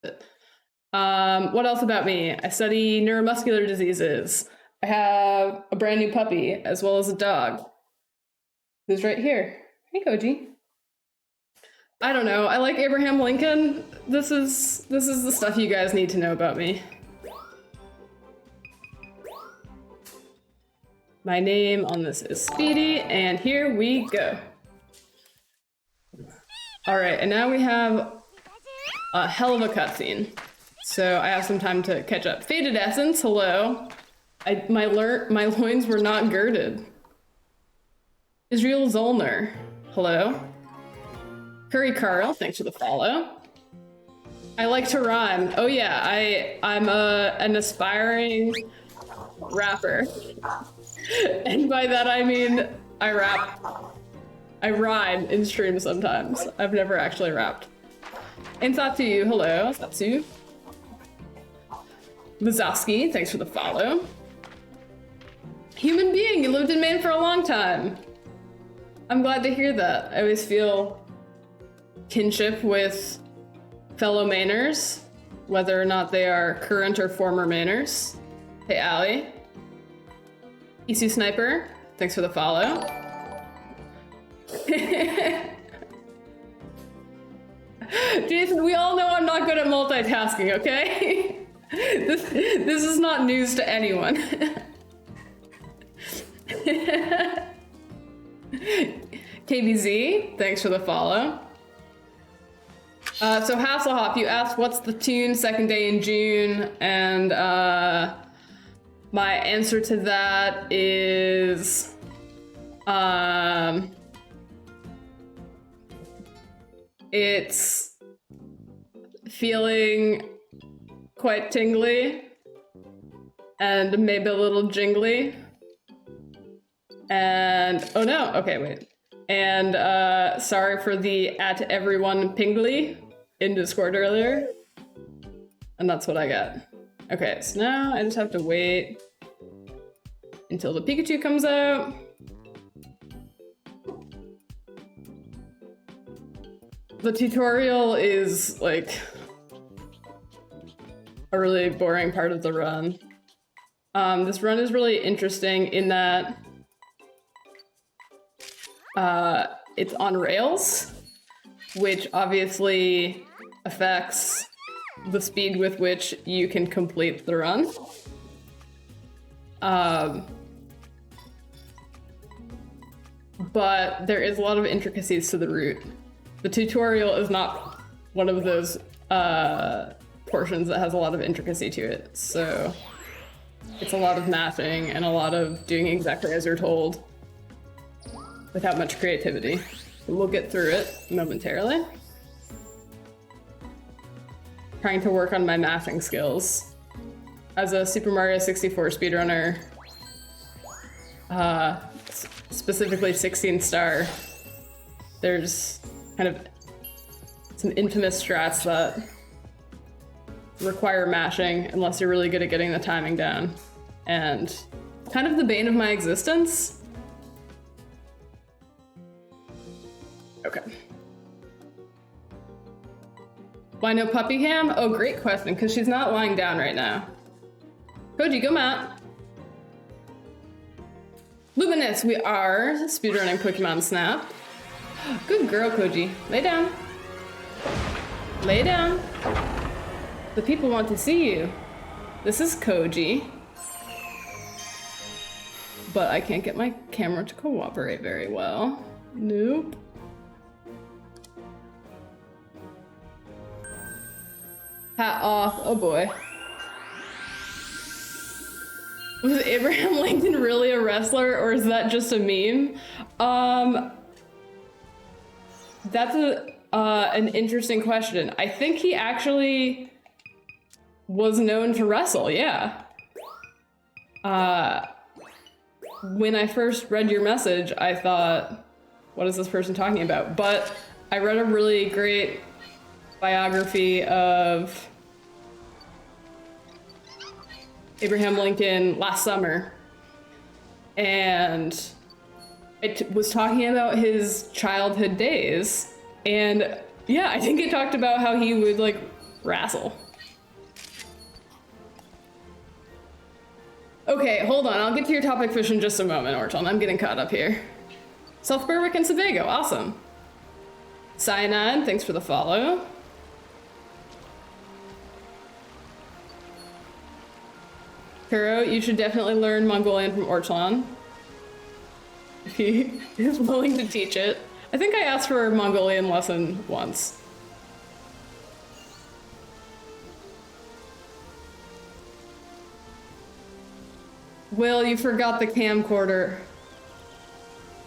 What else about me? I study neuromuscular diseases. I have a brand new puppy, as well as a dog, who's right here. Hey, Koji. I don't know. I like Abraham Lincoln. This is the stuff you guys need to know about me. My name on this is Speedy, and here we go. All right, and now we have a hell of a cutscene. So I have some time to catch up. Faded Essence, hello. My loins were not girded. Israel Zollner, hello. Curry Carl, thanks for the follow. I like to rhyme. Oh yeah, I'm an aspiring rapper. And by that I mean I rap. I rhyme in stream sometimes. I've never actually rapped. And Satsu, hello, Satsu. Vazowski, thanks for the follow. Human being, you lived in Maine for a long time. I'm glad to hear that. I always feel kinship with fellow Mainers, whether or not they are current or former Mainers. Hey, Allie. Isu Sniper, thanks for the follow. Jason, we all know I'm not good at multitasking, okay? This is not news to anyone. KBZ, thanks for the follow. So Hasselhoff, you asked what's the tune second day in June, and my answer to that is it's feeling quite tingly and maybe a little jingly. And oh no, okay, wait. And sorry for the at everyone pingly in Discord earlier. And that's what I got. Okay, so now I just have to wait until the Pikachu comes out. The tutorial is like a really boring part of the run. This run is really interesting in that it's on rails, which obviously affects the speed with which you can complete the run. But there is a lot of intricacies to the route. The tutorial is not one of those portions that has a lot of intricacy to it, so it's a lot of mathing and a lot of doing exactly as you're told without much creativity. We'll get through it momentarily. Trying to work on my mathing skills. As a Super Mario 64 speedrunner, specifically 16 star, there's kind of some infamous strats that require mashing unless you're really good at getting the timing down. And kind of the bane of my existence. Okay. Why no puppy cam? Oh, great question, because she's not lying down right now. Koji, go Matt. Luminous, we are speedrunning Pokemon Snap. Good girl, Koji. Lay down. Lay down. The people want to see you. This is Koji. But I can't get my camera to cooperate very well. Nope. Hat off. Oh boy. Was Abraham Lincoln really a wrestler, or is that just a meme? That's an interesting question. I think he actually was known to wrestle, yeah. When I first read your message, I thought, what is this person talking about? But I read a really great biography of Abraham Lincoln last summer, and it was talking about his childhood days, and yeah, I think it talked about how he would like Razzle. Okay, hold on. I'll get to your topic fish in just a moment, Orton. I'm getting caught up here. South Berwick and Sebago, awesome. Cyanide, thanks for the follow. Kuro, you should definitely learn Mongolian from Orton. If he is willing to teach it. I think I asked for a Mongolian lesson once. Will, you forgot the camcorder.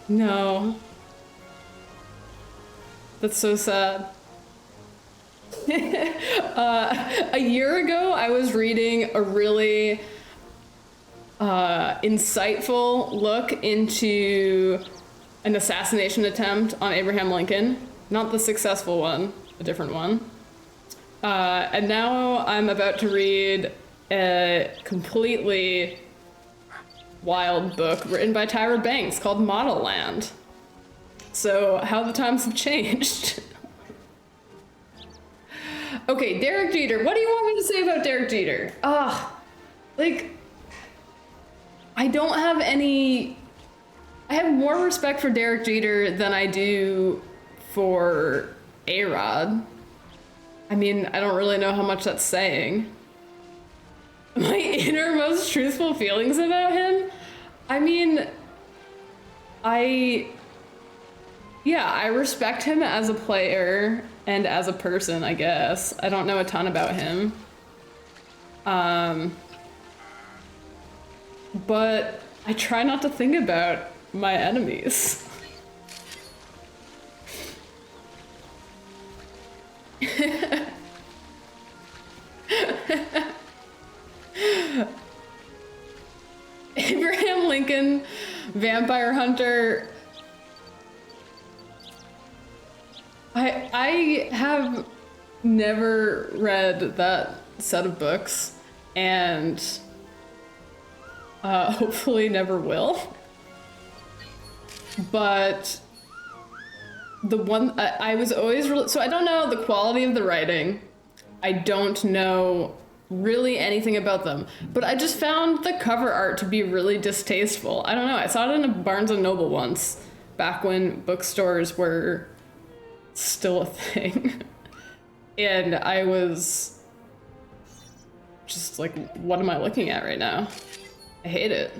No. That's so sad. A year ago, I was reading a really insightful look into an assassination attempt on Abraham Lincoln. Not the successful one, a different one. And now I'm about to read a completely wild book written by Tyra Banks called Model Land. So how the times have changed. Okay, Derek Jeter. What do you want me to say about Derek Jeter? Like, I don't have any... I have more respect for Derek Jeter than I do for A-Rod. I mean, I don't really know how much that's saying. My innermost truthful feelings about him? I mean, I respect him as a player and as a person, I guess. I don't know a ton about him. But I try not to think about my enemies. Abraham Lincoln, Vampire Hunter. I have never read that set of books, and hopefully never will. But the one I was always so I don't know the quality of the writing. I don't know really anything about them, but I just found the cover art to be really distasteful. I don't know. I saw it in a Barnes and Noble once, back when bookstores were still a thing. And I was just like, what am I looking at right now? I hate it.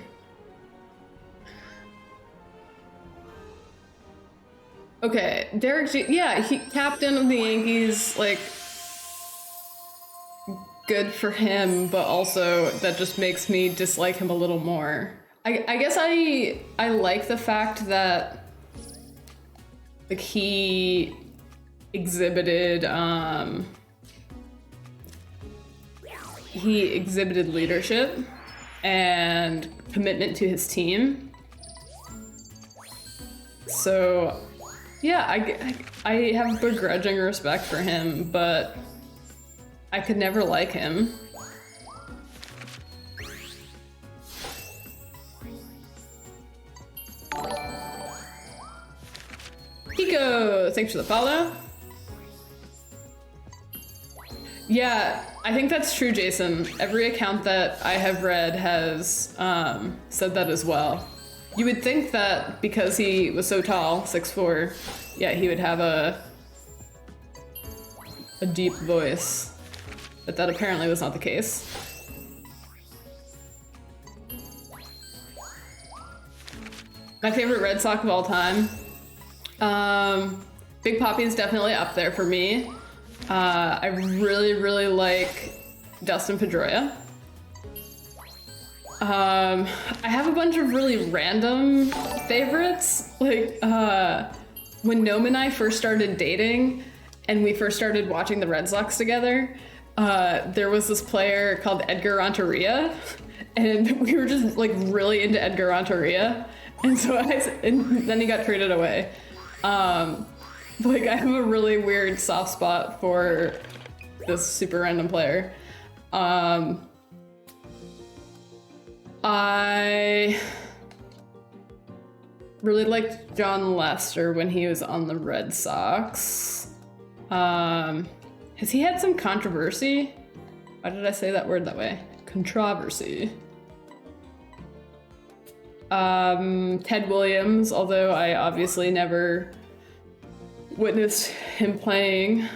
Okay, Derek G, yeah, he captain of the Yankees, like, good for him, but also that just makes me dislike him a little more. I guess I like the fact that, like, he exhibited leadership and commitment to his team. So yeah, I have begrudging respect for him, but I could never like him. Pico, thanks for the follow. Yeah, I think that's true, Jason. Every account that I have read has said that as well. You would think that because he was so tall, 6'4", yeah, he would have a deep voice, but that apparently was not the case. My favorite Red Sox of all time? Big Papi is definitely up there for me. I really, really like Dustin Pedroia. I have a bunch of really random favorites. Like, when Noam and I first started dating and we first started watching the Red Sox together, there was this player called Edgar Renteria, and we were just like really into Edgar Renteria. And so and then he got traded away. Like, I have a really weird soft spot for this super random player. I really liked John Lester when he was on the Red Sox. Has he had some controversy? Why did I say that word that way? Controversy. Ted Williams, although I obviously never witnessed him playing,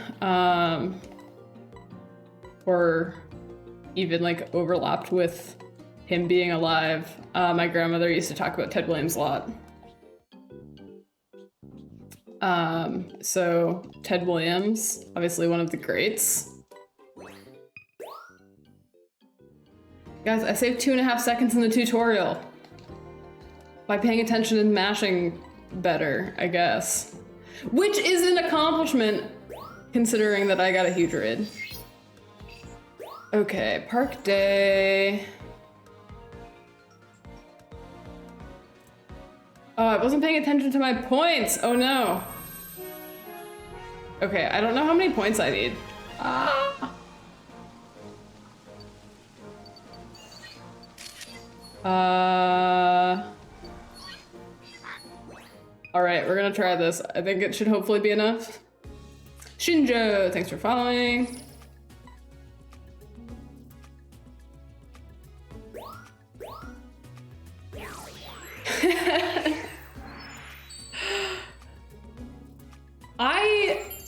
or even like overlapped with him being alive. My grandmother used to talk about Ted Williams a lot. So Ted Williams, obviously one of the greats. Guys, I saved 2.5 seconds in the tutorial by paying attention and mashing better, I guess. Which is an accomplishment, considering that I got a huge raid. Okay, park day. Oh, I wasn't paying attention to my points. Oh no. Okay, I don't know how many points I need. Ah. All right, we're gonna try this. I think it should hopefully be enough. Shinjo, thanks for following.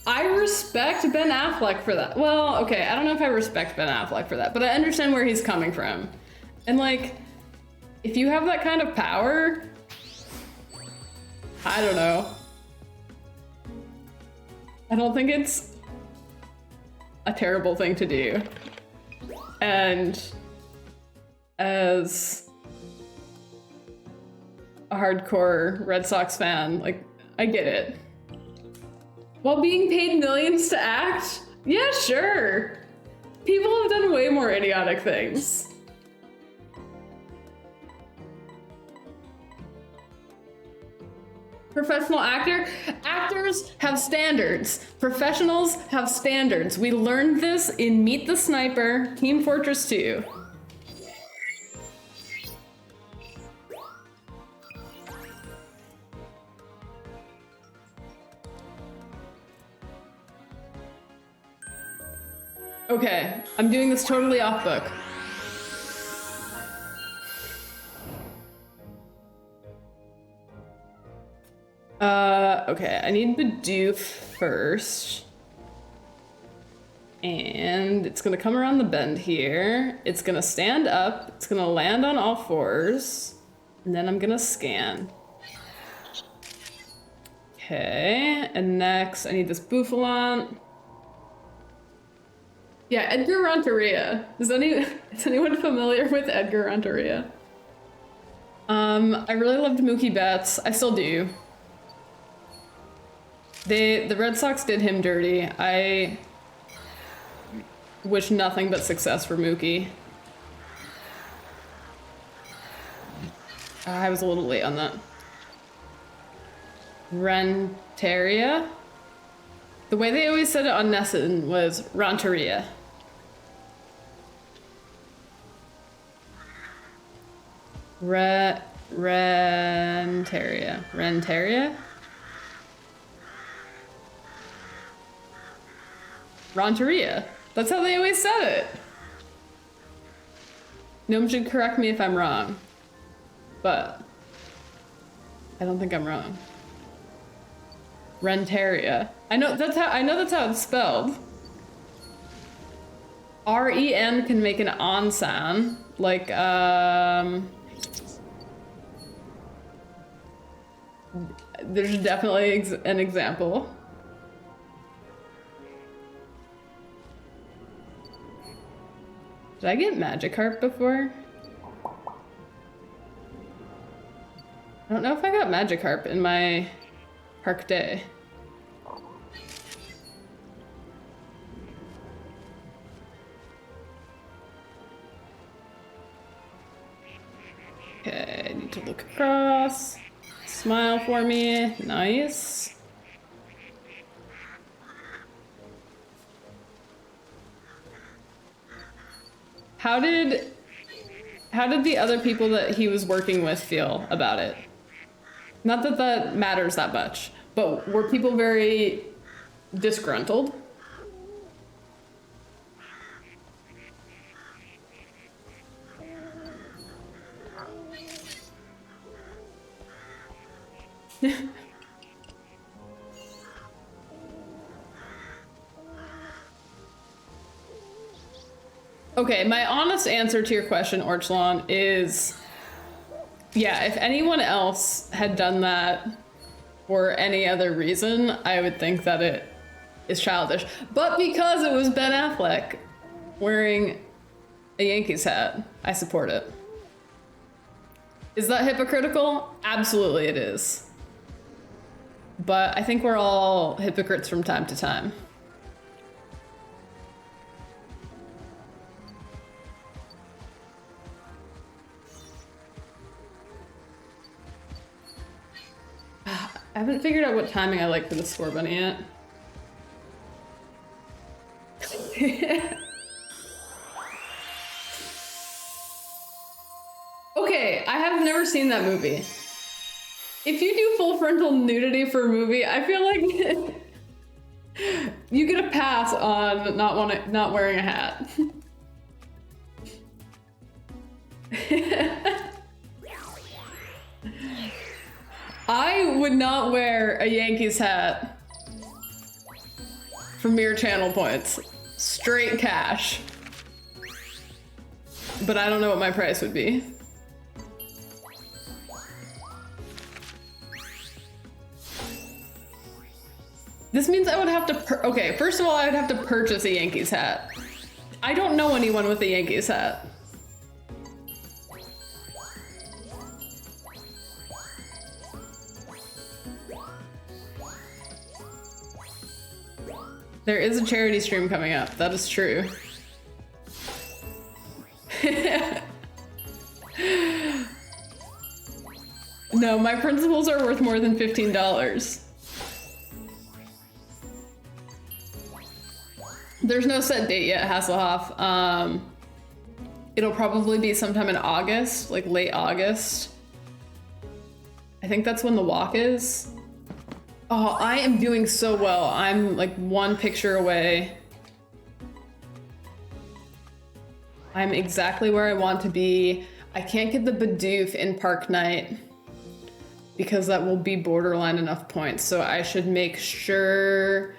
I respect Ben Affleck for that. Well, okay, I don't know if I respect Ben Affleck for that, but I understand where he's coming from. And like, if you have that kind of power, I don't know. I don't think it's a terrible thing to do. And as a hardcore Red Sox fan, like, I get it. While being paid millions to act? Yeah, sure. People have done way more idiotic things. Professional actors have standards. Professionals have standards. We learned this in Meet the Sniper, Team Fortress 2. Okay, I'm doing this totally off book. Okay, I need Bidoof first. And it's gonna come around the bend here. It's gonna stand up, it's gonna land on all fours, and then I'm gonna scan. Okay, and next I need this Bouffalant. Yeah, Edgar Renteria. Is anyone familiar with Edgar Renteria? I really loved Mookie Betts. I still do. The Red Sox did him dirty. I wish nothing but success for Mookie. I was a little late on that. Renteria? The way they always said it on Nessun was Renteria. Renteria. Renteria? Renteria. That's how they always said it. No one should correct me if I'm wrong, but I don't think I'm wrong. Renteria. I know that's how it's spelled. R-E-N can make an on sound, like there's definitely an example. Did I get Magikarp before? I don't know if I got Magikarp in my park day. Okay, I need to look across. Smile for me. Nice. How did the other people that he was working with feel about it? Not that that matters that much, but were people very disgruntled? Okay, my honest answer to your question, Orchlon, is yeah, if anyone else had done that for any other reason, I would think that it is childish. But because it was Ben Affleck wearing a Yankees hat, I support it. Is that hypocritical? Absolutely it is. But I think we're all hypocrites from time to time. I haven't figured out what timing I like for the score bunny yet. Okay, I have never seen that movie. If you do full frontal nudity for a movie, I feel like you get a pass on not wearing a hat. I would not wear a Yankees hat for mere channel points. Straight cash. But I don't know what my price would be. This means I would have to okay, first of all, I would have to purchase a Yankees hat. I don't know anyone with a Yankees hat. There is a charity stream coming up, that is true. No, my principles are worth more than $15. There's no set date yet, Hasselhoff. It'll probably be sometime in August, like late August. I think that's when the walk is. Oh, I am doing so well. I'm like one picture away. I'm exactly where I want to be. I can't get the Bidoof in Park Night because that will be borderline enough points. So I should make sure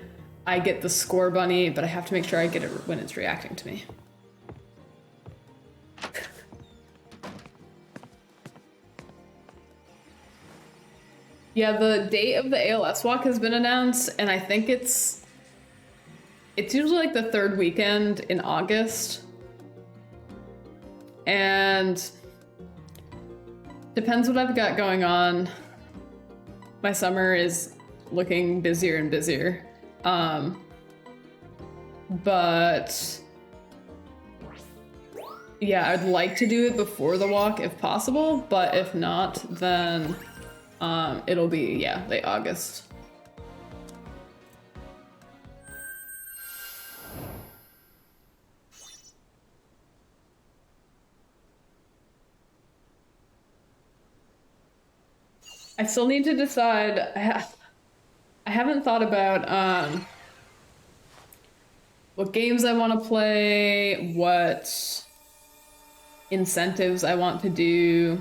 I get the score bunny, but I have to make sure I get it when it's reacting to me. Yeah, the date of the ALS walk has been announced, and I think it's usually like the third weekend in August. And depends what I've got going on. My summer is looking busier and busier. But yeah, I'd like to do it before the walk if possible, but if not, then it'll be, yeah, late August. I still need to decide. I haven't thought about what games I want to play, what incentives I want to do.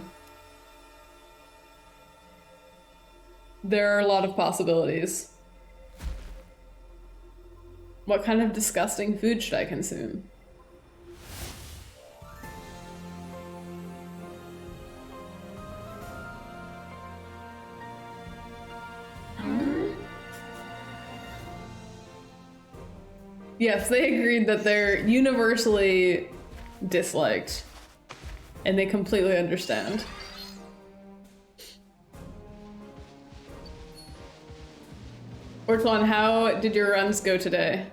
There are a lot of possibilities. What kind of disgusting food should I consume? Yes, they agreed that they're universally disliked, and they completely understand. Ortlon, how did your runs go today?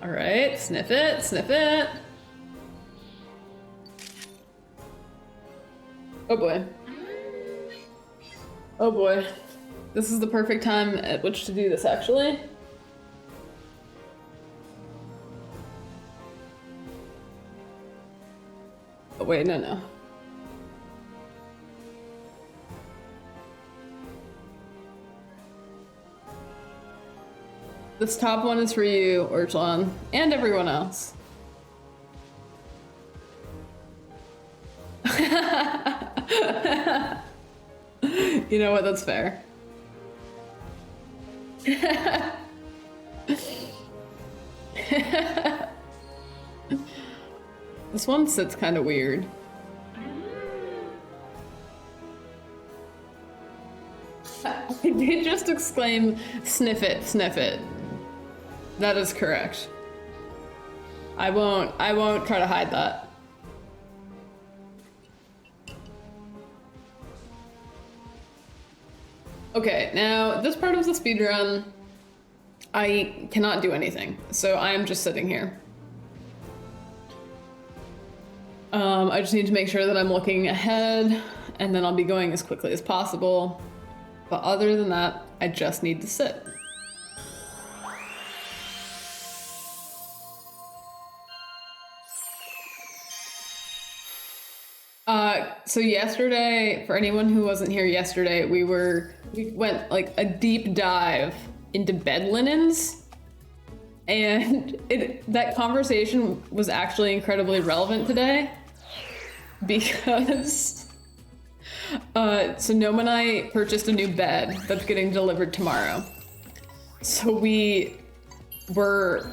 All right, sniff it, sniff it. Oh boy. Oh boy. This is the perfect time at which to do this, actually. Oh wait, no. This top one is for you, Orchlon, and everyone else. You know what, that's fair. This one sits kind of weird. I did just exclaim, sniff it, sniff it. That is correct. I won't try to hide that. Okay, now this part of the speedrun, I cannot do anything, so I am just sitting here. I just need to make sure that I'm looking ahead, and then I'll be going as quickly as possible. But other than that, I just need to sit. So yesterday, for anyone who wasn't here yesterday, we went like a deep dive into bed linens, and that conversation was actually incredibly relevant today because so Noam and I purchased a new bed that's getting delivered tomorrow. So we were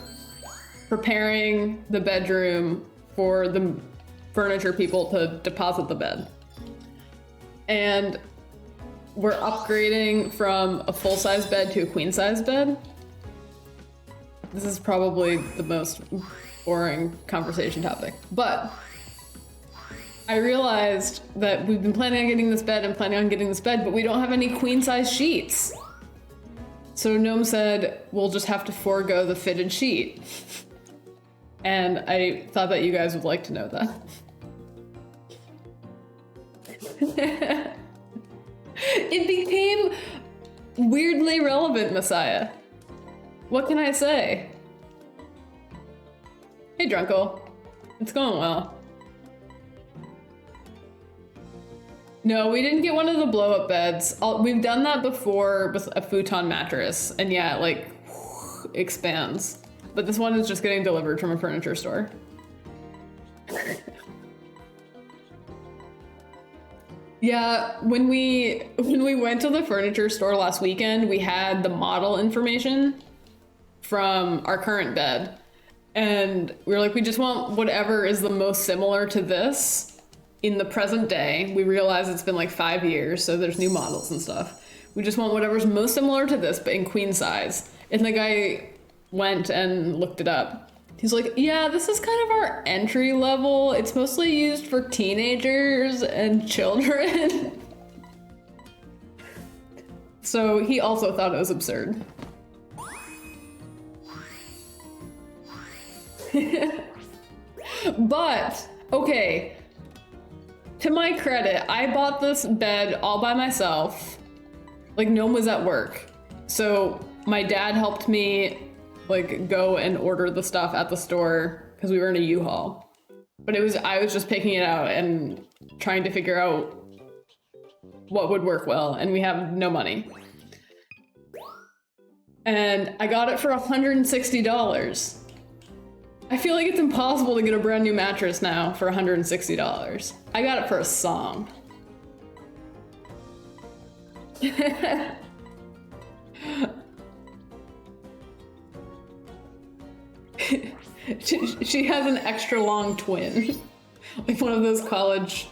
preparing the bedroom for the furniture people to deposit the bed. And we're upgrading from a full-size bed to a queen-size bed. This is probably the most boring conversation topic, but I realized that we've been planning on getting this bed and planning on getting this bed, but we don't have any queen-size sheets. So Noam said, we'll just have to forego the fitted sheet. And I thought that you guys would like to know that. It became weirdly relevant, Messiah. What can I say? Hey, Drunkle. It's going well. No, we didn't get one of the blow-up beds. We've done that before with a futon mattress, and yeah, it like expands. But this one is just getting delivered from a furniture store. Yeah, when we went to the furniture store last weekend, we had the model information from our current bed. And we were like, we just want whatever is the most similar to this in the present day. We realize it's been like 5 years, so there's new models and stuff. We just want whatever's most similar to this, but in queen size. And the guy went and looked it up. He's like, yeah, this is kind of our entry level. It's mostly used for teenagers and children. So he also thought it was absurd. But, okay, to my credit, I bought this bed all by myself. Like, Noam was at work. So my dad helped me like go and order the stuff at the store because we were in a U-Haul. But I was just picking it out and trying to figure out what would work well, and we have no money. And I got it for $160. I feel like it's impossible to get a brand new mattress now for $160. I got it for a song. She has an extra long twin. Like one of those college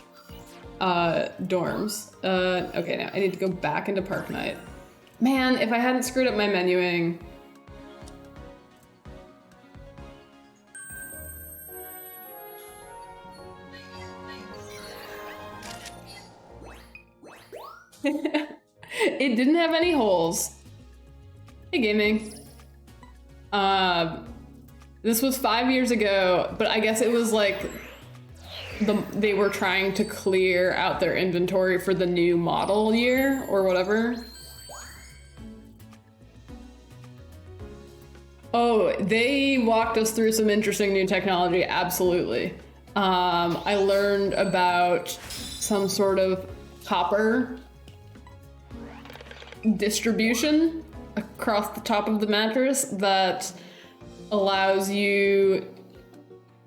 dorms. Okay, now I need to go back into Park Night. Man, if I hadn't screwed up my menuing. It didn't have any holes. Hey, gaming. This was 5 years ago, but I guess it was like they were trying to clear out their inventory for the new model year or whatever. Oh, they walked us through some interesting new technology, absolutely. I learned about some sort of copper distribution, across the top of the mattress that allows you,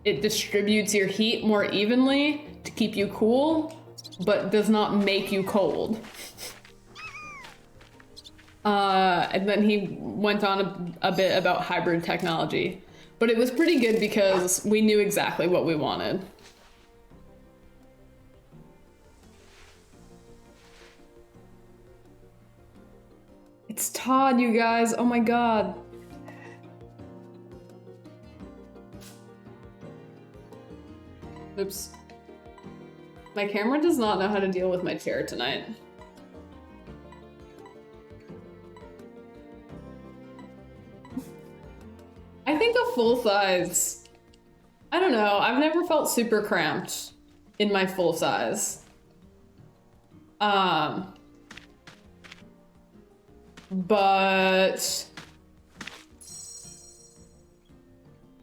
it distributes your heat more evenly to keep you cool, but does not make you cold. And then he went on a bit about hybrid technology, but it was pretty good because we knew exactly what we wanted. It's Todd, you guys. Oh my god. Oops. My camera does not know how to deal with my chair tonight. I think a full size, I don't know, I've never felt super cramped in my full size. But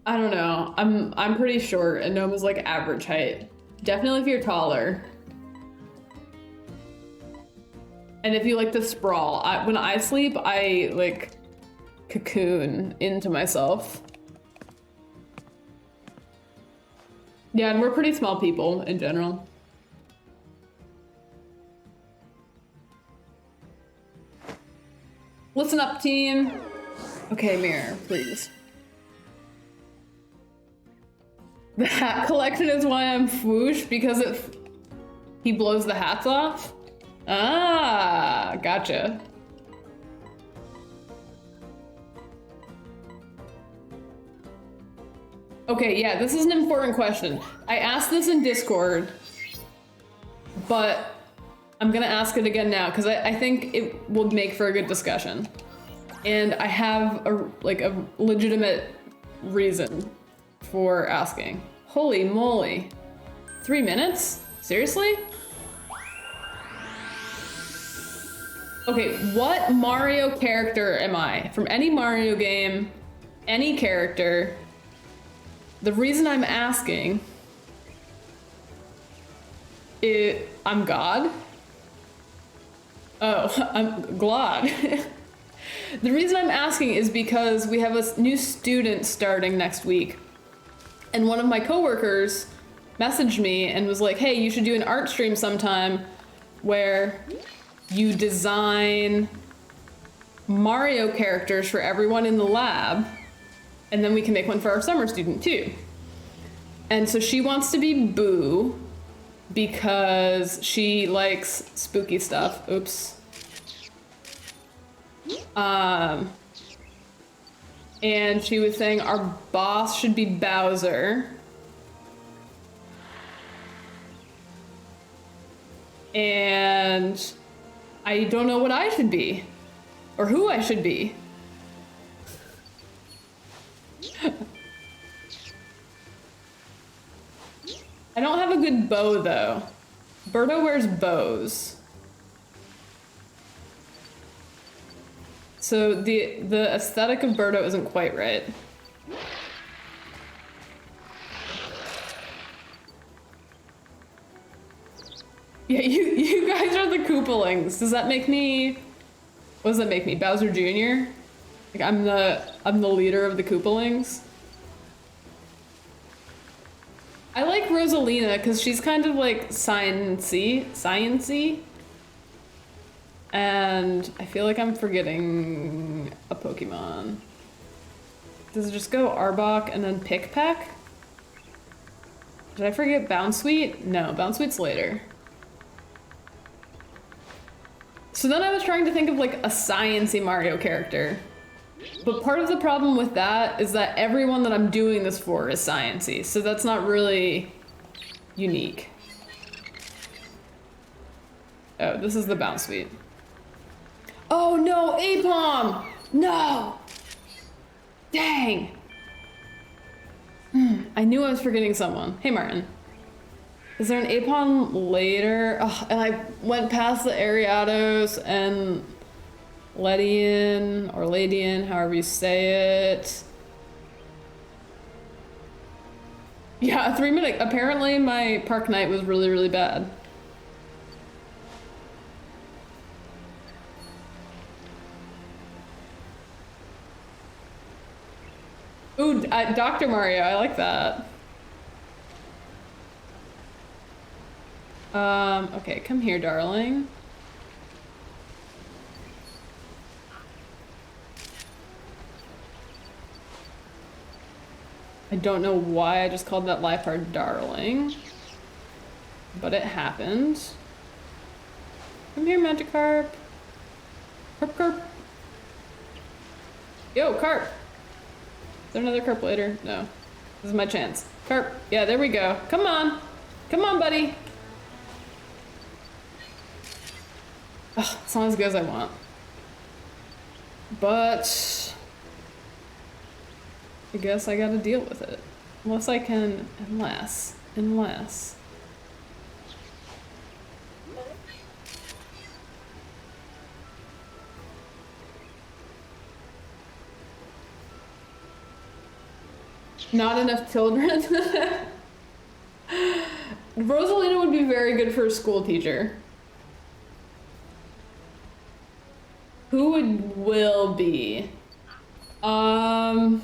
I don't know. I'm pretty short and Noma's like average height. Definitely if you're taller. And if you like to sprawl, when I sleep, I like cocoon into myself. Yeah, and we're pretty small people in general. Listen up, team. Okay, Mirror, please. The hat collection is why I'm swoosh, because he blows the hats off? Ah, gotcha. Okay, yeah, this is an important question. I asked this in Discord, but I'm gonna ask it again now because I think it will make for a good discussion. And I have a legitimate reason for asking. Holy moly. 3 minutes? Seriously? Okay, what Mario character am I? From any Mario game, any character. The reason I'm asking is I'm God. Oh, I'm Glad. The reason I'm asking is because we have a new student starting next week. And one of my coworkers messaged me and was like, hey, you should do an art stream sometime where you design Mario characters for everyone in the lab, and then we can make one for our summer student too. And so she wants to be Boo because she likes spooky stuff. Oops. And she was saying our boss should be Bowser. And I don't know what I should be or who I should be. I don't have a good bow though. Birdo wears bows. So the aesthetic of Birdo isn't quite right. Yeah, you guys are the Koopalings. Does that make me, what does that make me? Bowser Jr.? Like I'm the leader of the Koopalings. I like Rosalina because she's kind of like sciencey. And I feel like I'm forgetting a Pokemon. Does it just go Arbok and then Pickpeck? Did I forget Bounsweet? No, Bounsweet's later. So then I was trying to think of like a sciencey Mario character. But part of the problem with that is that everyone that I'm doing this for is sciencey, so that's not really unique. Oh, this is the Bounsweet. Oh no, Apom! No! Dang! I knew I was forgetting someone. Hey, Martin. Is there an Apom later? Oh, and I went past the Ariados and Ledian, or Ladian, however you say it. Yeah, a 3 minute. Apparently my park night was really, really bad. Ooh, Dr. Mario, I like that. Okay, come here, darling. I don't know why I just called that Liepard darling, but it happened. Come here, Magikarp. Carp, carp. Yo, carp. Is there another carp later? No. This is my chance. Carp. Yeah, there we go. Come on. Come on, buddy. Ugh, it's not as good as I want. But I guess I gotta deal with it. Unless I can, unless. Not enough children. Rosalina would be very good for a school teacher. Who would Will be? I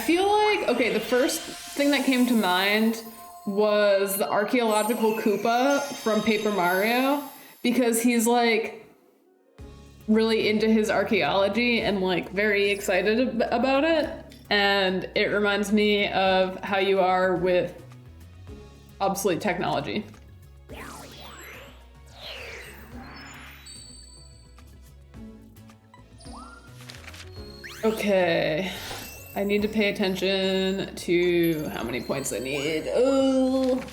feel like, okay, the first thing that came to mind was the archaeological Koopa from Paper Mario, because he's like really into his archaeology and like very excited about it. And it reminds me of how you are with obsolete technology. Okay, I need to pay attention to how many points I need. Oh.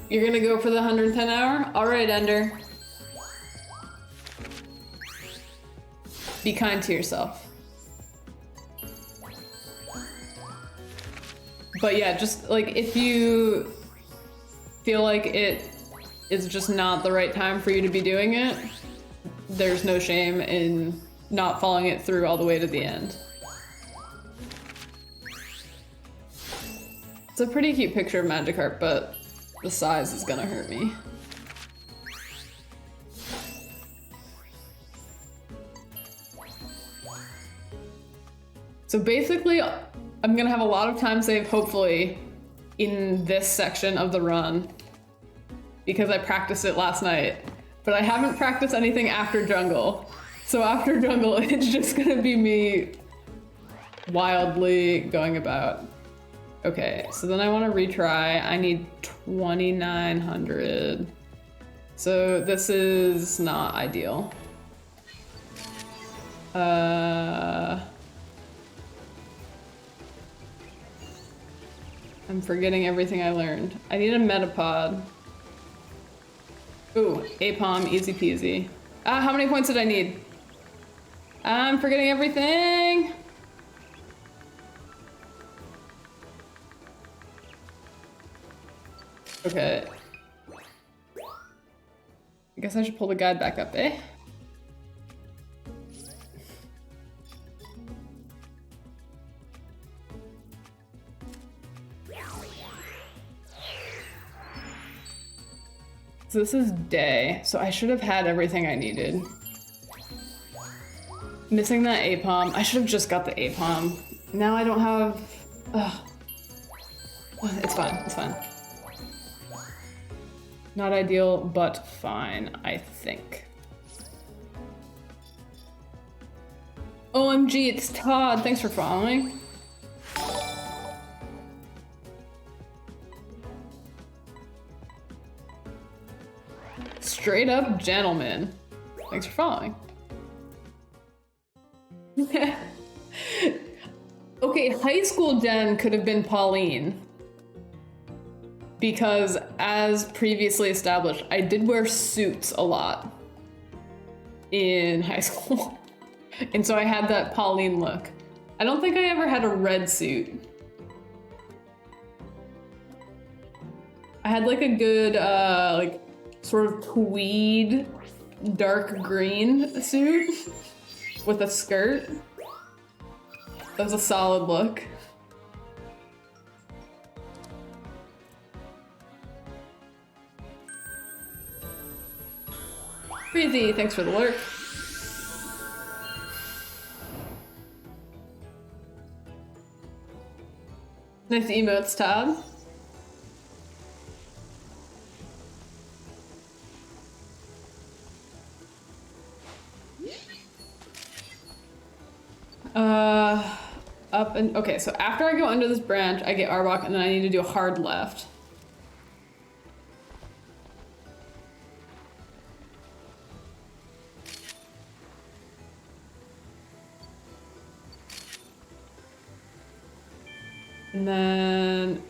You're gonna go for the 110 hour? All right, Ender. Be kind to yourself. But yeah, just like if you feel like it is just not the right time for you to be doing it, there's no shame in not following it through all the way to the end. It's a pretty cute picture of Magikarp, but the size is gonna hurt me. So basically, I'm gonna have a lot of time saved, hopefully, in this section of the run, because I practiced it last night, but I haven't practiced anything after jungle. So after jungle, it's just gonna be me wildly going about. Okay, so then I wanna retry. I need 2,900. So this is not ideal. I'm forgetting everything I learned. I need a Metapod. Ooh, Apom, easy peasy. How many points did I need? I'm forgetting everything. Okay. I guess I should pull the guide back up, eh? So this is day, so I should have had everything I needed. Missing that Apom. I should have just got the Apom. Now I don't have... Ugh. It's fine, it's fine. Not ideal, but fine, I think. OMG, it's Todd. Thanks for following. Straight up gentleman. Thanks for following. Okay, high school Jen could have been Pauline. Because as previously established, I did wear suits a lot in high school. And so I had that Pauline look. I don't think I ever had a red suit. I had like a good, like sort of tweed, dark green suit with a skirt. That was a solid look. Izzy, thanks for the lurk. Nice emotes, Todd. Up and okay, so after I go under this branch, I get Arbok, and then I need to do a hard left. And then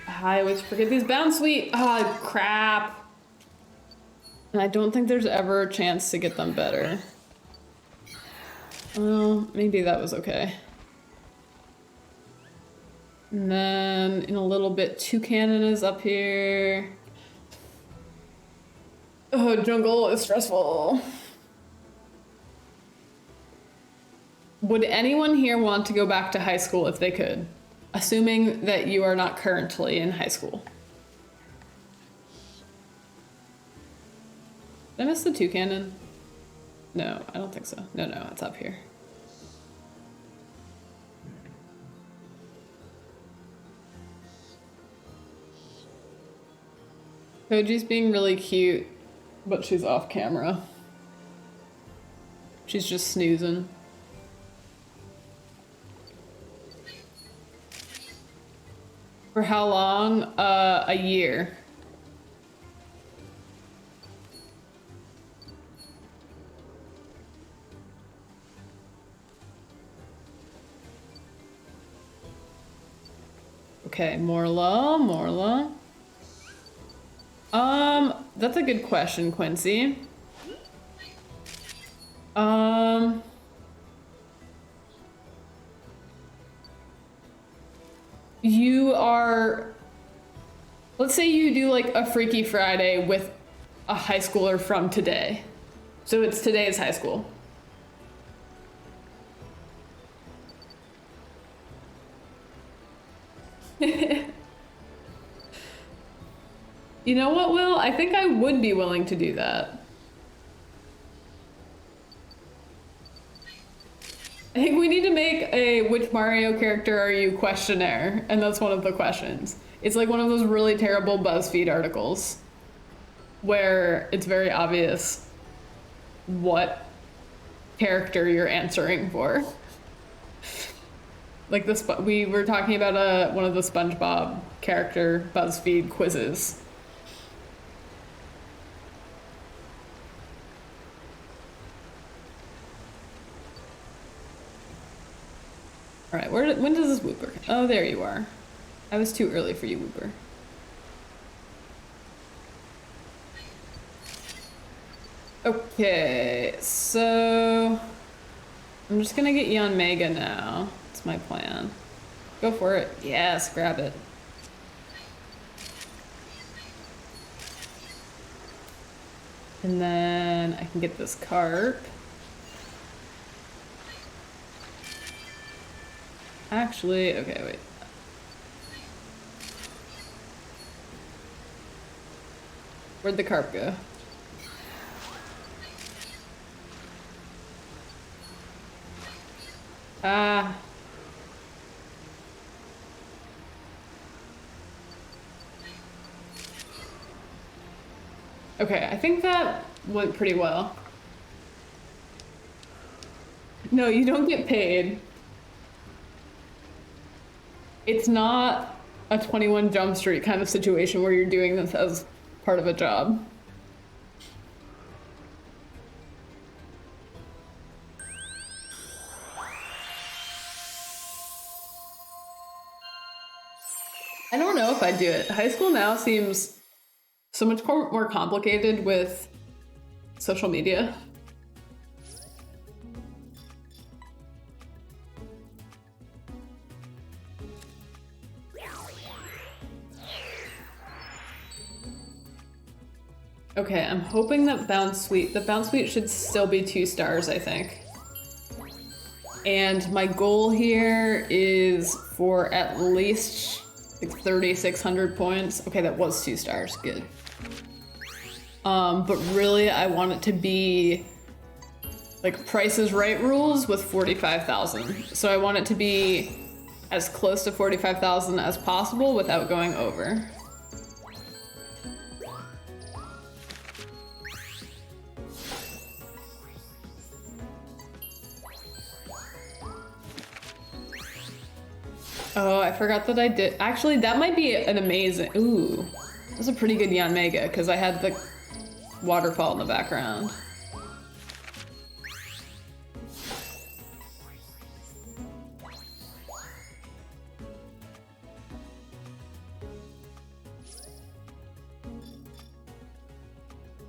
I always forget these bounce sweet. Oh crap. And I don't think there's ever a chance to get them better. Well, maybe that was okay. And then in a little bit, Toucanon is up here. Oh, jungle is stressful. Would anyone here want to go back to high school if they could? Assuming that you are not currently in high school. Did I miss the Toucanon? No, I don't think so. No, it's up here. Koji's being really cute, but she's off camera. She's just snoozing. For how long? A year. Okay, Morla. That's a good question, Quincy. You are, let's say you do like a Freaky Friday with a high schooler from today. So it's today's high school. You know what, Will? I think I would be willing to do that. I think we need to make a which Mario character are you questionnaire, and that's one of the questions. It's like one of those really terrible BuzzFeed articles where it's very obvious what character you're answering for. Like we were talking about one of the SpongeBob character BuzzFeed quizzes. All right, when does this Wooper? Oh, there you are. I was too early for you, Wooper. Okay, so I'm just gonna get you on Mega now. That's my plan. Go for it. Yes, grab it. And then I can get this carp. Actually, okay, wait. Where'd the carp go? Ah. Okay, I think that went pretty well. No, you don't get paid. It's not a 21 Jump Street kind of situation where you're doing this as part of a job. I don't know if I'd do it. High school now seems so much more complicated with social media. Okay, I'm hoping that the Bounce Suite should still be 2 stars, I think. And my goal here is for at least like 3,600 points. Okay, that was 2 stars, good. But really I want it to be like Price is Right rules with 45,000. So I want it to be as close to 45,000 as possible without going over. Oh, I forgot that I did. Actually, that might be an amazing. Ooh, that's a pretty good Yanmega because I had the waterfall in the background.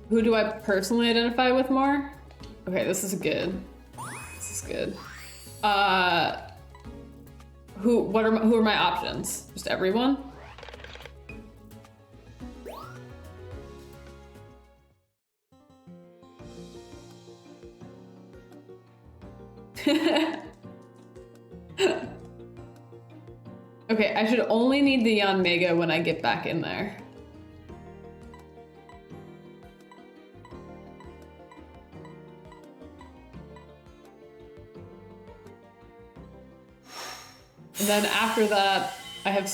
Who do I personally identify with more? Okay, this is good. This is good. Who are my options? Just everyone? Okay, I should only need the Yanmega when I get back in there. And then after that, I have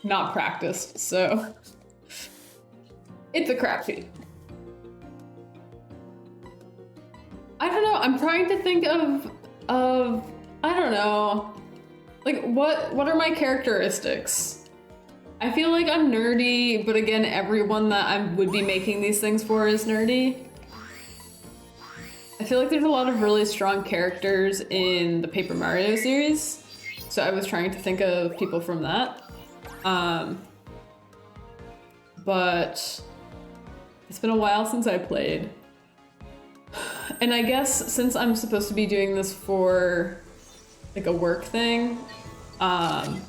not practiced, so it's a crapshoot. I don't know, I'm trying to think of I don't know, like what are my characteristics? I feel like I'm nerdy, but again, everyone that I would be making these things for is nerdy. I feel like there's a lot of really strong characters in the Paper Mario series. So I was trying to think of people from that. But it's been a while since I played. And I guess since I'm supposed to be doing this for like a work thing, I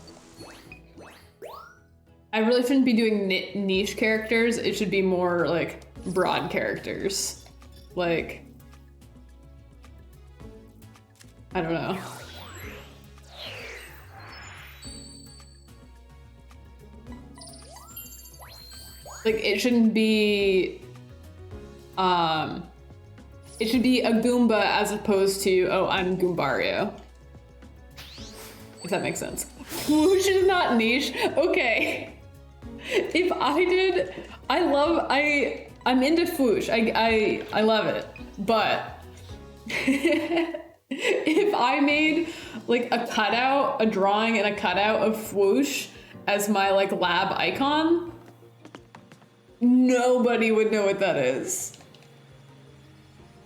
really shouldn't be doing niche characters. It should be more like broad characters. Like, I don't know. Like, it shouldn't be, it should be a Goomba as opposed to, oh, I'm Goombario. If that makes sense. Whoosh is not niche. Okay. If I did, I'm into Fwoosh. I love it. But if I made like a drawing and a cutout of Fwoosh as my like lab icon, nobody would know what that is.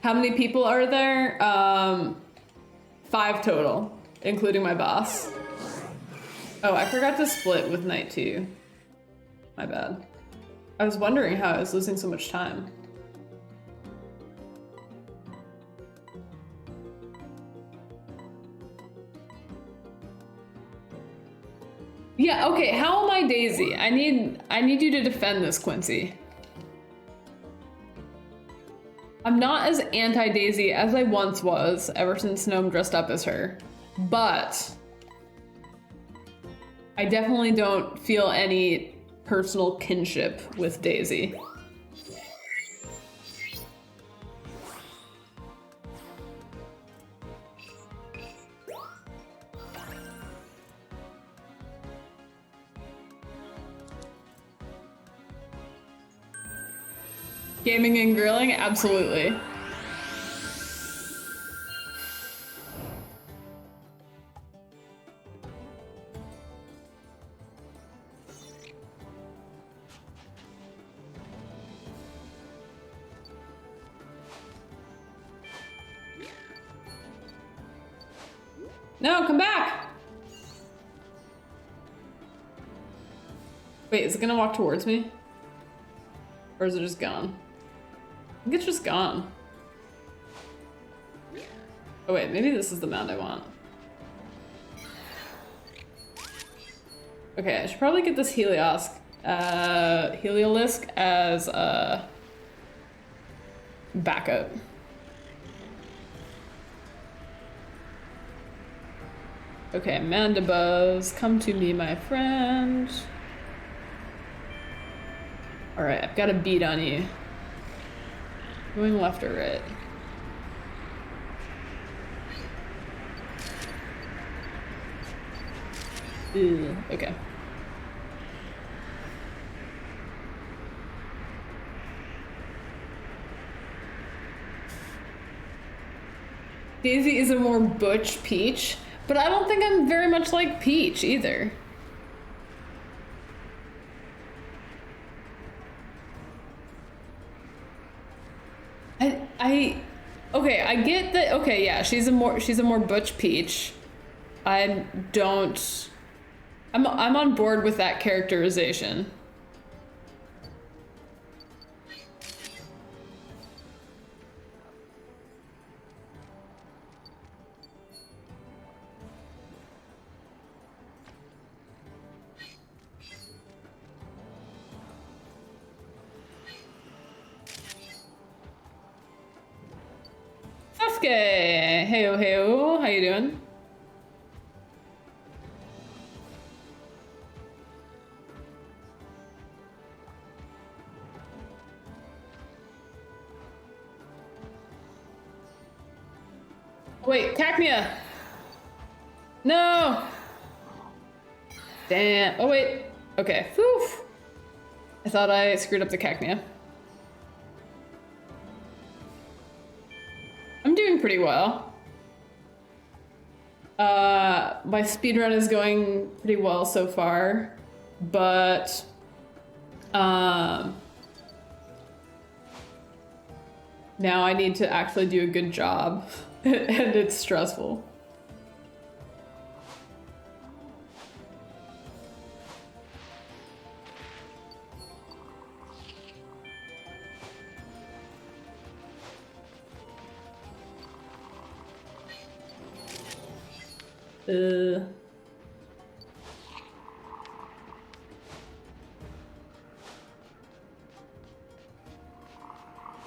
How many people are there? 5 total, including my boss. Oh, I forgot to split with Night 2. My bad. I was wondering how I was losing so much time. Yeah, okay, how am I Daisy? I need you to defend this, Quincy. I'm not as anti-Daisy as I once was, ever since Gnome dressed up as her. But I definitely don't feel any personal kinship with Daisy. Gaming and grilling? Absolutely. No, come back! Wait, is it gonna walk towards me? Or is it just gone? I think it's just gone. Oh wait, maybe this is the mount I want. Okay, I should probably get this Heliolisk as a backup. Okay, Mandibuzz, come to me, my friend. Alright, I've got a beat on you. Going left or right? Ew, okay. Daisy is a more butch Peach, but I don't think I'm very much like Peach either. Okay, I get that. Okay, yeah, she's a more butch Peach. I'm on board with that characterization. Sasuke! Heyo, heyo, how you doing? Wait, Cacnea! No! Damn. Oh, wait. Okay. Whew. I thought I screwed up the Cacnea. I'm doing pretty well. My speedrun is going pretty well so far, but now I need to actually do a good job, and it's stressful.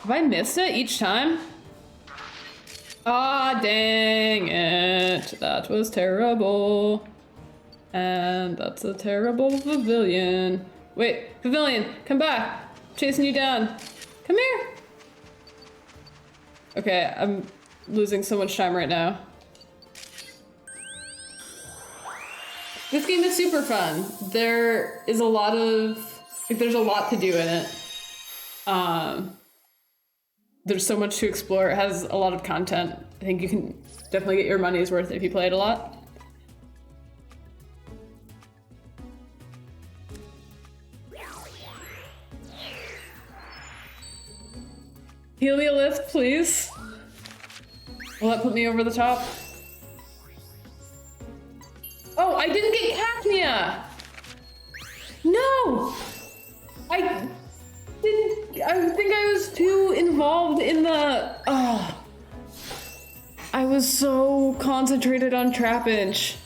Have I missed it each time? Ah, dang it. That was terrible. And that's a terrible pavilion. Wait, pavilion, come back. I'm chasing you down. Come here. Okay, I'm losing so much time right now. This game is super fun. There is a lot of, like, there's a lot to do in it. There's so much to explore. It has a lot of content. I think you can definitely get your money's worth if you play it a lot. Heliolift, please. Will that put me over the top? Oh, I didn't get Cacnea! No! I think I was too involved in the... Oh. I was so concentrated on Trapinch.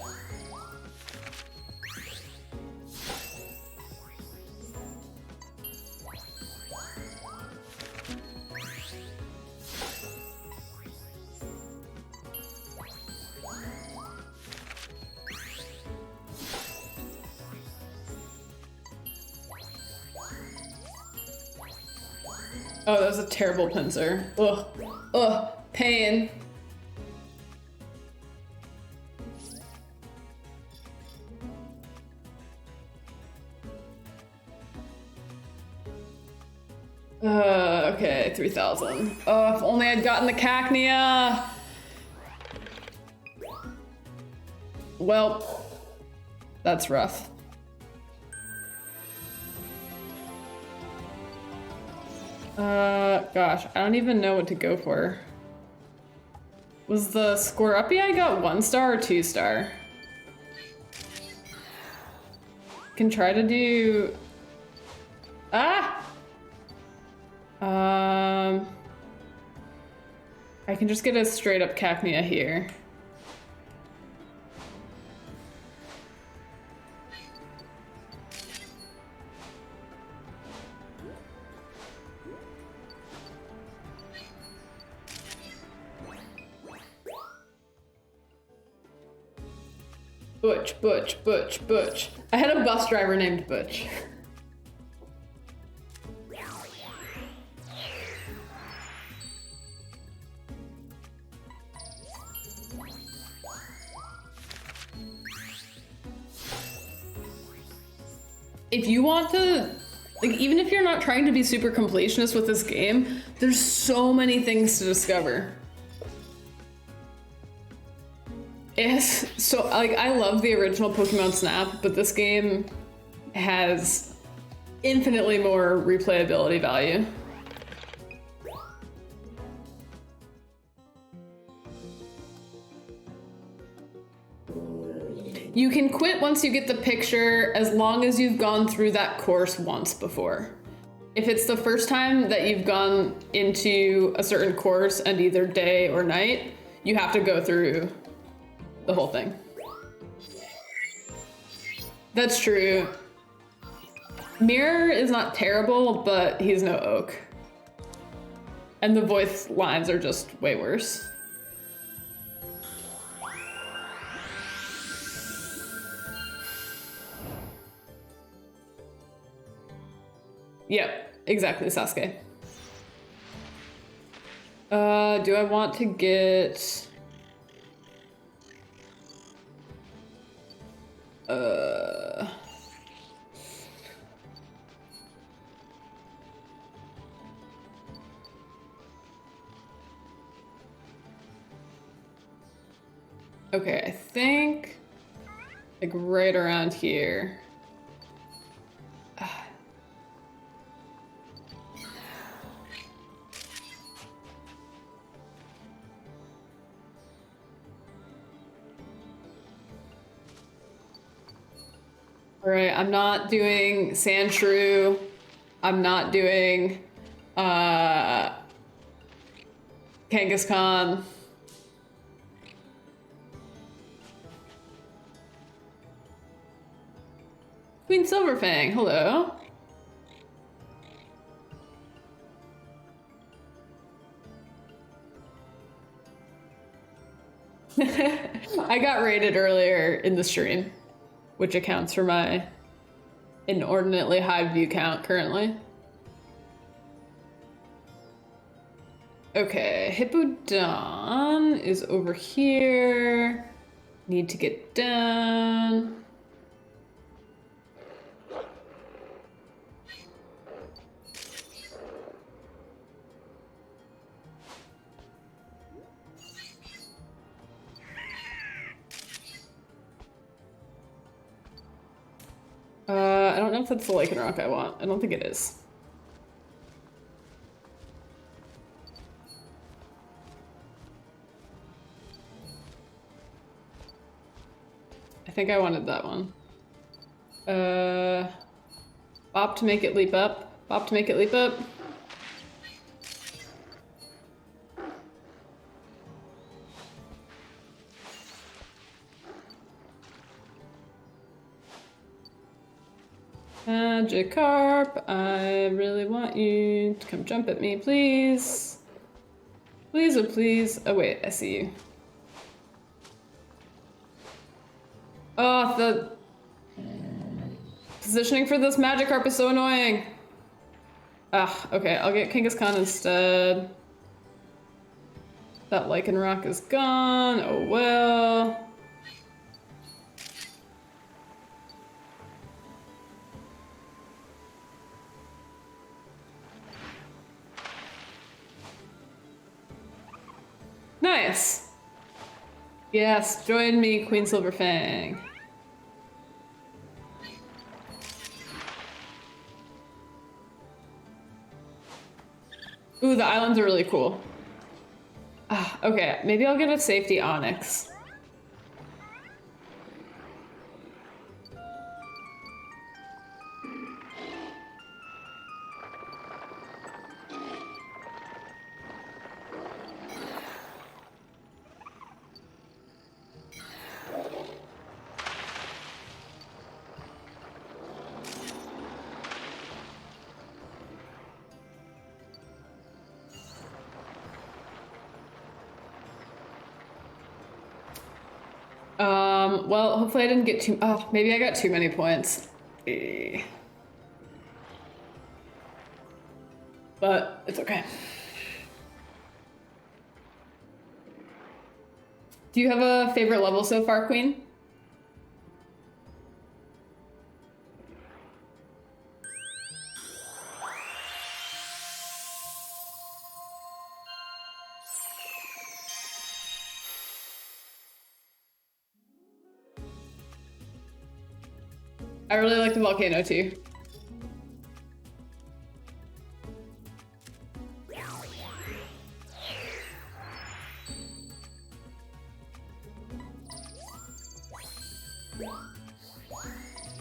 Oh, that was a terrible pincer. Ugh. Ugh. Pain. Okay, 3,000. Oh, if only I'd gotten the Cacnea. Well, that's rough. Gosh, I don't even know what to go for. Was the Scorupi I got 1 star or 2 star? Can try to do... Ah! I can just get a straight up Cacnea here. Butch, Butch, Butch, Butch. I had a bus driver named Butch. if you want to, like, even if you're not trying to be super completionist with this game, there's so many things to discover. Yes, so like I love the original Pokemon Snap, but this game has infinitely more replayability value. You can quit once you get the picture as long as you've gone through that course once before. If it's the first time that you've gone into a certain course and either day or night, you have to go through the whole thing. That's true. Mirror is not terrible, but he's no Oak. And the voice lines are just way worse. Yep, exactly, Sasuke. Do I want to get... Okay, I think like right around here. All right, I'm not doing Sandshrew. I'm not doing Kangaskhan. Queen Silverfang, hello. I got raided earlier in the stream, which accounts for my inordinately high view count currently. Okay, Hippodon is over here. Need to get down. I don't know if that's the Lycanroc I want. I don't think it is. I think I wanted that one. Bop to make it leap up. Bop to make it leap up. Magikarp, I really want you to come jump at me, please. Please, oh please. Oh wait, I see you. Oh, the positioning for this Magikarp is so annoying. Ah, okay, I'll get Kangaskhan instead. That Lycanroc is gone, oh well. Nice. Yes, join me, Queen Silverfang. Ooh, the islands are really cool. Ah, okay, maybe I'll get a safety Onyx. Well, hopefully I didn't get too, oh, maybe I got too many points. But it's okay. Do you have a favorite level so far, Queen? I really like the volcano too.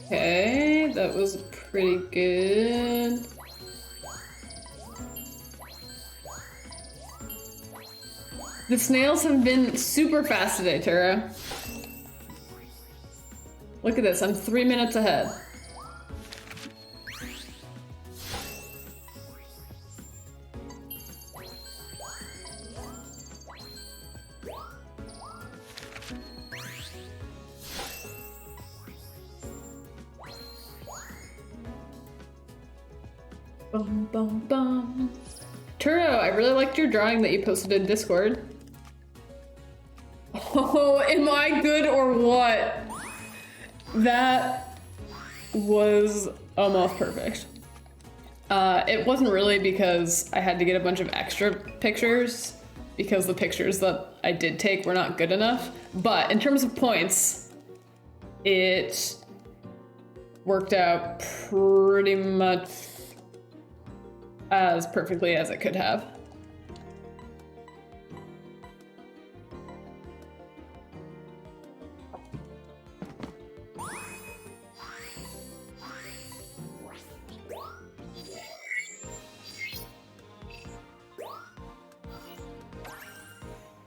Okay, that was pretty good. The snails have been super fast today, Turo. Look at this, I'm 3 minutes ahead. Bum, bum, bum. Turo, I really liked your drawing that you posted in Discord. Oh, am I good or what? That was almost perfect. It wasn't really because I had to get a bunch of extra pictures because the pictures that I did take were not good enough. But in terms of points, it worked out pretty much as perfectly as it could have.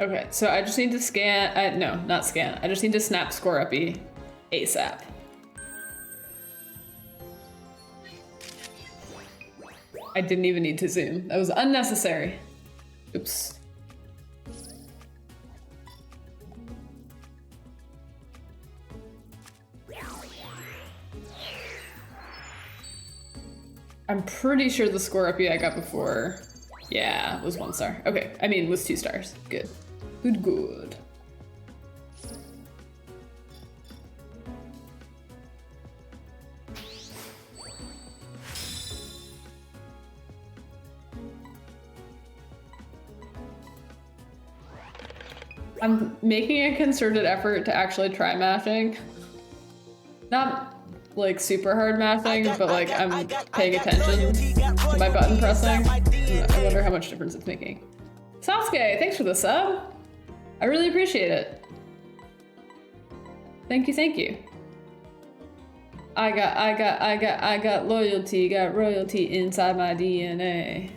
Okay, so I just need to scan, no, not scan. I just need to snap score uppy ASAP. I didn't even need to zoom. That was unnecessary. Oops. I'm pretty sure the score uppy I got before, yeah, was 1 star. Okay, I mean, was 2 stars. Good. Good, good. I'm making a concerted effort to actually try mashing. Not like super hard mashing, but like I'm paying attention to my button pressing. I wonder how much difference it's making. Sasuke, thanks for the sub. I really appreciate it. Thank you, thank you. I got loyalty, got royalty inside my DNA.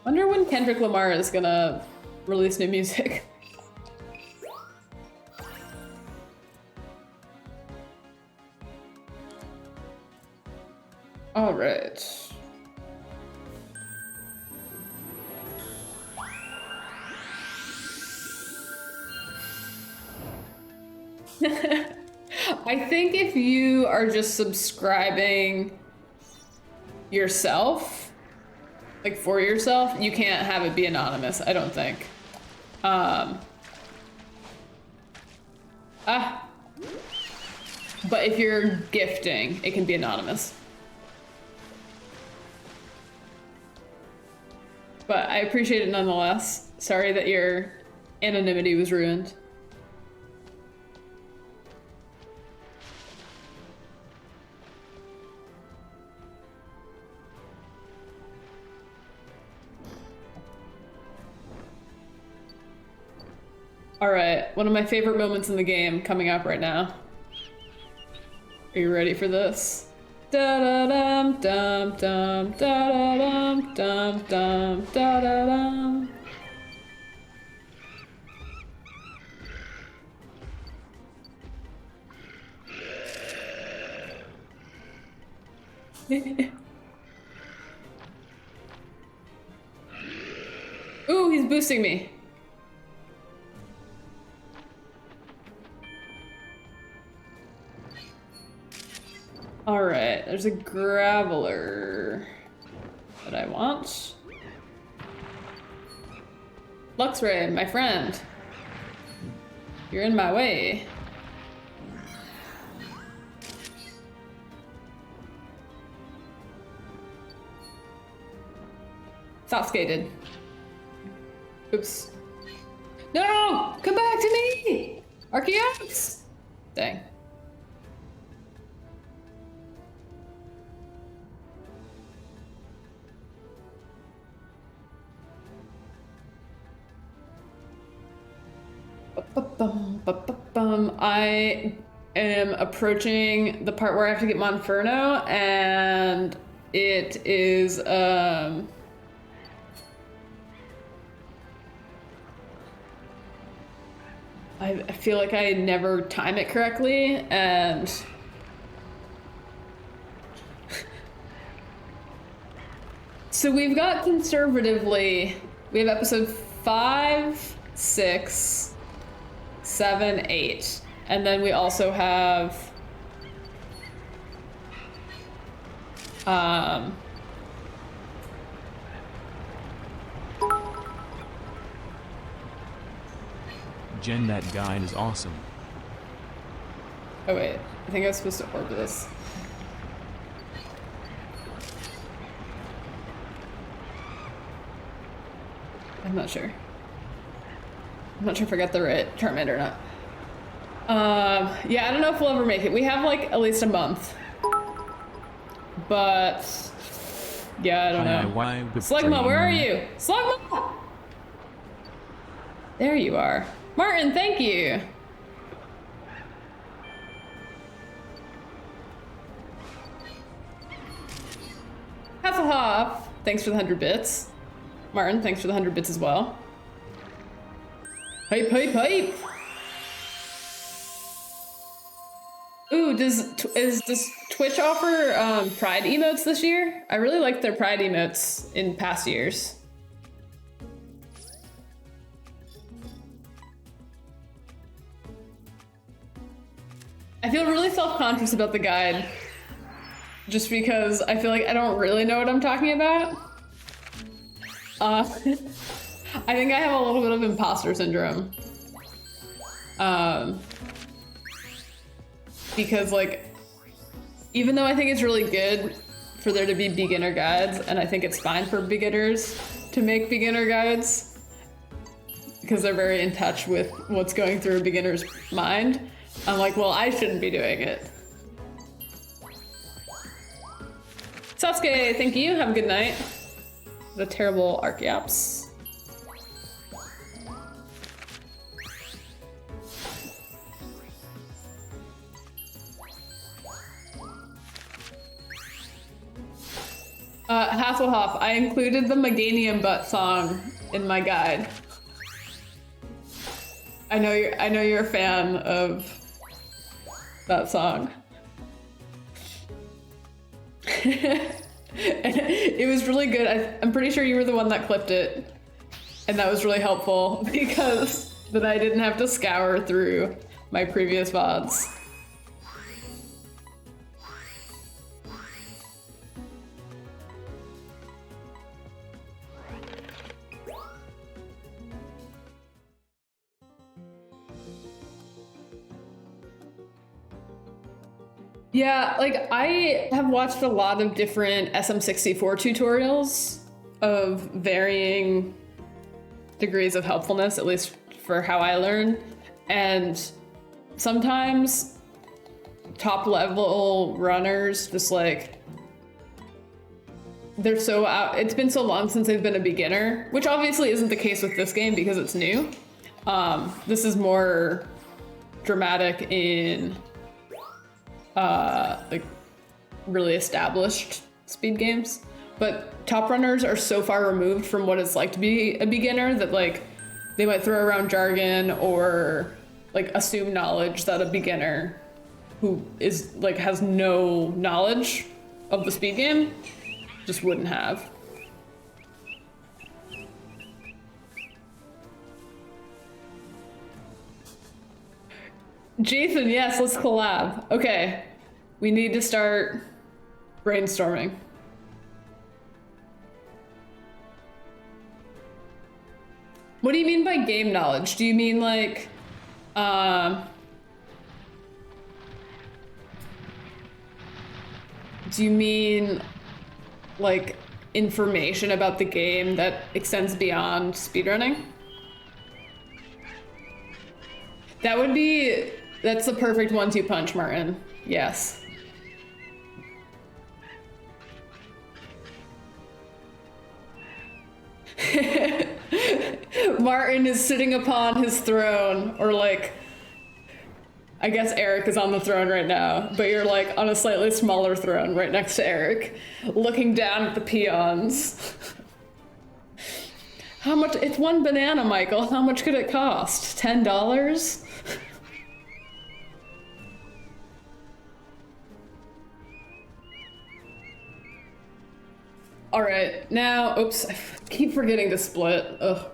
Wonder when Kendrick Lamar is gonna release new music. All right. I think if you are just subscribing yourself, like for yourself, you can't have it be anonymous, I don't think. But if you're gifting, it can be anonymous. But I appreciate it nonetheless. Sorry that your anonymity was ruined. All right, one of my favorite moments in the game coming up right now. Are you ready for this? Da da dum dum dum da da dum dum dum da da dum. Ooh, he's boosting me. All right, there's a graveler that I want. Luxray, my friend. You're in my way. Sasuke did. Oops. No! Come back to me! Archaeops! Dang. I am approaching the part where I have to get Monferno, and it is I feel like I never time it correctly, and so we've got conservatively, we have episode 5, 6, 7, 8, and then we also have Jen, that guide is awesome. Oh wait, I think I was supposed to order this. I'm not sure. I'm not sure if I got the right Charmander or not. Yeah, I don't know if we'll ever make it. We have like at least a month. But yeah, I don't know. Slugma, where are you? Slugma! There you are. Martin, thank you. Hasselhoff, thanks for the 100 bits. Martin, thanks for the 100 bits as well. Hype, hype, hype! Ooh, does Twitch offer Pride emotes this year? I really liked their Pride emotes in past years. I feel really self-conscious about the guide, just because I feel like I don't really know what I'm talking about. I think I have a little bit of imposter syndrome. Because like, even though I think it's really good for there to be beginner guides, and I think it's fine for beginners to make beginner guides, because they're very in touch with what's going through a beginner's mind, I'm like, well, I shouldn't be doing it. Sasuke, thank you. Have a good night. The terrible Archaeops. Hasselhoff, I included the Meganium Butt song in my guide. I know you're a fan of that song. It was really good. I'm pretty sure you were the one that clipped it, and that was really helpful because then I didn't have to scour through my previous VODs. Yeah, like I have watched a lot of different SM64 tutorials of varying degrees of helpfulness, at least for how I learn. And sometimes top level runners just like, they're so out. It's been so long since they've been a beginner, which obviously isn't the case with this game because it's new. This is more dramatic in like really established speed games, but top runners are so far removed from what it's like to be a beginner that like they might throw around jargon or like assume knowledge that a beginner who is like has no knowledge of the speed game just wouldn't have. Jason, yes, let's collab. Okay, we need to start brainstorming. What do you mean by game knowledge? Do you mean like, do you mean like information about the game that extends beyond speedrunning? That's the perfect 1-2 punch, Martin. Yes. Martin is sitting upon his throne, or like, I guess Eric is on the throne right now, but you're like on a slightly smaller throne right next to Eric, looking down at the peons. How much? It's one banana, Michael. How much could it cost? $10? All right, now, oops, I keep forgetting to split. Ugh.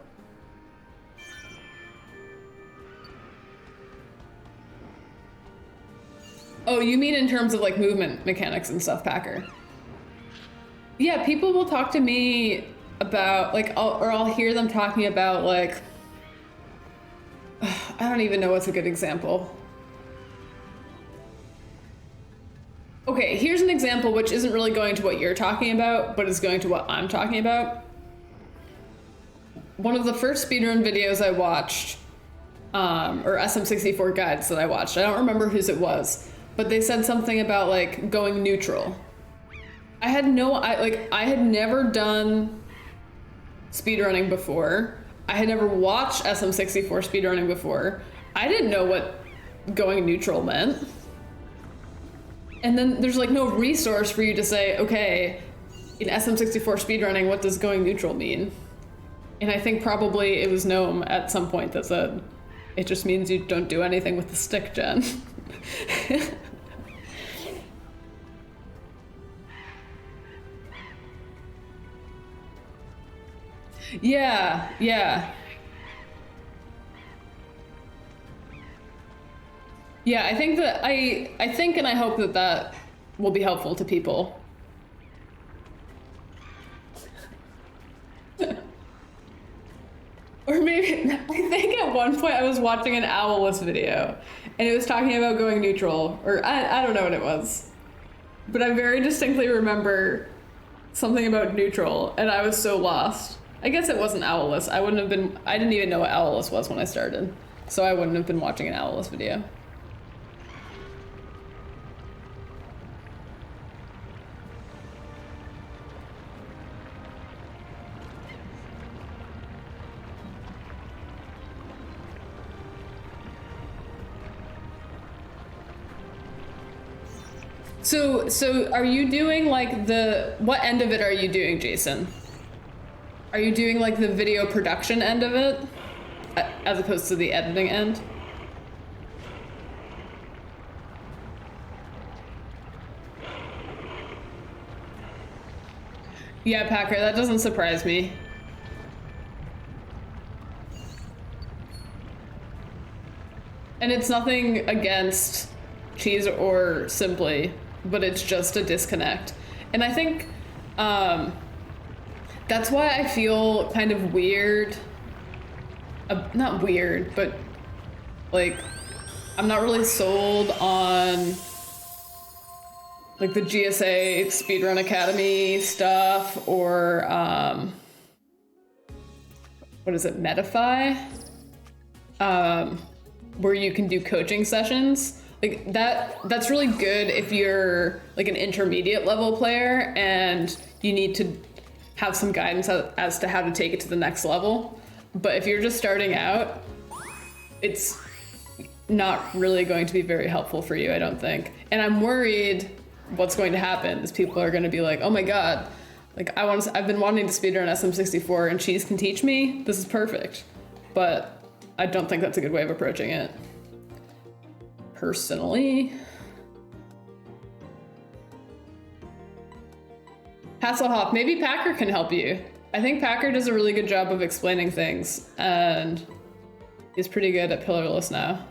Oh, you mean in terms of like movement mechanics and stuff, Packer? Yeah, people will talk to me about like, I'll hear them talking about like, I don't even know what's a good example. Okay, here's an example which isn't really going to what you're talking about, but is going to what I'm talking about. One of the first speedrun videos I watched, or SM64 guides that I watched, I don't remember whose it was, but they said something about like going neutral. I had never done speedrunning before. I had never watched SM64 speedrunning before. I didn't know what going neutral meant. And then there's like no resource for you to say, okay, in SM64 speedrunning, what does going neutral mean? And I think probably it was Gnome at some point that said, it just means you don't do anything with the stick, Jen. Yeah, yeah. Yeah, I think that I think and I hope that that will be helpful to people. Or maybe, I think at one point I was watching an Owless video and it was talking about going neutral, or I don't know what it was. But I very distinctly remember something about neutral and I was so lost. I guess it wasn't Owless. I didn't even know what Owless was when I started. So I wouldn't have been watching an Owless video. So are you doing like what end of it are you doing, Jason? Are you doing like the video production end of it as opposed to the editing end? Yeah, Packer, that doesn't surprise me. And it's nothing against Cheese or Simply, but it's just a disconnect. And I think that's why I feel kind of weird. Not weird, but like I'm not really sold on like the GSA Speedrun Academy stuff or what is it, Medify? Where you can do coaching sessions. Like that's really good if you're like an intermediate level player and you need to have some guidance as to how to take it to the next level. But if you're just starting out, it's not really going to be very helpful for you, I don't think. And I'm worried what's going to happen is people are going to be like, oh my God, like I've been wanting to speedrun SM64 and Cheese can teach me. This is perfect. But I don't think that's a good way of approaching it. Personally. Hasselhoff, maybe Packer can help you. I think Packer does a really good job of explaining things and he's pretty good at Pillarless now.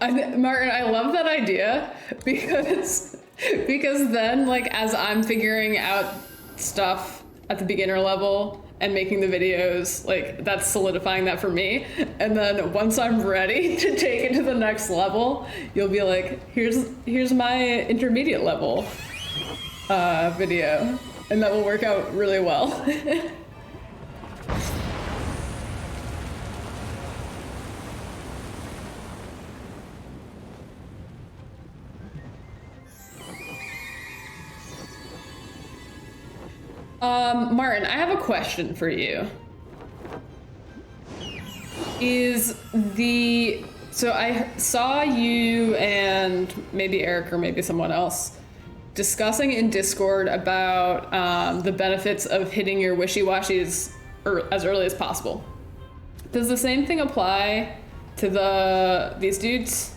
Martin, I love that idea because then like as I'm figuring out stuff at the beginner level and making the videos, like that's solidifying that for me. And then once I'm ready to take it to the next level, you'll be like, here's my intermediate level. video, and that will work out really well. Martin, I have a question for you. So I saw you and maybe Eric or maybe someone else discussing in Discord about the benefits of hitting your wishy-washies as early as possible. Does the same thing apply to these dudes?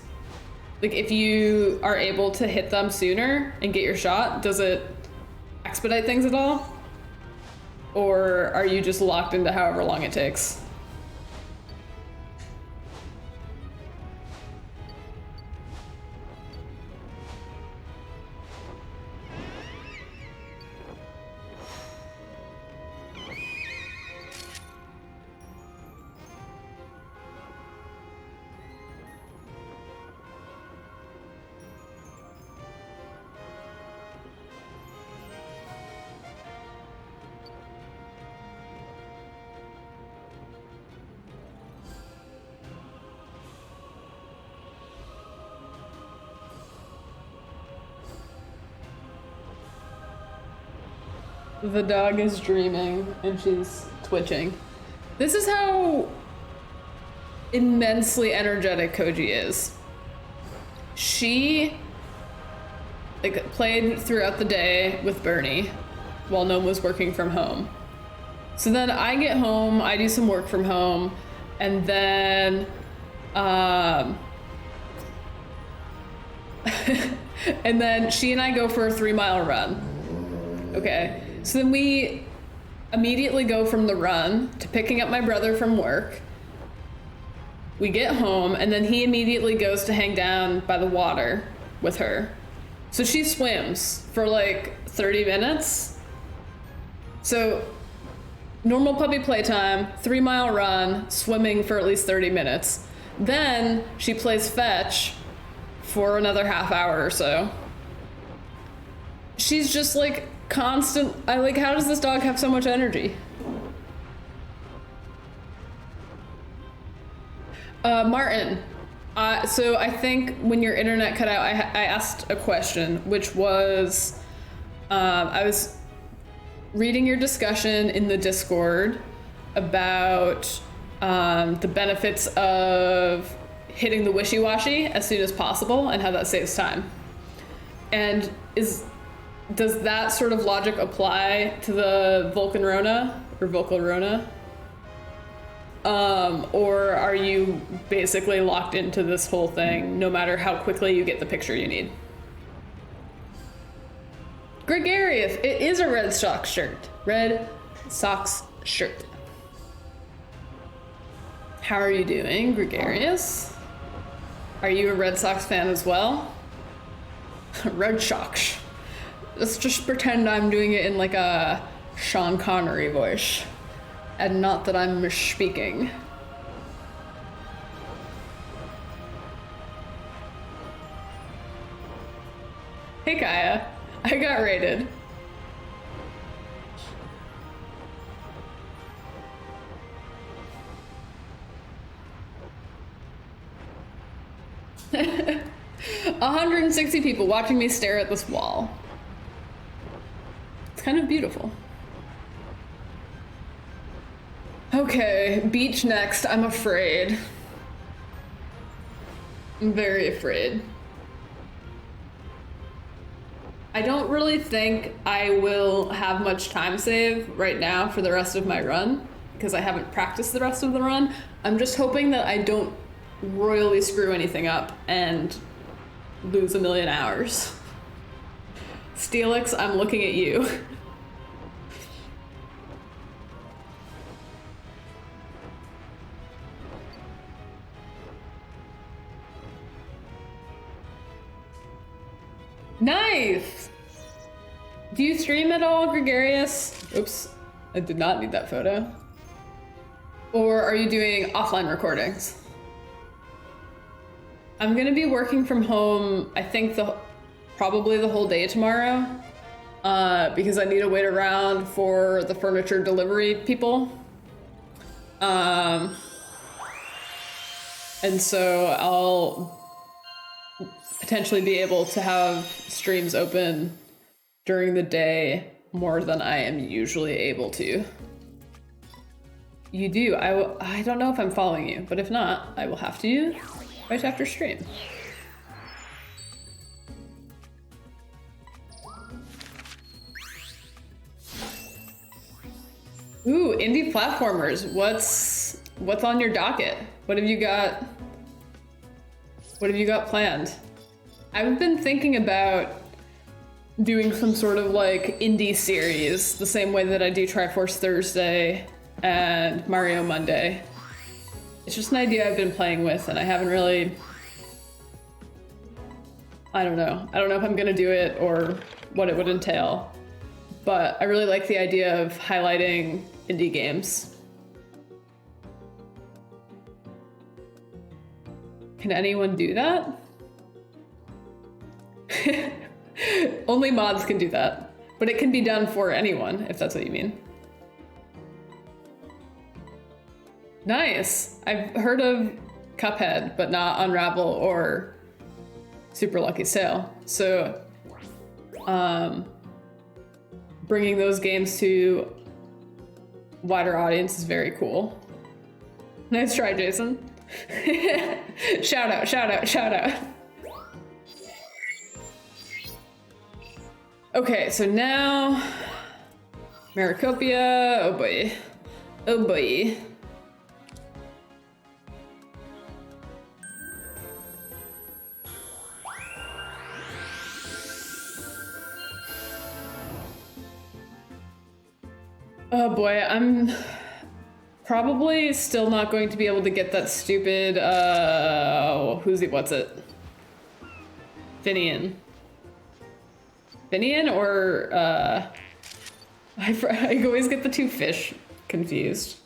Like, if you are able to hit them sooner and get your shot, does it expedite things at all? Or are you just locked into however long it takes? The dog is dreaming and she's twitching. This is how immensely energetic Koji is. She played throughout the day with Bernie while Gnome was working from home. So then I get home, I do some work from home, and then and then she and I go for a 3-mile run. Okay. So then we immediately go from the run to picking up my brother from work. We get home, and then he immediately goes to hang down by the water with her. So she swims for like 30 minutes. So normal puppy playtime, 3-mile run, swimming for at least 30 minutes. Then she plays fetch for another half hour or so. She's just like constant. How does this dog have so much energy? Martin, so I think when your internet cut out, I asked a question, which was, I was reading your discussion in the Discord about the benefits of hitting the wishy-washy as soon as possible and how that saves time. And does that sort of logic apply to the Vulcanrona or Volcarona? Or are you basically locked into this whole thing no matter how quickly you get the picture you need? Gregarious, it is a Red Sox shirt. Red Sox shirt. How are you doing, Gregarious? Are you a Red Sox fan as well? Red Sox. Let's just pretend I'm doing it in like a Sean Connery voice, and not that I'm misspeaking. Hey Kaya, I got raided. $160 people watching me stare at this wall. It's kind of beautiful. Okay, beach next. I'm afraid. I'm very afraid. I don't really think I will have much time save right now for the rest of my run because I haven't practiced the rest of the run. I'm just hoping that I don't royally screw anything up and lose 1,000,000 hours. Steelix, I'm looking at you. Nice! Do you stream at all, Gregarious? Oops, I did not need that photo. Or are you doing offline recordings? I'm gonna be working from home, I think probably the whole day tomorrow. because I need to wait around for the furniture delivery people. And so I'll potentially be able to have streams open during the day more than I am usually able to. You do. I don't know if I'm following you, but if not, I will have to right after stream. Ooh, indie platformers. What's on your docket? What have you got? What have you got planned? I've been thinking about doing some sort of like indie series, the same way that I do Triforce Thursday and Mario Monday. It's just an idea I've been playing with, and I haven't really... I don't know. I don't know if I'm gonna do it or what it would entail, but I really like the idea of highlighting indie games. Can anyone do that? Only mods can do that, but it can be done for anyone, if that's what you mean. Nice. I've heard of Cuphead, but not Unravel or Super Lucky Sail. So, bringing those games to wider audience is very cool. Nice try, Jason. Shout out, shout out, shout out. Okay, so now Maricopia. Oh boy. Oh boy. Oh boy, I'm probably still not going to be able to get that stupid, what's it? Finian. Finian or, I always get the two fish confused.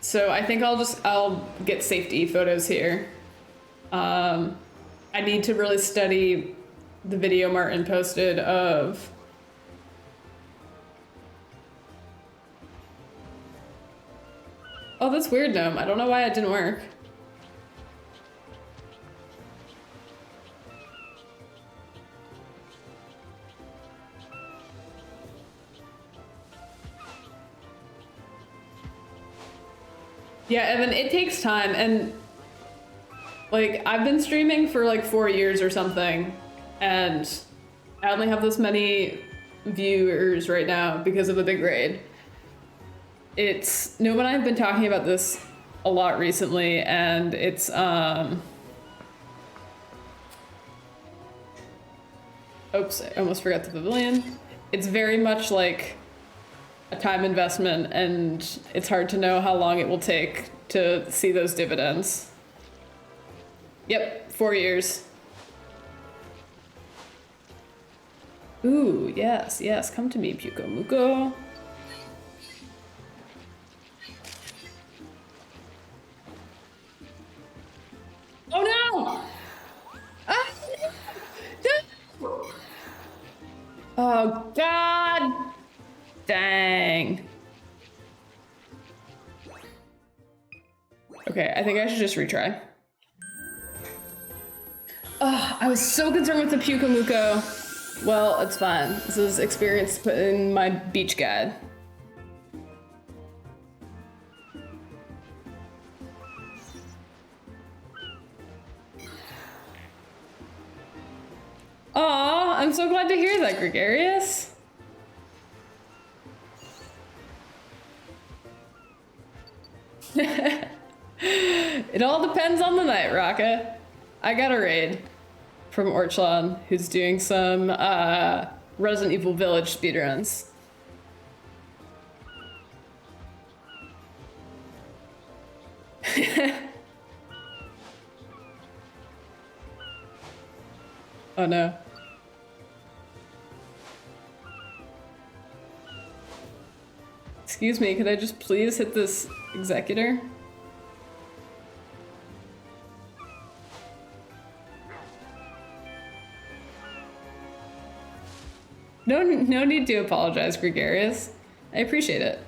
So I think I'll get safety photos here. I need to really study the video Martin posted of oh, that's weird, Gnome. I don't know why it didn't work. Yeah, Evan, it takes time, and like I've been streaming for like 4 years or something, and I only have this many viewers right now because of the big raid. Noam and I have been talking about this a lot recently, and it's oops, I almost forgot the pavilion. It's very much like a time investment, and it's hard to know how long it will take to see those dividends. Yep, 4 years. Ooh, yes, yes, come to me, Puko Muko. Oh no! Ah! No! Oh god! Dang. Okay, I think I should just retry. Ugh, I was so concerned with the Pukamuko. Well, it's fine. This is experience put in my beach guide. Aw, I'm so glad to hear that, Gregarious. It all depends on the night, Raka. I got a raid from Orchlon, who's doing some Resident Evil Village speedruns. Oh no. Excuse me, could I just please hit this executor? No need to apologize, Gregarious. I appreciate it.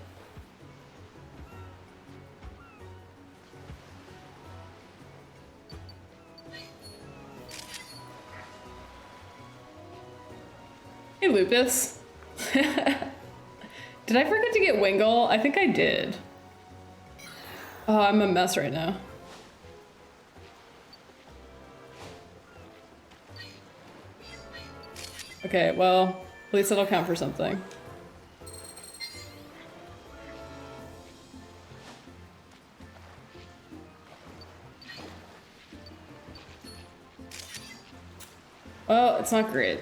Hey, Lupus. Did I forget to get Wingle? I think I did. Oh, I'm a mess right now. Okay, well, at least it'll count for something. Well, it's not great.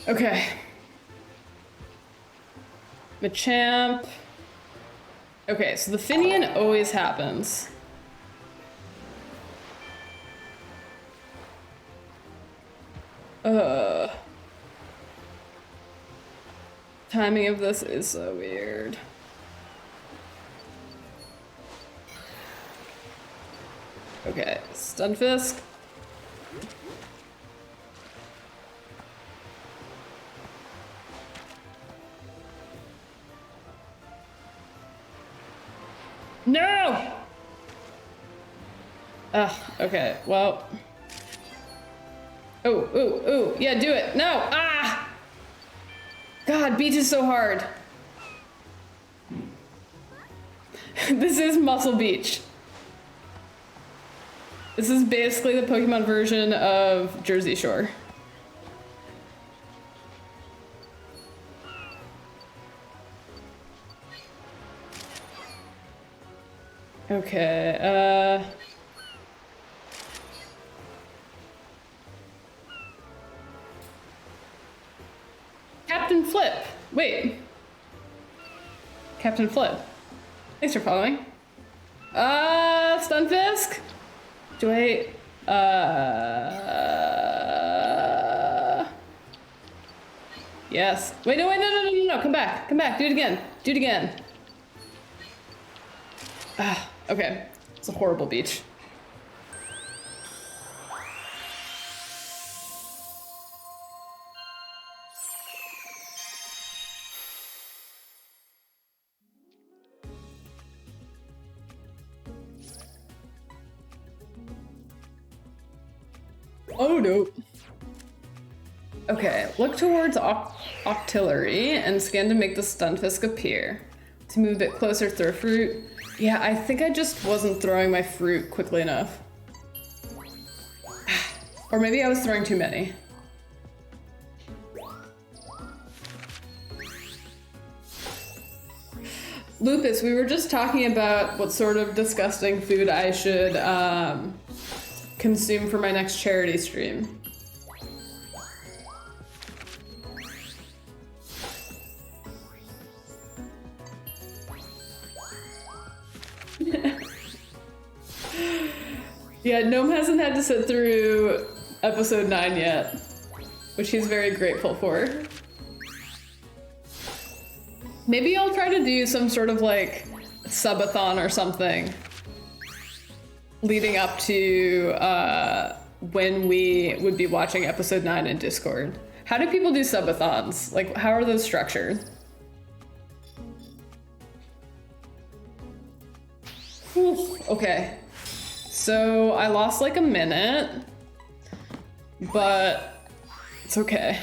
Okay. Machamp. Okay, so the Finian always happens. Timing of this is so weird. Okay, Stunfisk. No! Ugh, okay, well. Oh, yeah, do it. No, ah! God, beach is so hard. This is Muscle Beach. This is basically the Pokemon version of Jersey Shore. Okay, Captain Flip. Wait. Captain Flip. Thanks for following. Stunfisk? Do I, yes. Wait, no, come back, do it again. Ah, okay. It's a horrible beach. Oh no. Okay, look towards Octillery and scan to make the Stunfisk appear. To move it closer, throw fruit. Yeah, I think I just wasn't throwing my fruit quickly enough. Or maybe I was throwing too many. Lupus, we were just talking about what sort of disgusting food I should consume for my next charity stream. Yeah, Gnome hasn't had to sit through episode 9 yet, which he's very grateful for. Maybe I'll try to do some sort of like subathon or something leading up to when we would be watching episode 9 in Discord. How do people do subathons? Like, how are those structured? Whew, okay. So I lost like a minute, but it's okay.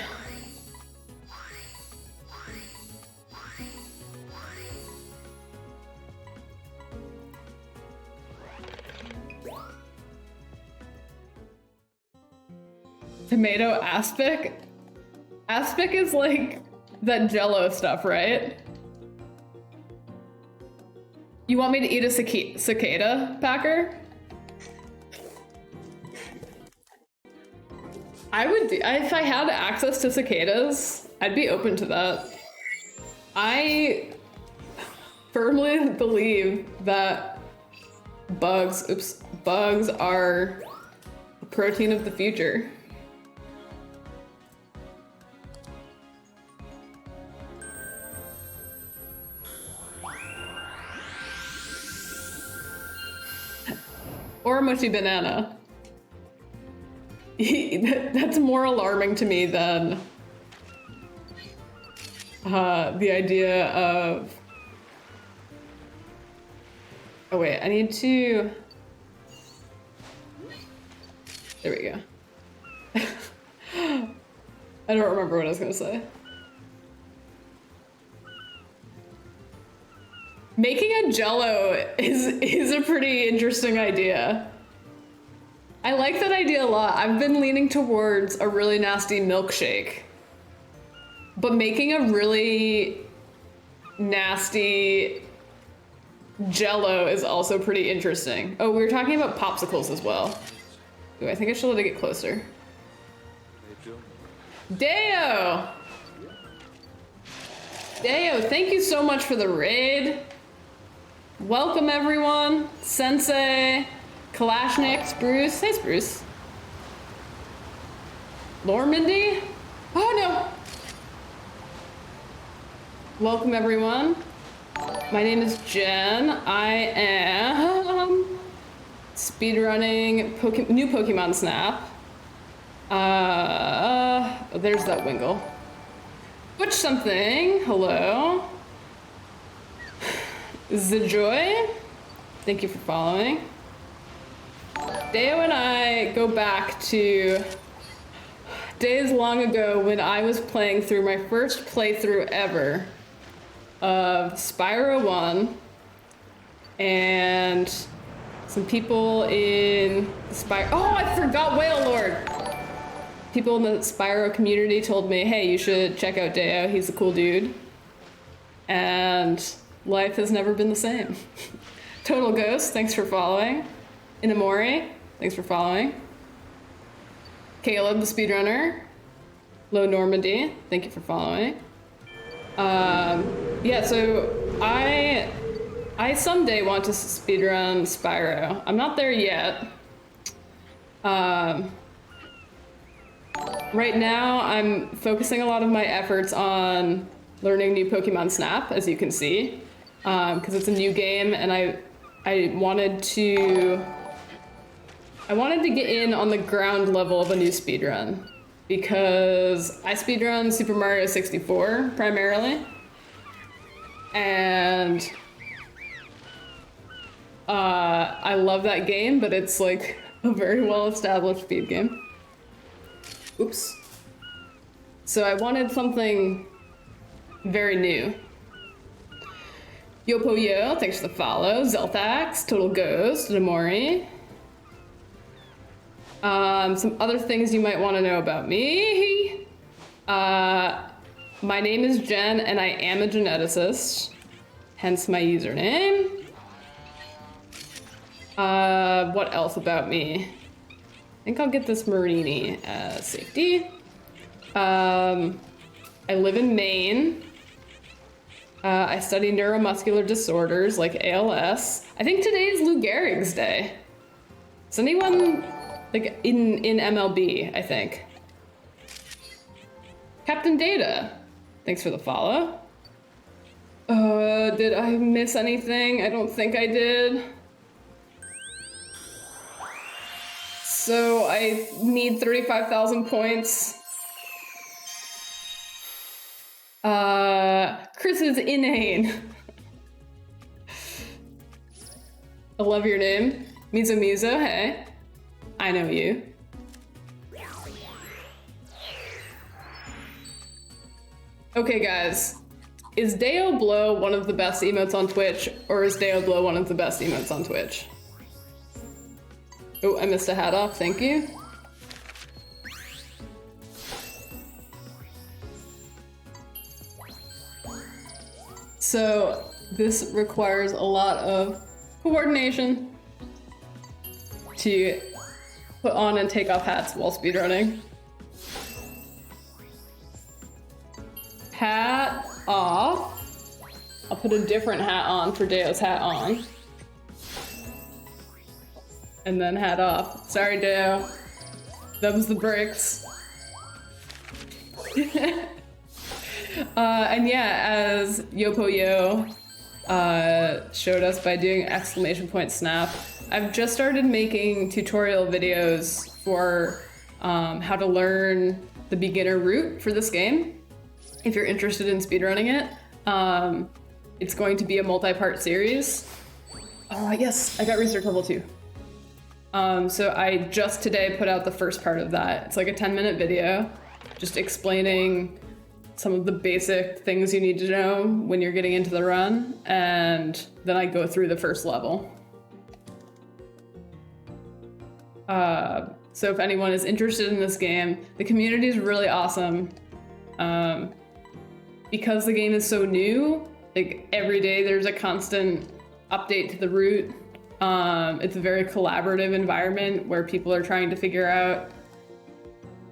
Tomato aspic? Aspic is like that Jello stuff, right? You want me to eat a cicada, Packer? I would do, if I had access to cicadas, I'd be open to that. I firmly believe that bugs are the protein of the future. Or a mushy banana. That's more alarming to me than the idea of... Oh wait, I need to... There we go. I don't remember what I was gonna say. Making a jello is a pretty interesting idea. I like that idea a lot. I've been leaning towards a really nasty milkshake. But making a really nasty jello is also pretty interesting. Oh, we were talking about popsicles as well. Ooh, I think I should let it get closer. Deo! Deo, thank you so much for the raid. Welcome everyone. Sensei, Kalashnik, Spruce. Hey Spruce. Normandy? Oh no! Welcome everyone. My name is Jen. I am speedrunning new Pokemon Snap. Oh, there's that Wingle. Butch something, hello. Zajoy, thank you for following. Deo and I go back to days long ago when I was playing through my first playthrough ever of Spyro 1, and some people in the Spyro... Oh, I forgot Whale Lord! People in the Spyro community told me, hey, you should check out Deo, he's a cool dude. And life has never been the same. Total Ghost, thanks for following. Inamori, thanks for following. Caleb, the speedrunner. Low Normandy, thank you for following. Yeah, so I someday want to speedrun Spyro. I'm not there yet. Right now, I'm focusing a lot of my efforts on learning new Pokemon Snap, as you can see, because it's a new game, and I wanted to get in on the ground level of a new speedrun, because I speedrun Super Mario 64 primarily, and I love that game, but it's like a very well-established speed game. Oops. So I wanted something very new. Yopo Yo, thanks for the follow. Zelthax, Total Ghost, Namori. Some other things you might want to know about me. My name is Jen, and I am a geneticist, hence my username. What else about me? I think I'll get this Marini as safety. I live in Maine. I study neuromuscular disorders like ALS. I think today is Lou Gehrig's day. Is anyone like in MLB, I think? Captain Data, thanks for the follow. Did I miss anything? I don't think I did. So I need 35,000 points. Chris is inane. I love your name. Mizo Mizo, hey. I know you. Okay guys, is Deo Blow one of the best emotes on Twitch, or is Deo Blow one of the best emotes on Twitch? Oh, I missed a hat off, thank you. So this requires a lot of coordination to put on and take off hats while speedrunning. Hat off. I'll put a different hat on for Deo's hat on. And then hat off. Sorry, Deo. Them's the bricks. And yeah, as Yopo Yo showed us by doing exclamation point snap, I've just started making tutorial videos for how to learn the beginner route for this game, if you're interested in speedrunning it. It's going to be a multi-part series. Oh, yes, I got research level 2. So I just today put out the first part of that. It's like a 10-minute video, just explaining some of the basic things you need to know when you're getting into the run, and then I go through the first level. So if anyone is interested in this game, the community is really awesome. Because the game is so new, like every day there's a constant update to the route. It's a very collaborative environment where people are trying to figure out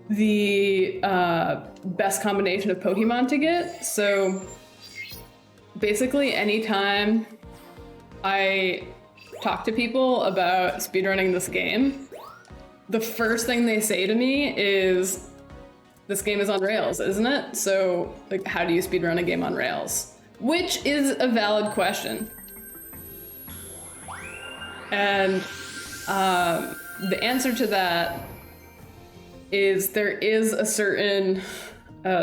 the best combination of Pokemon to get. So basically anytime I talk to people about speedrunning this game, the first thing they say to me is, this game is on Rails, isn't it? So like, how do you speedrun a game on Rails? Which is a valid question. And the answer to that is there is a certain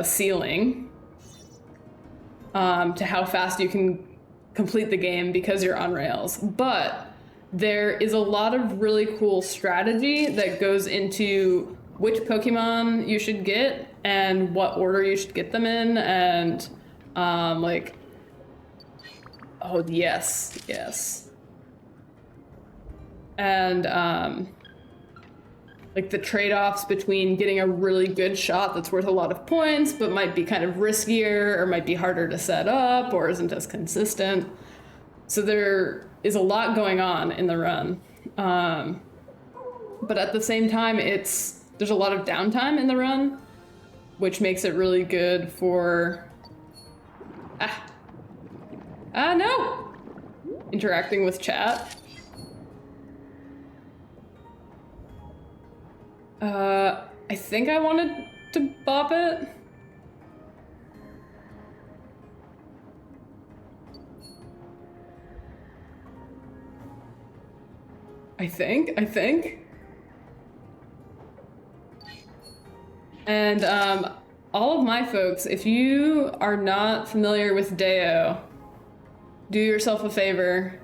ceiling to how fast you can complete the game because you're on Rails. But there is a lot of really cool strategy that goes into which Pokemon you should get and what order you should get them in, and like, oh yes. And like the trade-offs between getting a really good shot that's worth a lot of points but might be kind of riskier or might be harder to set up or isn't as consistent. So there is a lot going on in the run. But at the same time, there's a lot of downtime in the run, which makes it really good for no! Interacting with chat. I think I wanted to bop it. I think. And all of my folks, if you are not familiar with Deo, do yourself a favor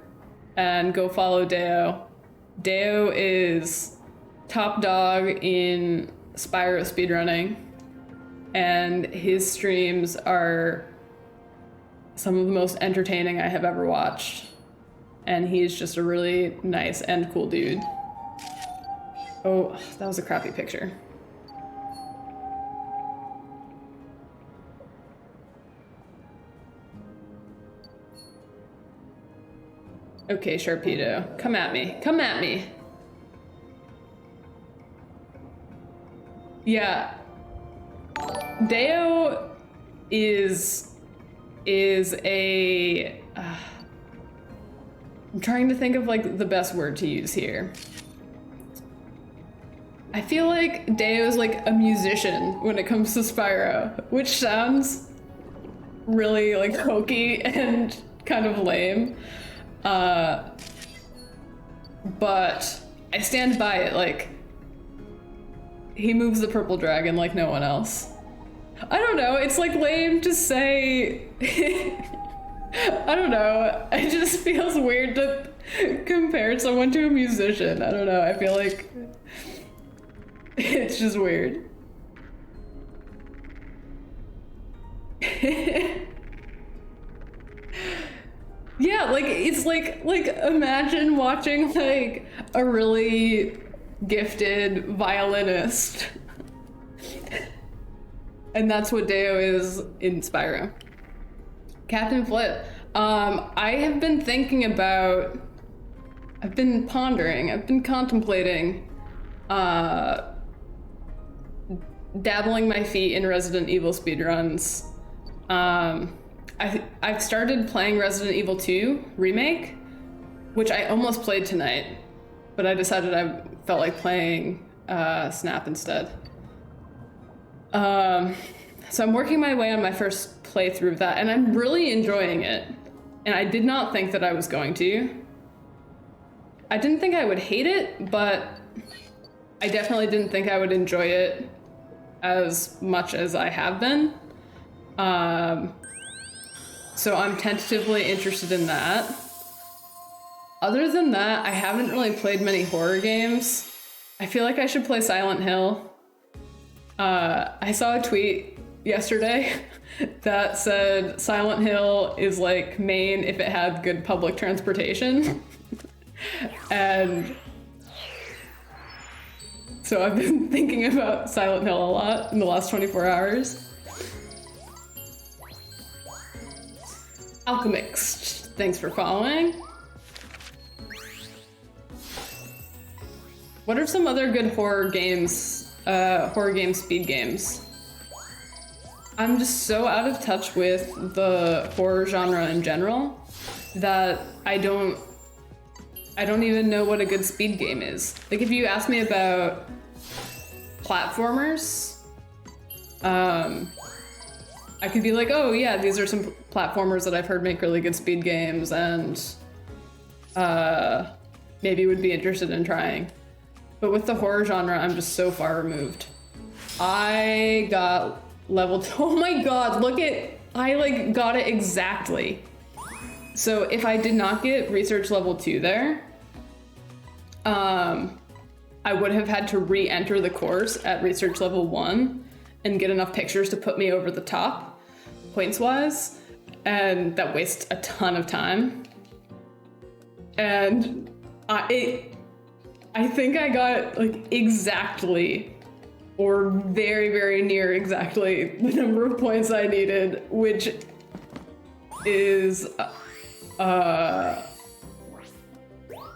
and go follow Deo. Deo is top dog in Spyro speedrunning, and his streams are some of the most entertaining I have ever watched. And he's just a really nice and cool dude. Oh, that was a crappy picture. Okay, Sharpedo, come at me. Come at me. Yeah. Deo is a... I'm trying to think of like the best word to use here. I feel like Deo is like a musician when it comes to Spyro, which sounds really like hokey and kind of lame. But I stand by it, like, he moves the purple dragon like no one else. I don't know, it's like lame to say. I don't know, it just feels weird to compare someone to a musician. I don't know, I feel like it's just weird. Yeah, like, it's like imagine watching like a really gifted violinist. And that's what Deo is in Spyro. Captain Flip. I have been thinking about, I've been pondering, I've been contemplating dabbling my feet in Resident Evil speedruns. I've started playing Resident Evil 2 Remake, which I almost played tonight, but I decided I felt like playing Snap instead. So I'm working my way on my first playthrough of that, and I'm really enjoying it. And I did not think that I was going to. I didn't think I would hate it, but I definitely didn't think I would enjoy it as much as I have been. So I'm tentatively interested in that. Other than that, I haven't really played many horror games. I feel like I should play Silent Hill. I saw a tweet yesterday that said Silent Hill is like Maine if it had good public transportation. And so I've been thinking about Silent Hill a lot in the last 24 hours. Alchemix, thanks for following. What are some other good horror games, speed games? I'm just so out of touch with the horror genre in general that I don't even know what a good speed game is. Like, if you ask me about platformers, I could be like, oh yeah, these are some platformers that I've heard make really good speed games and maybe would be interested in trying. But with the horror genre, I'm just so far removed. I got level 2. Oh my god, look at, I like got it exactly. So if I did not get research level 2 there, I would have had to re-enter the course at research level 1 and get enough pictures to put me over the top, points-wise, and that wastes a ton of time. And I think I got like exactly, or very, very near exactly the number of points I needed, which is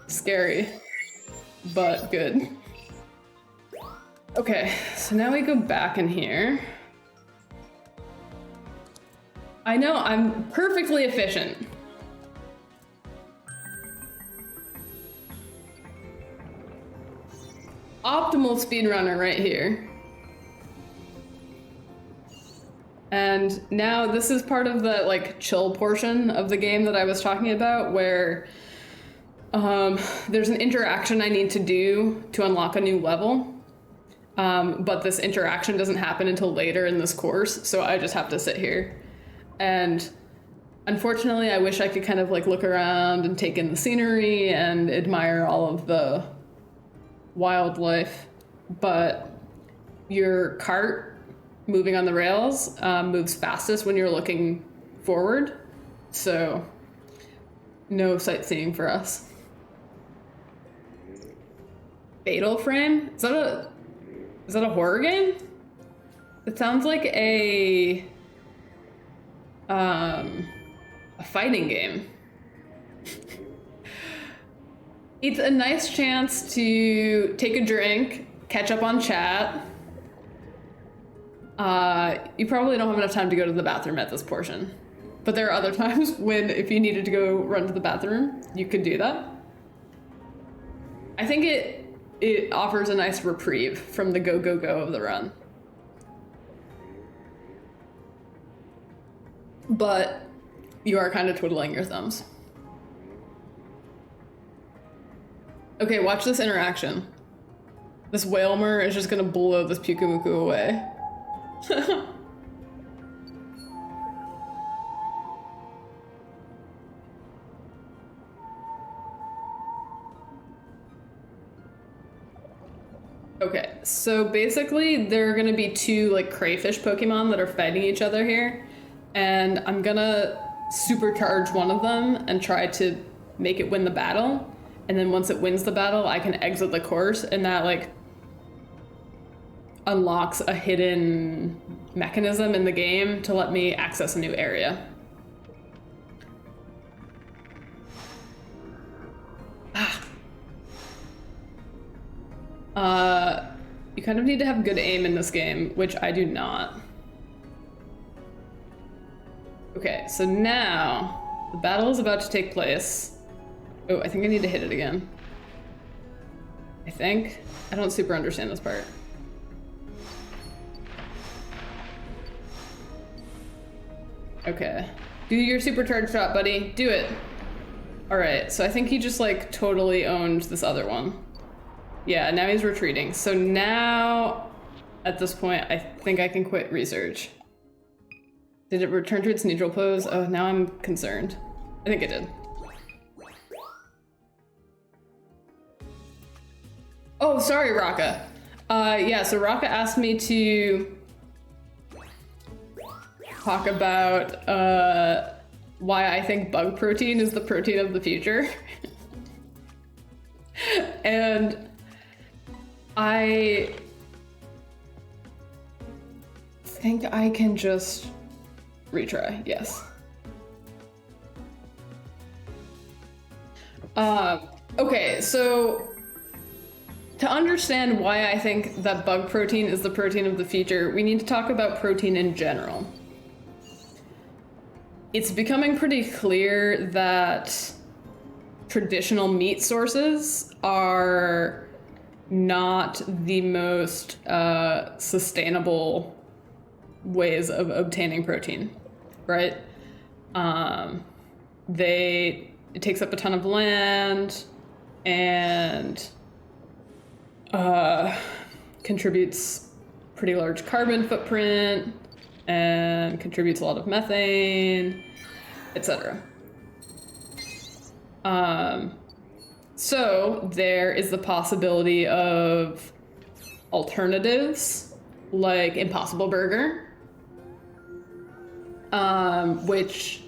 scary, but good. Okay, so now we go back in here. I know, I'm perfectly efficient. Optimal speedrunner right here. And now this is part of the like chill portion of the game that I was talking about, where there's an interaction I need to do to unlock a new level. But this interaction doesn't happen until later in this course, so I just have to sit here. And unfortunately, I wish I could kind of like look around and take in the scenery and admire all of the wildlife, but your cart moving on the rails moves fastest when you're looking forward, so no sightseeing for us. Fatal Frame? Is that a horror game? It sounds like a fighting game. It's a nice chance to take a drink, catch up on chat. You probably don't have enough time to go to the bathroom at this portion, but there are other times when if you needed to go run to the bathroom, you could do that. I think it offers a nice reprieve from the go, go, go of the run. But you are kind of twiddling your thumbs. Okay, watch this interaction. This Whalmer is just gonna blow this Pukumuku away. Okay, so basically there are gonna be two like crayfish Pokemon that are fighting each other here, and I'm gonna supercharge one of them and try to make it win the battle. And then once it wins the battle, I can exit the course, and that like unlocks a hidden mechanism in the game to let me access a new area. You kind of need to have good aim in this game, which I do not. Okay, so now the battle is about to take place. Oh, I think I need to hit it again. I think. I don't super understand this part. Okay. Do your supercharged shot, buddy. Do it. Alright, so I think he just like totally owned this other one. Yeah, now he's retreating. So now, at this point, I think I can quit research. Did it return to its neutral pose? Oh, now I'm concerned. I think it did. Oh, sorry, Raka. Yeah, so Raka asked me to talk about why I think bug protein is the protein of the future. And I think I can just retry, yes. Okay, so to understand why I think that bug protein is the protein of the future, we need to talk about protein in general. It's becoming pretty clear that traditional meat sources are not the most sustainable ways of obtaining protein, right? It takes up a ton of land and contributes pretty large carbon footprint and contributes a lot of methane, etc. So there is the possibility of alternatives like Impossible Burger, which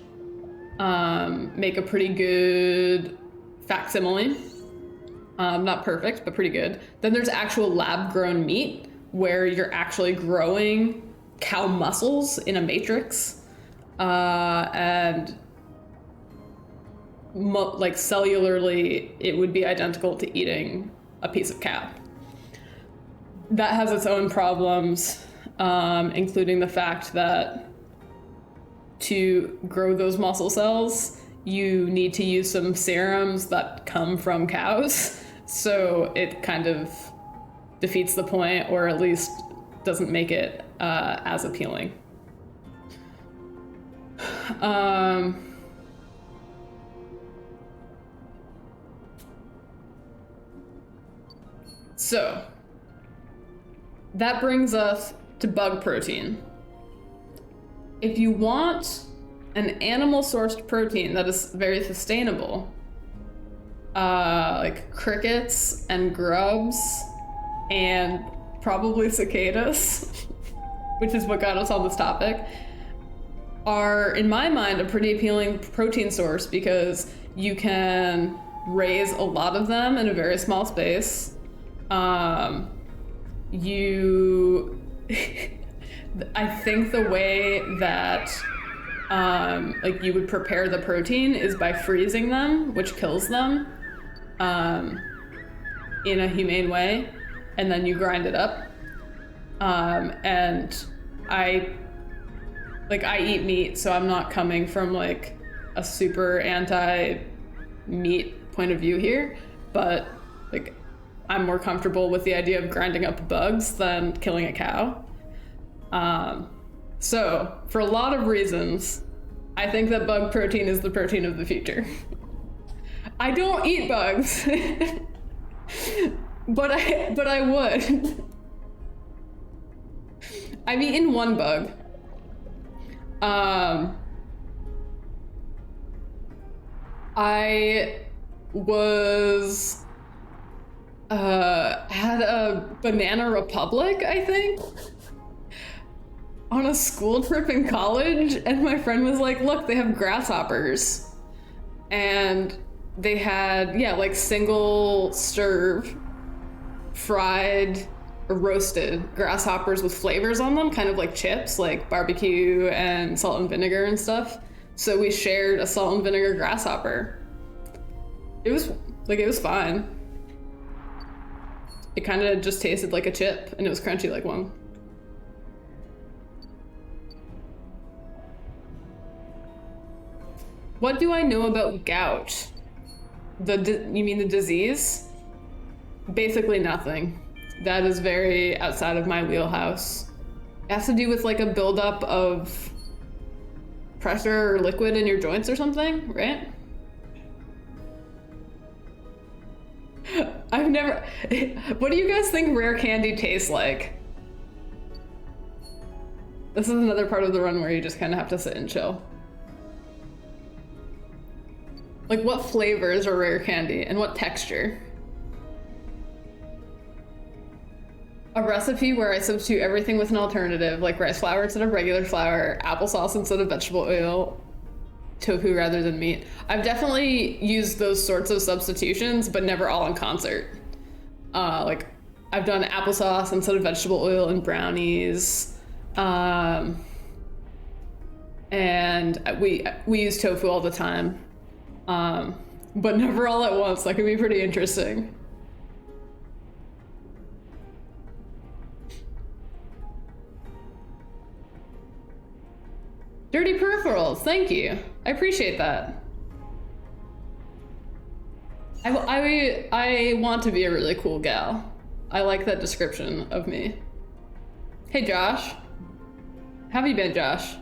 make a pretty good facsimile. Not perfect, but pretty good. Then there's actual lab-grown meat, where you're actually growing cow muscles in a matrix, and like cellularly, it would be identical to eating a piece of cow. That has its own problems, including the fact that to grow those muscle cells, you need to use some serums that come from cows. So it kind of defeats the point, or at least doesn't make it as appealing. So that brings us to bug protein. If you want an animal-sourced protein that is very sustainable, like crickets and grubs and probably cicadas, which is what got us on this topic, are, in my mind, a pretty appealing protein source because you can raise a lot of them in a very small space. I think the way that like you would prepare the protein is by freezing them, which kills them in a humane way, and then you grind it up. And I eat meat, so I'm not coming from like a super anti-meat point of view here, but like I'm more comfortable with the idea of grinding up bugs than killing a cow. So for a lot of reasons, I think that bug protein is the protein of the future. I don't eat bugs, but I would. I've eaten one bug. I was had a Banana Republic, I think, on a school trip in college, and my friend was like, look, they have grasshoppers. And they had, yeah, like single serve fried or roasted grasshoppers with flavors on them, kind of like chips, like barbecue and salt and vinegar and stuff. So we shared a salt and vinegar grasshopper. It was fine. It kind of just tasted like a chip, and it was crunchy like one. What do I know about gout? You mean the disease? Basically nothing. That is very outside of my wheelhouse. It has to do with like a buildup of pressure or liquid in your joints or something, right? I've never. What do you guys think rare candy tastes like? This is another part of the run where you just kind of have to sit and chill. Like, what flavors are rare candy and what texture? A recipe where I substitute everything with an alternative, like rice flour instead of regular flour, applesauce instead of vegetable oil, tofu rather than meat. I've definitely used those sorts of substitutions, but never all in concert. Like, I've done applesauce instead of vegetable oil in brownies. And we use tofu all the time. But never all at once. That could be pretty interesting. Dirty peripherals, thank you. I appreciate that. I want to be a really cool gal. I like that description of me. Hey Josh. How have you been, Josh?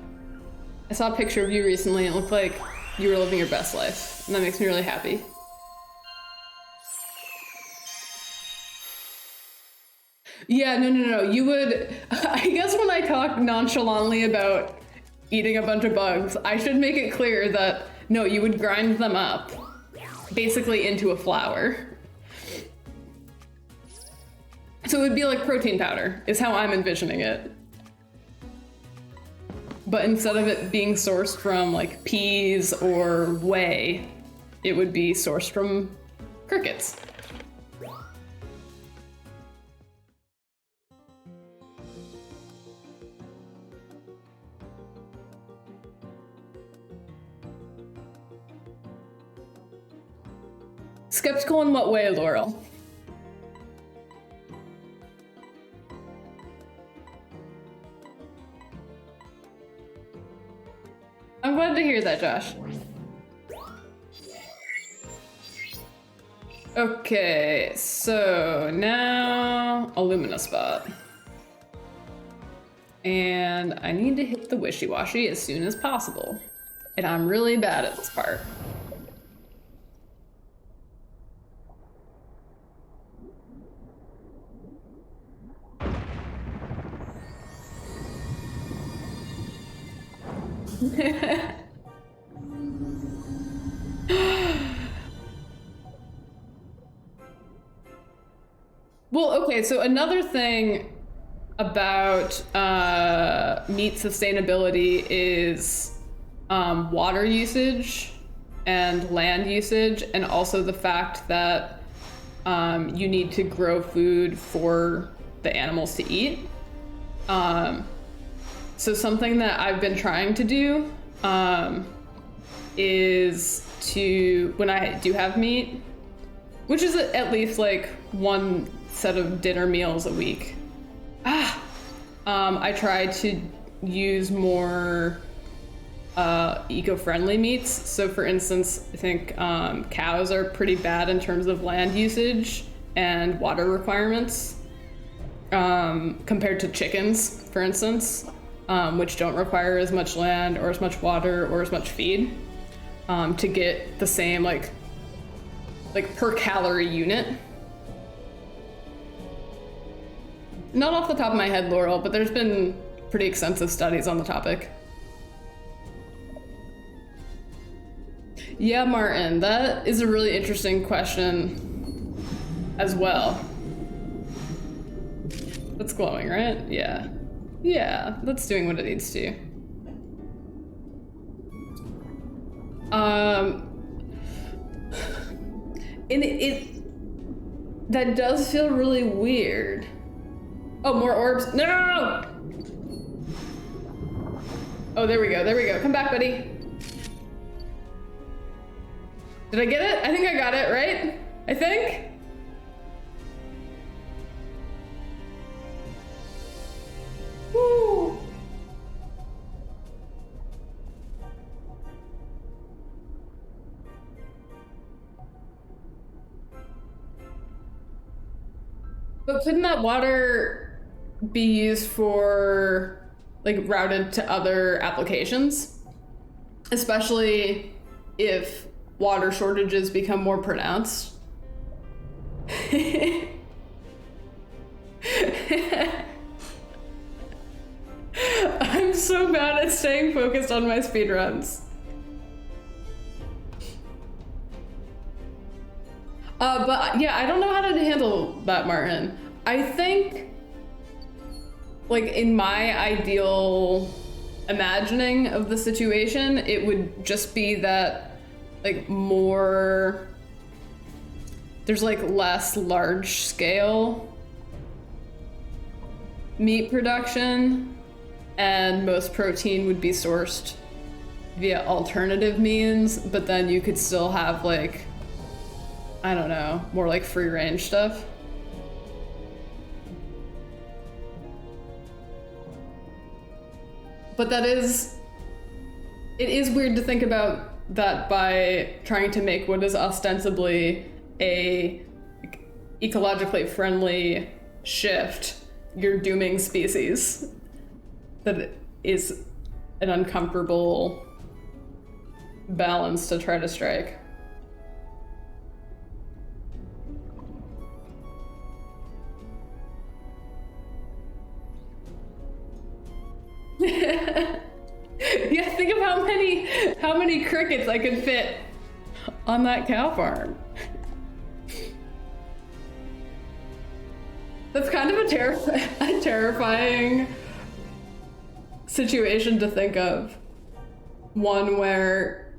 I saw a picture of you recently and it looked like you were living your best life. And that makes me really happy. Yeah, no. You would, I guess when I talk nonchalantly about eating a bunch of bugs, I should make it clear that, no, you would grind them up, basically into a flour. So it would be like protein powder, is how I'm envisioning it. But instead of it being sourced from like peas or whey, it would be sourced from crickets. Skeptical in what way, Laurel? I'm glad to hear that, Josh. Okay, so now Illumina spot. And I need to hit the wishy-washy as soon as possible. And I'm really bad at this part. Well, okay, so another thing about meat sustainability is water usage and land usage, and also the fact that you need to grow food for the animals to eat. So something that I've been trying to do is to, when I do have meat, which is at least like one set of dinner meals a week, I try to use more eco-friendly meats. So for instance, I think cows are pretty bad in terms of land usage and water requirements compared to chickens, for instance. Which don't require as much land or as much water or as much feed to get the same like per calorie unit. Not off the top of my head, Laurel, but there's been pretty extensive studies on the topic. Yeah, Martin, that is a really interesting question as well. That's glowing, right? Yeah. Yeah, that's doing what it needs to. And that does feel really weird. Oh, more orbs. No! Oh, there we go. Come back, buddy. Did I get it? I think I got it, right? I think? Woo! But couldn't that water be used for, like, routed to other applications? Especially if water shortages become more pronounced? I'm so bad at staying focused on my speedruns. But yeah, I don't know how to handle that, Martin. I think, like, in my ideal imagining of the situation, it would just be that, like, there's like less large scale meat production, and most protein would be sourced via alternative means, but then you could still have, like, I don't know, more like free range stuff. But it is weird to think about that by trying to make what is ostensibly a ecologically friendly shift, you're dooming species. That is an uncomfortable balance to try to strike. Yeah, think of how many crickets I could fit on that cow farm. That's kind of a terrifying situation to think of. One where,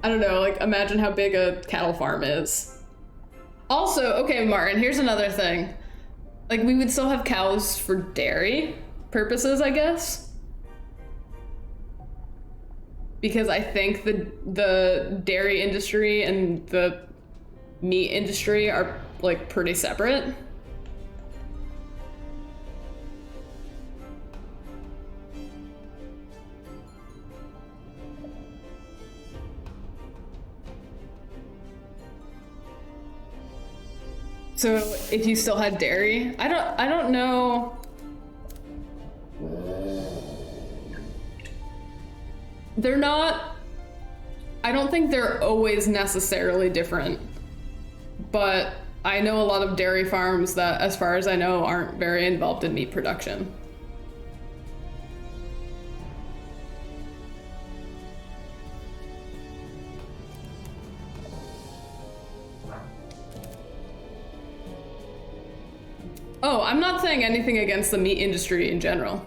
I don't know, like, imagine how big a cattle farm is. Also, okay, Martin, here's another thing. Like, we would still have cows for dairy purposes, I guess. Because I think the dairy industry and the meat industry are, like, pretty separate. So if you still had dairy, I don't know. They're not, I don't think they're always necessarily different, but I know a lot of dairy farms that, as far as I know, aren't very involved in meat production. Oh, I'm not saying anything against the meat industry in general.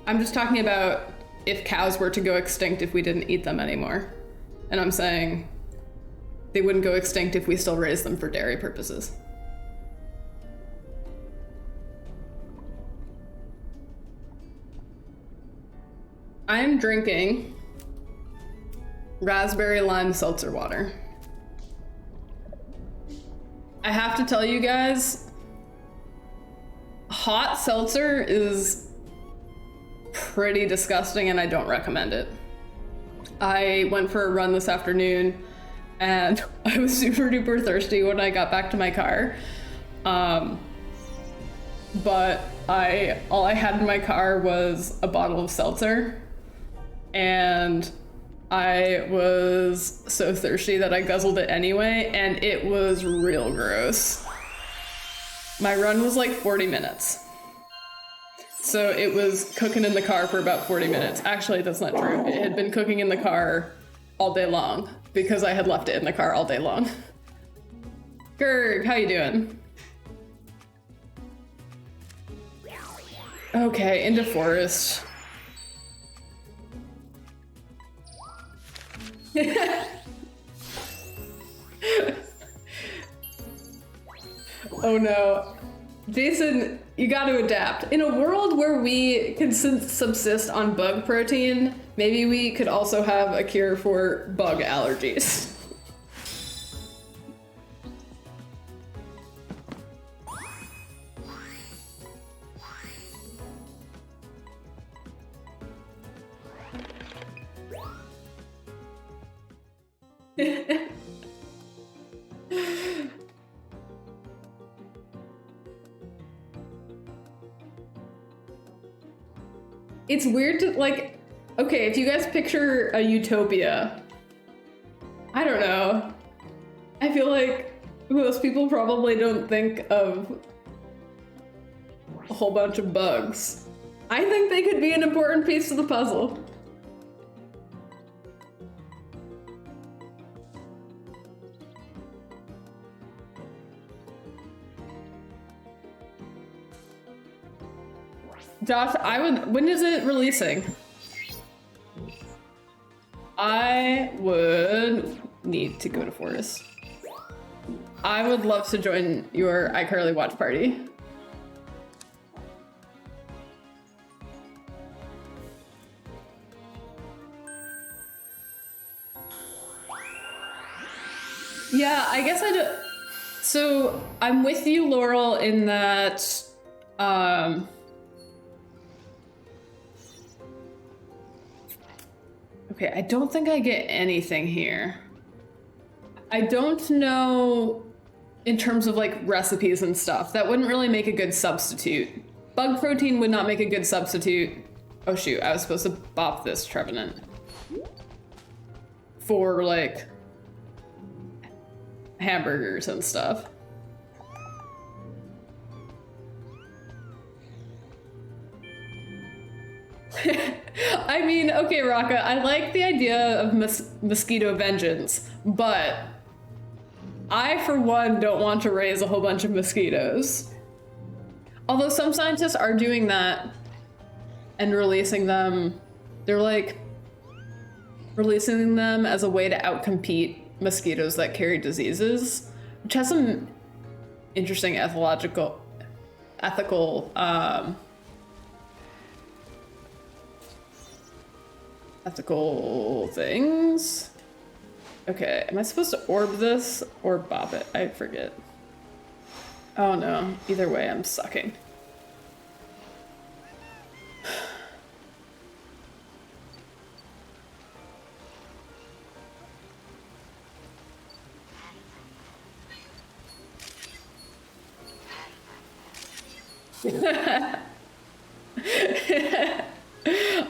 I'm just talking about if cows were to go extinct if we didn't eat them anymore. And I'm saying they wouldn't go extinct if we still raise them for dairy purposes. I'm drinking raspberry lime seltzer water. I have to tell you guys, hot seltzer is pretty disgusting and I don't recommend it. I went for a run this afternoon and I was super duper thirsty when I got back to my car. But all I had in my car was a bottle of seltzer, and I was so thirsty that I guzzled it anyway, and it was real gross. My run was like 40 minutes. So it was cooking in the car for about 40 minutes. Actually, that's not true. It had been cooking in the car all day long because I had left it in the car all day long. Gerg, how you doing? Okay, into forest. Oh no. Jason, you gotta adapt. In a world where we can subsist on bug protein, maybe we could also have a cure for bug allergies. It's weird to, like, okay, if you guys picture a utopia, I don't know. I feel like Most people probably don't think of a whole bunch of bugs. I think they could be an important piece of the puzzle. Josh, when is it releasing? I would need to go to Forest. I would love to join your iCarly watch party. Yeah, I guess I do. So I'm with you, Laurel, in that, okay, I don't think I get anything here. I don't know in terms of like recipes and stuff. That wouldn't really make a good substitute. Bug protein would not make a good substitute. Oh shoot, I was supposed to bop this Trevenant. For like hamburgers and stuff. I mean, okay, Raka, I like the idea of mosquito vengeance, but I, for one, don't want to raise a whole bunch of mosquitoes. Although some scientists are doing that and releasing them, they're like releasing them as a way to outcompete mosquitoes that carry diseases, which has some interesting ethical things. Okay, am I supposed to orb this or bop it? I forget. Oh no, either way I'm sucking.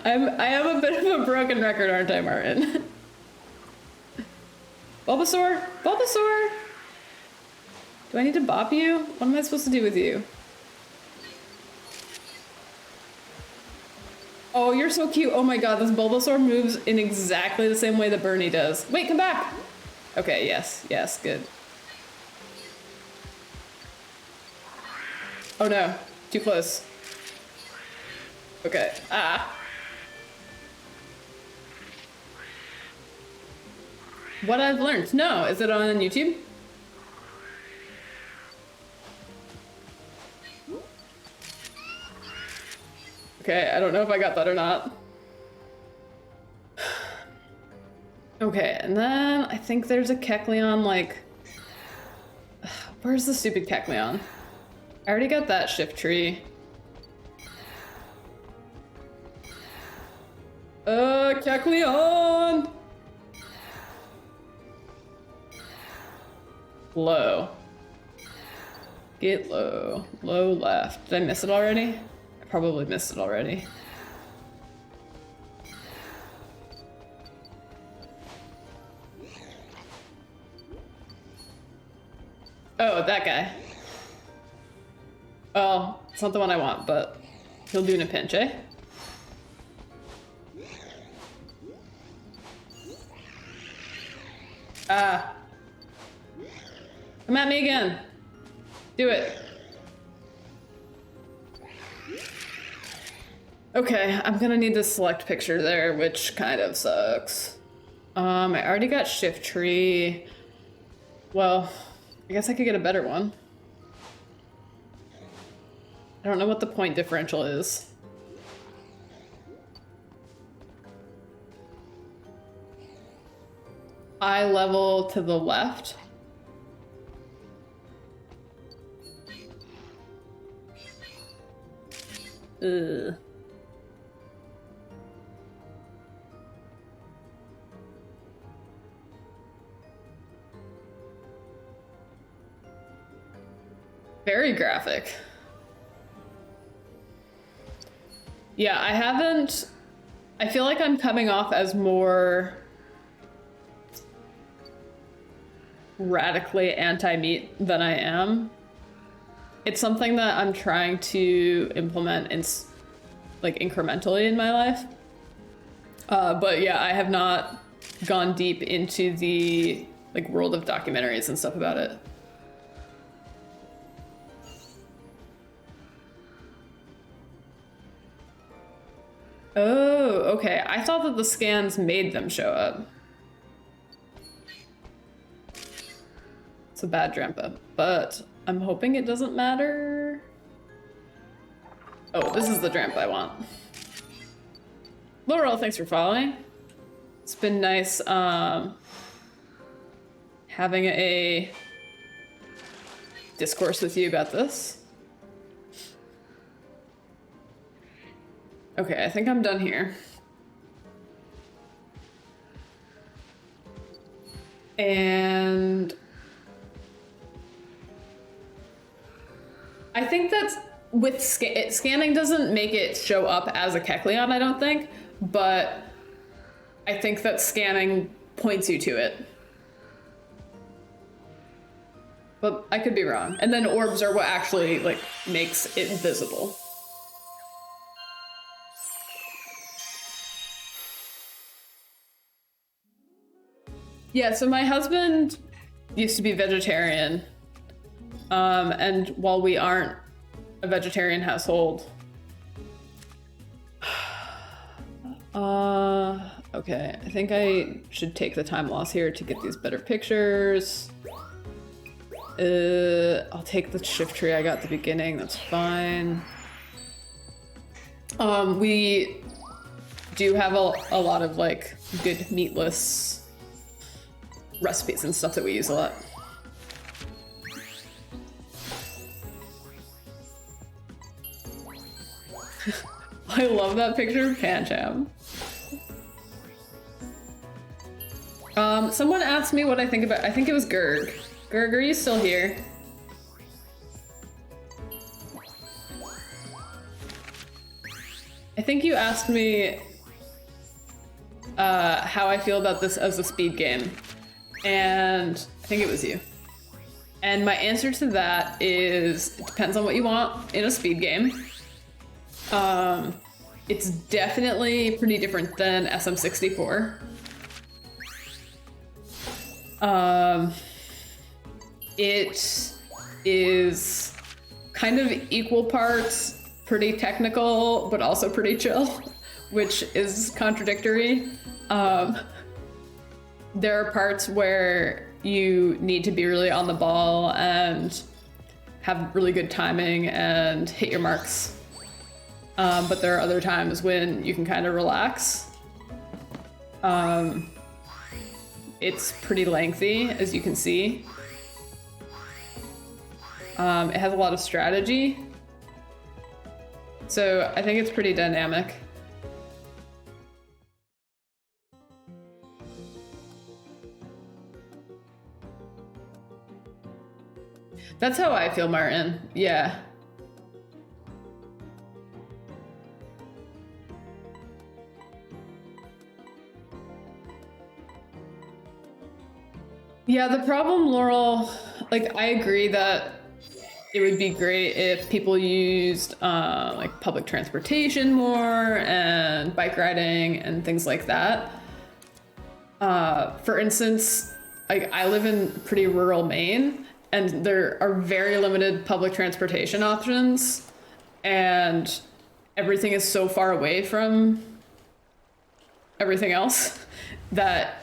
I am a bit of a broken record, aren't I, Martin? Bulbasaur? Bulbasaur? Do I need to bop you? What am I supposed to do with you? Oh, you're so cute. Oh my god, this Bulbasaur moves in exactly the same way that Bernie does. Wait, come back! Okay, yes, yes, good. Oh no, too close. Okay, ah. What I've learned. No, is it on YouTube? Okay, I don't know if I got that or not. Okay, and then I think there's a Kecleon, like... Where's the stupid Kecleon? I already got that shift tree. Kecleon! Low. Get low. Low left. Did I miss it already? I probably missed it already. Oh, that guy. Oh, it's not the one I want, but he'll do in a pinch, eh? Ah. Come at me again. Do it. Okay, I'm gonna need to select picture there, which kind of sucks. I already got shift tree. Well, I guess I could get a better one. I don't know what the point differential is. Eye level to the left. Ugh. Very graphic. Yeah, I feel like I'm coming off as more radically anti-meat than I am. It's something that I'm trying to implement like incrementally in my life. But yeah, I have not gone deep into the like world of documentaries and stuff about it. Oh, okay. I thought that the scans made them show up. It's a bad Drampa, but I'm hoping it doesn't matter. Oh, this is the Drampa I want. Laurel, thanks for following. It's been nice having a discourse with you about this. Okay, I think I'm done here. And I think that's with scanning doesn't make it show up as a Kecleon, I don't think, but I think that scanning points you to it. But I could be wrong. And then orbs are what actually like makes it visible. Yeah, so my husband used to be vegetarian. And while we aren't a vegetarian household, okay, I think I should take the time loss here to get these better pictures. I'll take the shift tree I got at the beginning, that's fine. We do have a lot of like good meatless recipes and stuff that we use a lot. I love that picture of Pancham. Someone asked me what I think about, I think it was Gerg. Gerg, are you still here? I think you asked me how I feel about this as a speed game. And I think it was you. And my answer to that is, it depends on what you want in a speed game. It's definitely pretty different than SM64. It is kind of equal parts pretty technical, but also pretty chill, which is contradictory. There are parts where you need to be really on the ball and have really good timing and hit your marks. But there are other times when you can kind of relax. It's pretty lengthy, as you can see. It has a lot of strategy. So I think it's pretty dynamic. That's how I feel, Martin. Yeah. Yeah, the problem, Laurel, like I agree that it would be great if people used like public transportation more and bike riding and things like that. For instance, I live in pretty rural Maine, and there are very limited public transportation options, and everything is so far away from everything else that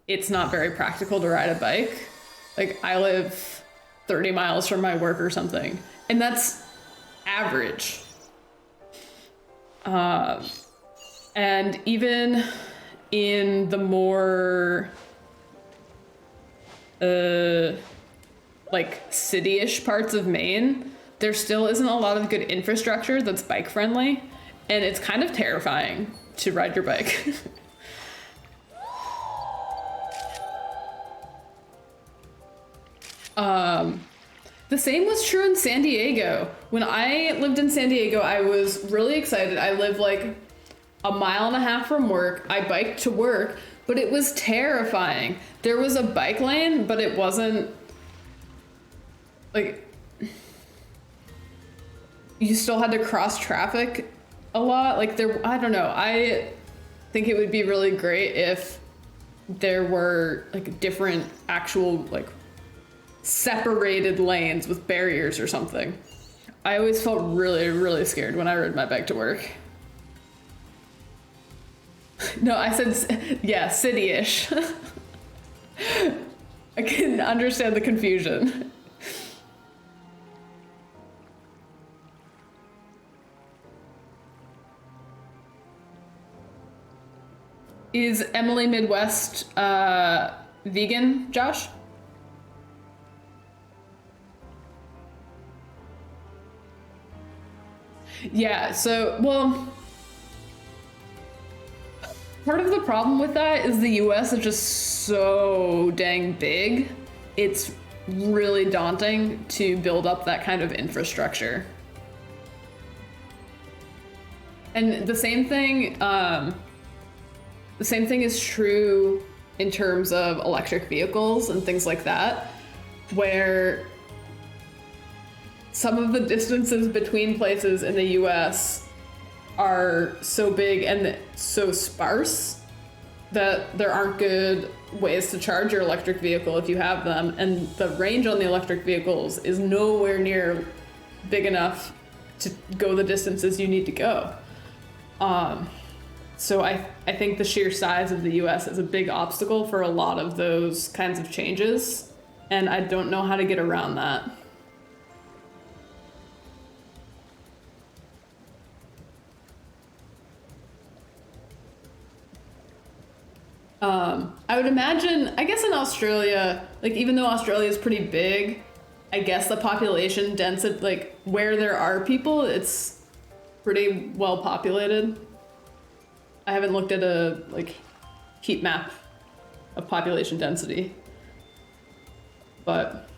it's not very practical to ride a bike. Like I live 30 miles from my work or something, and that's average. And even in the more like city-ish parts of Maine, there still isn't a lot of good infrastructure that's bike friendly, and it's kind of terrifying to ride your bike. The same was true in San Diego. When I lived in San Diego, I was really excited. I live like a mile and a half from work. I biked to work, but it was terrifying. There was a bike lane, but it wasn't like, you still had to cross traffic a lot. Like there, I don't know. I think it would be really great if there were like different actual like separated lanes with barriers or something. I always felt really, really scared when I rode my bike to work. No, I said, yeah, city-ish. I can understand the confusion. Is Emily Midwest vegan, Josh? Yeah, so, well, part of the problem with that is the US is just so dang big. It's really daunting to build up that kind of infrastructure. And the same thing is true in terms of electric vehicles and things like that, where some of the distances between places in the US are so big and so sparse that there aren't good ways to charge your electric vehicle if you have them, and the range on the electric vehicles is nowhere near big enough to go the distances you need to go. So I think the sheer size of the US is a big obstacle for a lot of those kinds of changes, and I don't know how to get around that. I would imagine, I guess in Australia, like even though Australia is pretty big, I guess the population density, like where there are people, it's pretty well populated. I haven't looked at a like heat map of population density, but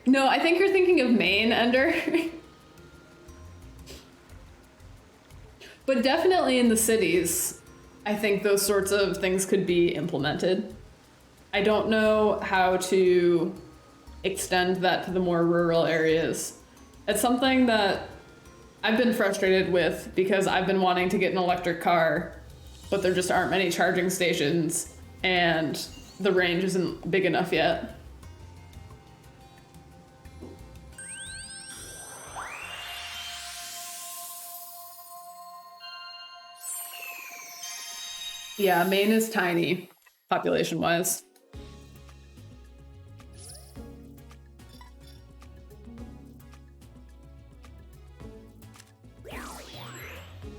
no, I think you're thinking of Maine, Ender. But definitely in the cities, I think those sorts of things could be implemented. I don't know how to extend that to the more rural areas. It's something that I've been frustrated with because I've been wanting to get an electric car, but there just aren't many charging stations and the range isn't big enough yet. Yeah, Maine is tiny, population-wise.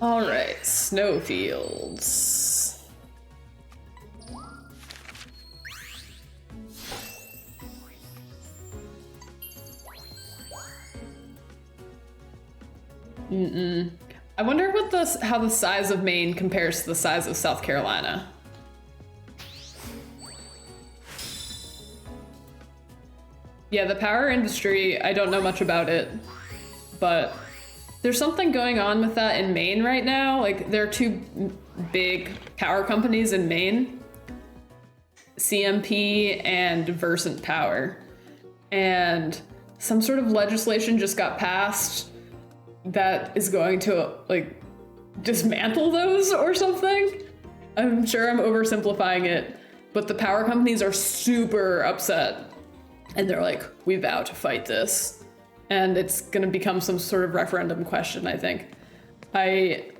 All right, snowfields. I wonder what how the size of Maine compares to the size of South Carolina. Yeah, the power industry, I don't know much about it, but there's something going on with that in Maine right now. Like, there are two big power companies in Maine, CMP and Versant Power. And some sort of legislation just got passed that is going to, like, dismantle those or something. I'm sure I'm oversimplifying it, but the power companies are super upset. And they're like, we vow to fight this. And it's gonna become some sort of referendum question, I think. I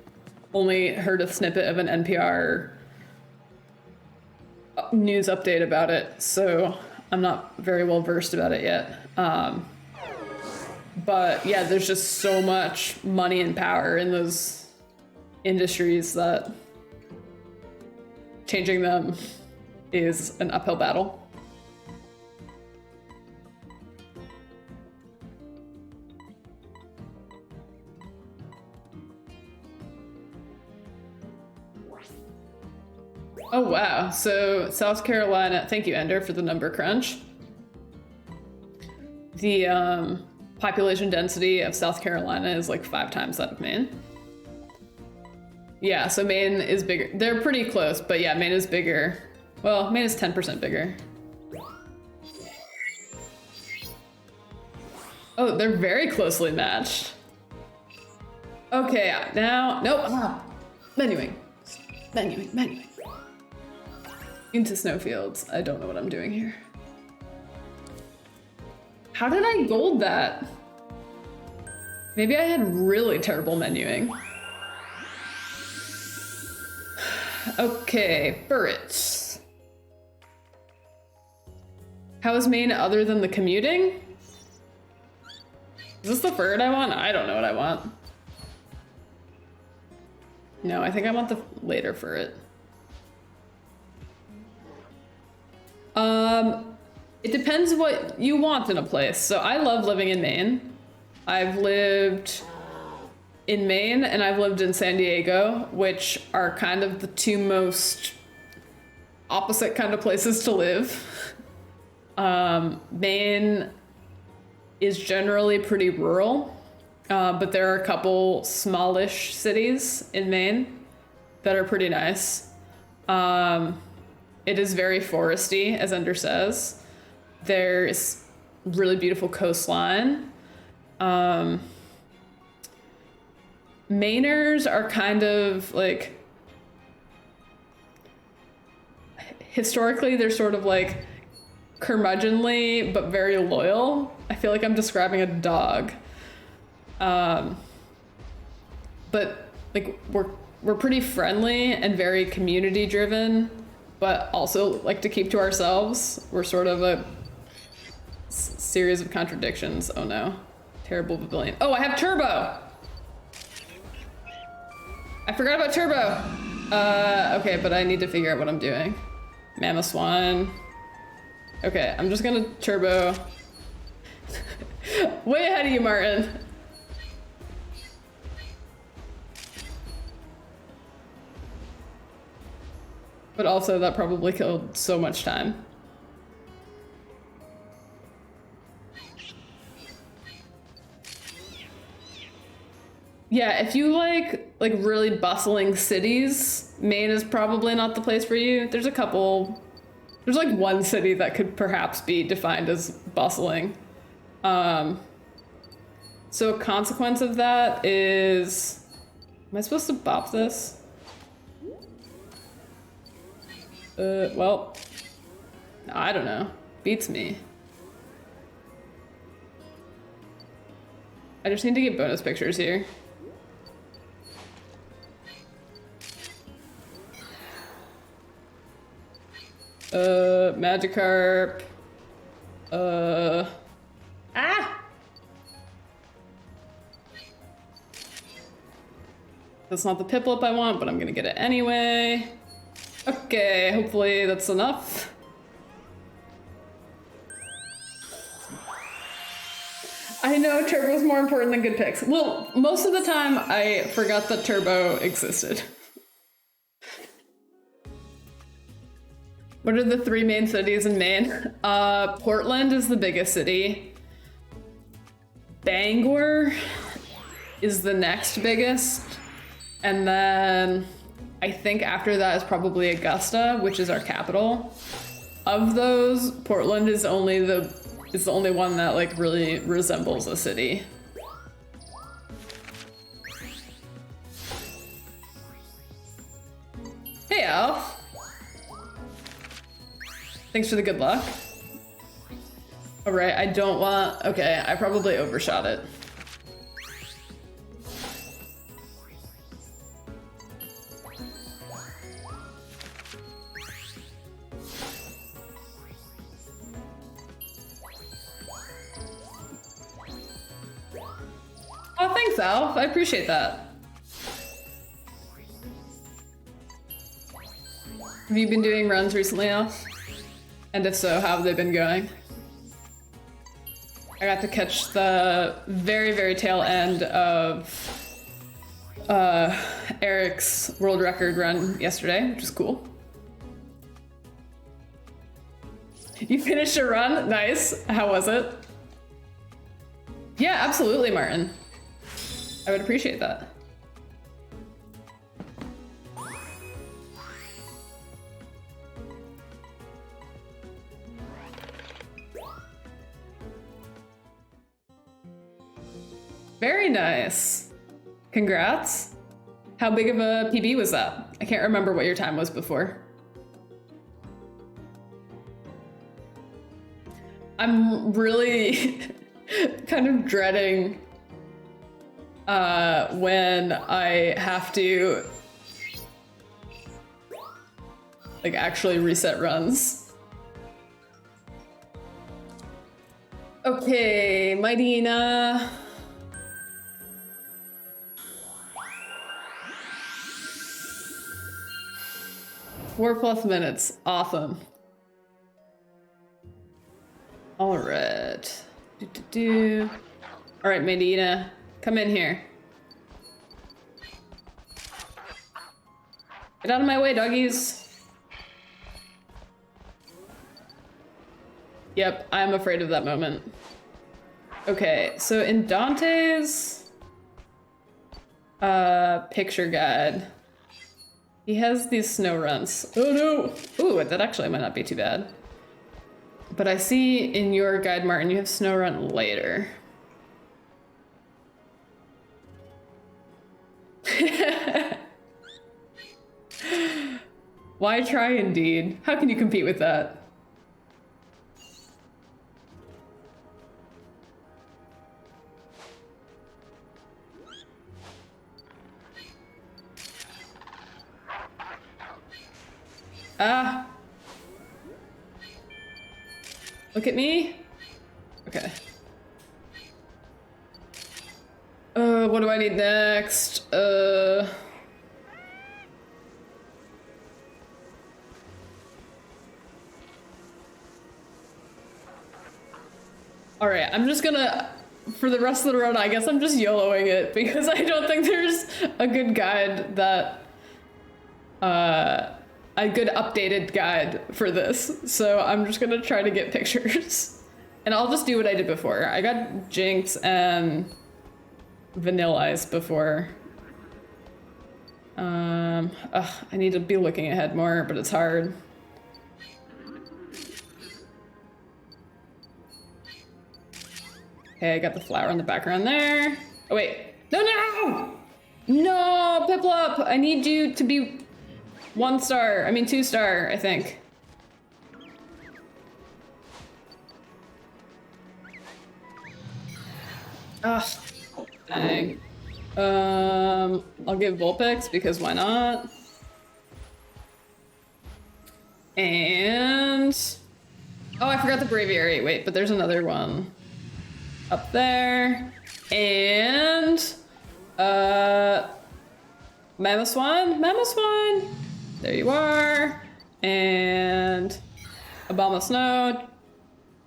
only heard a snippet of an NPR news update about it, so I'm not very well versed about it yet. But yeah, there's just so much money and power in those industries that changing them is an uphill battle. Oh wow, so South Carolina, thank you Ender for the number crunch. The population density of South Carolina is like 5 times that of Maine. Yeah, so Maine is bigger. They're pretty close, but yeah, Maine is bigger. Well, Maine is 10% bigger. Oh, they're very closely matched. Okay, now, nope. Menuing. Into snowfields. I don't know what I'm doing here. How did I gold that? Maybe I had really terrible menuing. Okay, Burrits. How is Maine other than the commuting? Is this the bird I want? I don't know what I want. No, I think I want the later for it. It depends what you want in a place. So I love living in Maine. I've lived in Maine and I've lived in San Diego, which are kind of the two most opposite kind of places to live. Maine is generally pretty rural, but there are a couple smallish cities in Maine that are pretty nice. It is very foresty, as Ender says. There's really beautiful coastline. Mainers are kind of like, historically they're sort of like curmudgeonly, but very loyal. I feel like I'm describing a dog. But like we're pretty friendly and very community driven, but also like to keep to ourselves. We're sort of a series of contradictions. Oh no, terrible pavilion. Oh, I have turbo. I forgot about turbo. Okay, but I need to figure out what I'm doing. Mammoth swan. Okay, I'm just gonna turbo. Way ahead of you, Martin. But also that probably killed so much time. Yeah, if you like really bustling cities, Maine is probably not the place for you. There's like one city that could perhaps be defined as bustling. So a consequence of that is, am I supposed to bop this? Well, I don't know. Beats me. I just need to get bonus pictures here. Magikarp. That's not the Piplup I want, but I'm gonna get it anyway. Okay, hopefully that's enough. I know Turbo's more important than good picks. Well, most of the time I forgot that Turbo existed. What are the three main cities in Maine? Portland is the biggest city. Bangor is the next biggest. And then I think after that is probably Augusta, which is our capital. Of those, Portland is the only one that like really resembles a city. Hey, Alf. Thanks for the good luck. All right, I don't want, okay, I probably overshot it. Oh, thanks, Alf. I appreciate that. Have you been doing runs recently, Alf? And if so, how have they been going? I got to catch the very, very tail end of Eric's world record run yesterday, which is cool. You finished a run? Nice. How was it? Yeah, absolutely, Martin. I would appreciate that. Very nice. Congrats. How big of a PB was that? I can't remember what your time was before. I'm really kind of dreading when I have to like actually reset runs. Okay, Mightyina. +4 minutes. Awesome. All right. All right, Mightyina, come in here. Get out of my way, doggies. Yep, I'm afraid of that moment. Okay, so in Dante's picture guide, he has these snow runs. Oh no! Ooh, that actually might not be too bad. But I see in your guide, Martin, you have snow run later. Why try indeed? How can you compete with that? Ah. Look at me. Okay. What do I need next? All right, I'm just gonna, for the rest of the run, I guess I'm just YOLOing it because I don't think there's a good guide that, a good updated guide for this. So I'm just gonna try to get pictures. And I'll just do what I did before. I got Jinx and Vanilla Ice before. I need to be looking ahead more, but it's hard. Okay, I got the flower in the background there. Oh wait, no! No, Piplup, I need you to be 1 star, I mean 2 star, I think. Ugh, dang. I'll give Vulpix because why not? And, oh, I forgot the Braviary. Wait, but there's another one up there. And, Mamoswine, there you are. And Obama Snow,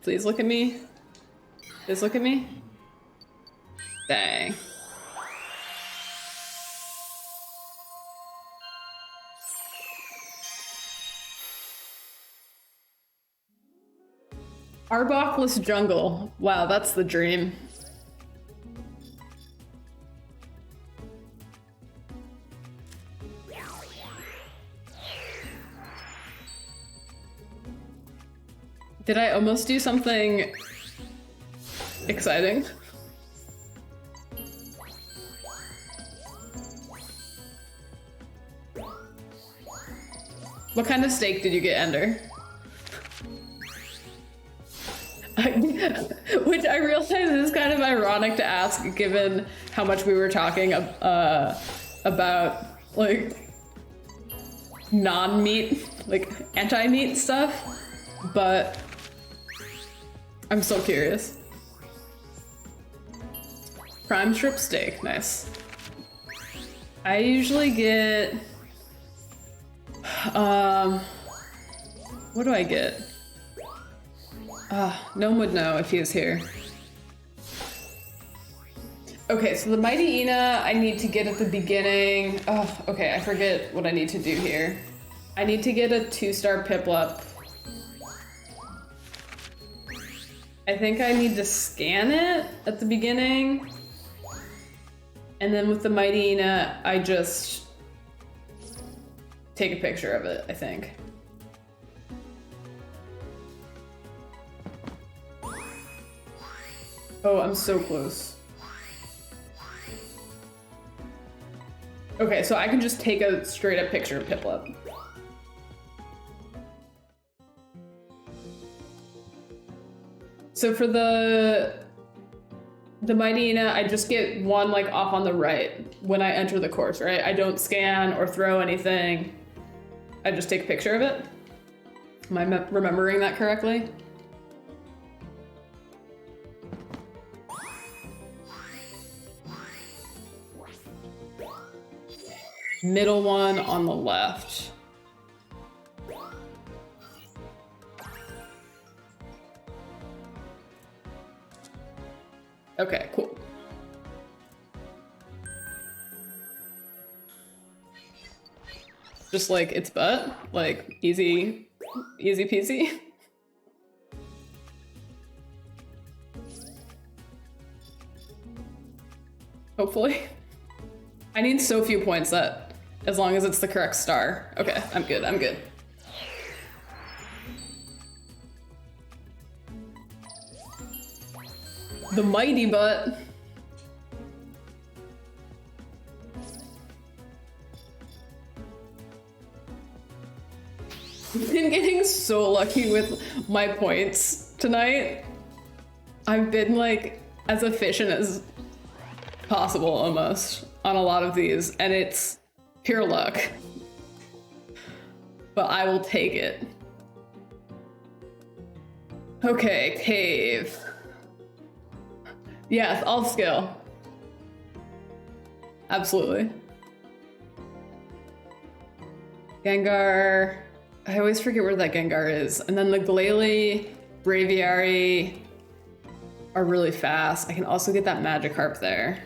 please look at me. Please look at me. Dang. Arbokless jungle. Wow, that's the dream. Did I almost do something exciting? What kind of steak did you get, Ender? Which I realize is kind of ironic to ask given how much we were talking about like non-meat, like anti-meat stuff, but I'm still curious. Prime strip steak, nice. I usually get, what do I get? Gnome would know if he was here. Okay, so the Mightyina I need to get at the beginning. Oh, okay, I forget what I need to do here. I need to get a 2-star Piplup. I think I need to scan it at the beginning. And then with the Mightyina, I just take a picture of it, I think. Oh, I'm so close. Okay, so I can just take a straight up picture of Piplup. So for the Mightyena, I just get one like off on the right when I enter the course, right? I don't scan or throw anything. I just take a picture of it. Am I remembering that correctly? Middle one on the left. Okay, cool. Just like its butt, like easy peasy. Hopefully. I need so few points that as long as it's the correct star. Okay, I'm good, I'm good. The mighty butt. I've been getting so lucky with my points tonight. I've been like as efficient as possible almost on a lot of these, and it's pure luck. But I will take it. Okay, cave. Yes, all skill. Absolutely. Gengar. I always forget where that Gengar is. And then the Glalie, Braviary are really fast. I can also get that Magikarp there.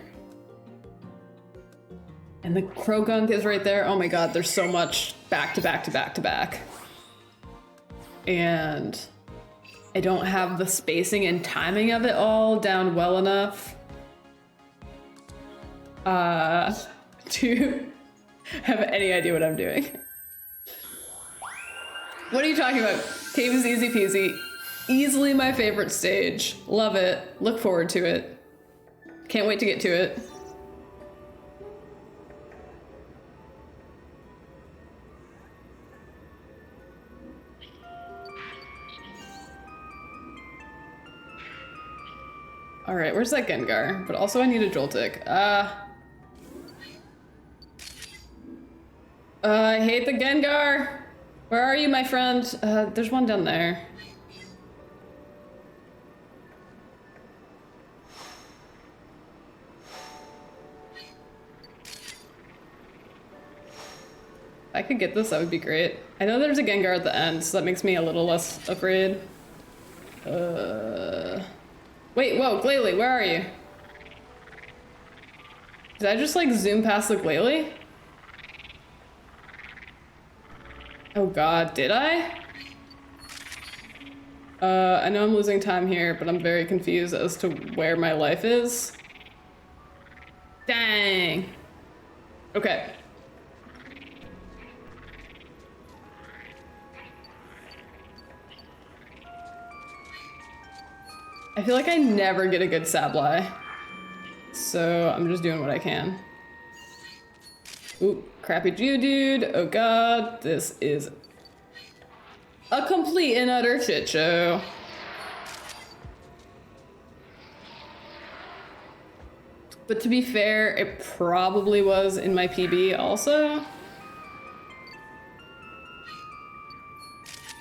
And the Croagunk is right there. Oh my god, there's so much back to back to back to back. And I don't have the spacing and timing of it all down well enough to have any idea what I'm doing. What are you talking about? Cave is easy peasy. Easily my favorite stage. Love it. Look forward to it. Can't wait to get to it. All right, where's that Gengar? But also I need a Joltik. I hate the Gengar. Where are you, my friend? There's one down there. If I could get this, that would be great. I know there's a Gengar at the end, so that makes me a little less afraid. Wait, whoa, Glalie, where are you? Did I just like zoom past the Glalie? Oh god, did I? I know I'm losing time here, but I'm very confused as to where my life is. Dang. Okay. I feel like I never get a good Sableye, so I'm just doing what I can. Ooh, crappy Geodude. Oh god, this is a complete and utter shit show. But to be fair, it probably was in my PB also.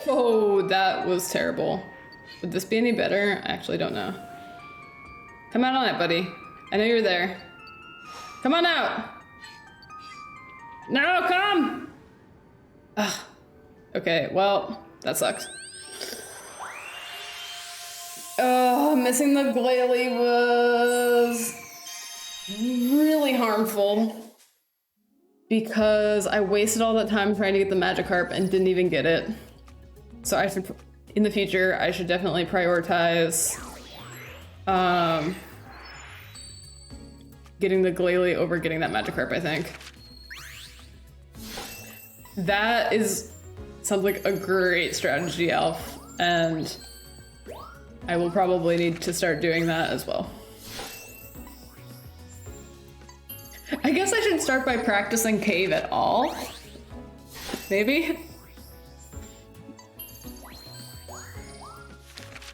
Oh, that was terrible. Would this be any better? I actually don't know. Come out on it, buddy. I know you're there. Come on out! No, come! Ugh. Okay, well, that sucks. Oh, missing the Glalie was really harmful because I wasted all that time trying to get the Magikarp and didn't even get it. So I should, in the future, I should definitely prioritize getting the Glalie over getting that Magikarp, I think. That sounds like a great strategy, Alf, and I will probably need to start doing that as well. I guess I should start by practicing cave at all. Maybe?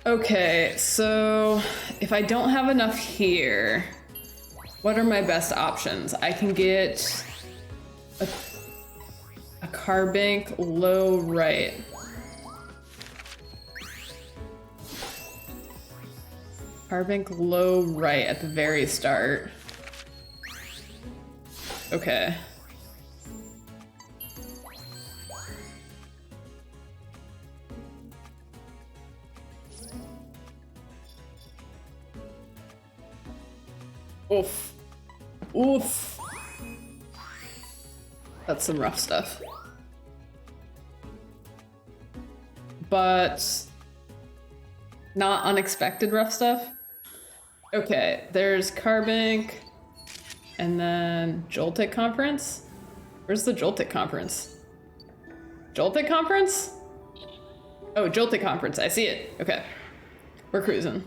Okay, so if I don't have enough here, what are my best options? I can get a carbink low right. Carbink low right at the very start. Okay. Oof. Oof. That's some rough stuff. But not unexpected rough stuff. Okay, there's Carbink and then Joltic Conference. Where's the Joltic Conference? Joltic Conference? Oh, Joltic Conference, I see it. Okay, we're cruising.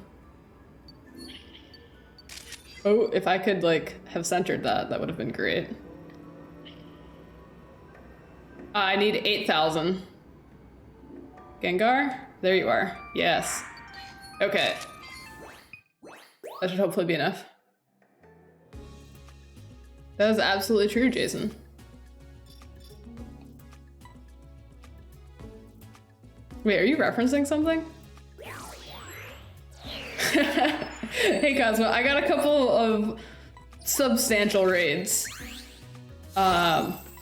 Oh, if I could like have centered that, that would have been great. I need 8,000. Gengar? There you are. Yes. Okay. That should hopefully be enough. That is absolutely true, Jason. Wait, are you referencing something? Hey Cosmo, I got a couple of substantial raids.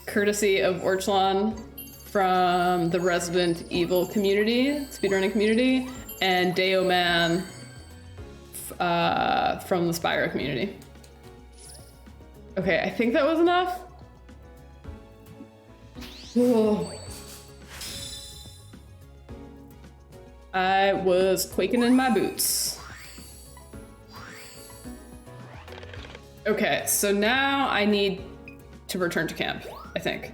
Courtesy of Orchlon from the Resident Evil community, speedrunning community, and Dayoman from the Spyro community. Okay, I think that was enough. Whoa. I was quaking in my boots. Okay, so now I need to return to camp, I think.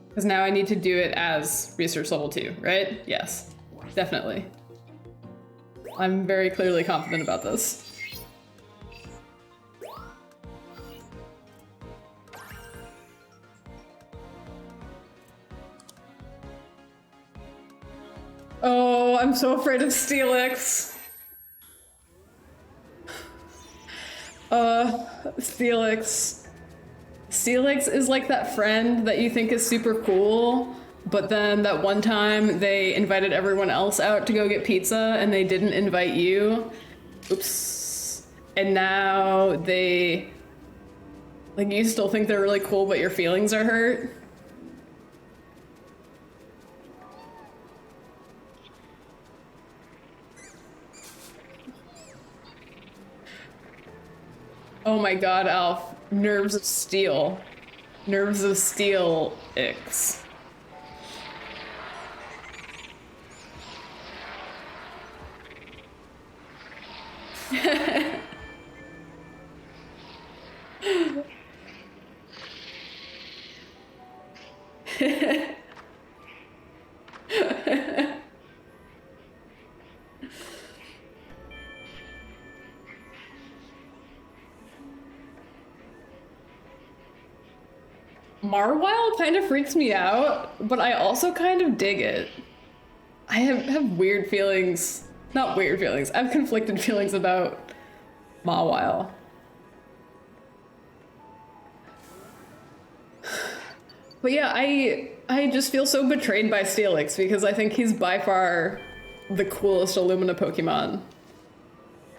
Because now I need to do it as research level 2, right? Yes, definitely. I'm very clearly confident about this. Oh, I'm so afraid of Steelix. Steelix. Steelix is like that friend that you think is super cool, but then that one time they invited everyone else out to go get pizza and they didn't invite you. Oops. And now they, like, you still think they're really cool, but your feelings are hurt. Oh my god, Alf. Nerves of steel. Nerves of steel X. Marwile kind of freaks me out, but I also kind of dig it. I have weird feelings. Not weird feelings. I have conflicted feelings about Mawile. But yeah, I just feel so betrayed by Steelix because I think he's by far the coolest Illumina Pokemon.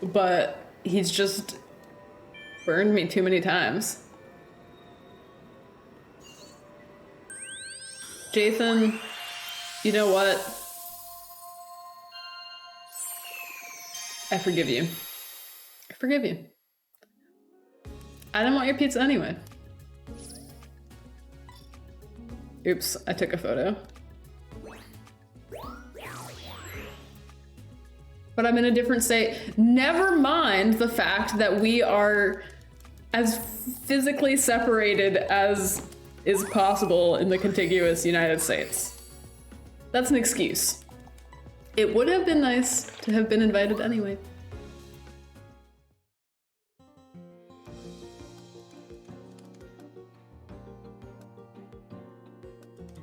But he's just burned me too many times. Jathan, you know what? I forgive you. I forgive you. I didn't want your pizza anyway. Oops, I took a photo. But I'm in a different state. Never mind the fact that we are as physically separated as is possible in the contiguous United States. That's an excuse. It would have been nice to have been invited anyway.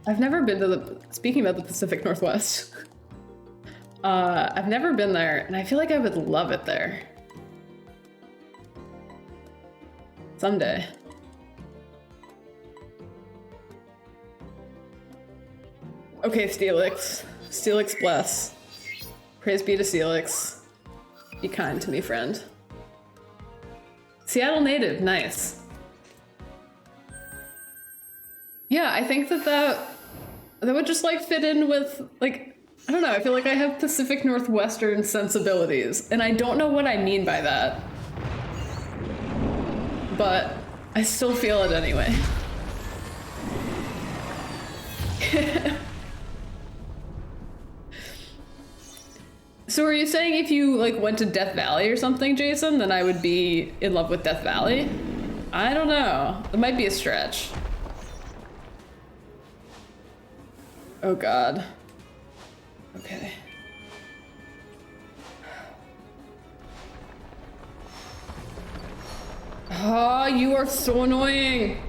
I've never been to the, speaking about the Pacific Northwest, I've never been there, and I feel like I would love it there. Someday. Okay, Steelix. Steelix bless. Praise be to Steelix. Be kind to me, friend. Seattle native, nice. Yeah, I think that would just like fit in with, like, I don't know, I feel like I have Pacific Northwestern sensibilities, and I don't know what I mean by that. But I still feel it anyway. So are you saying if you like went to Death Valley or something, Jason, then I would be in love with Death Valley? I don't know. It might be a stretch. Oh God. Okay. Oh, you are so annoying.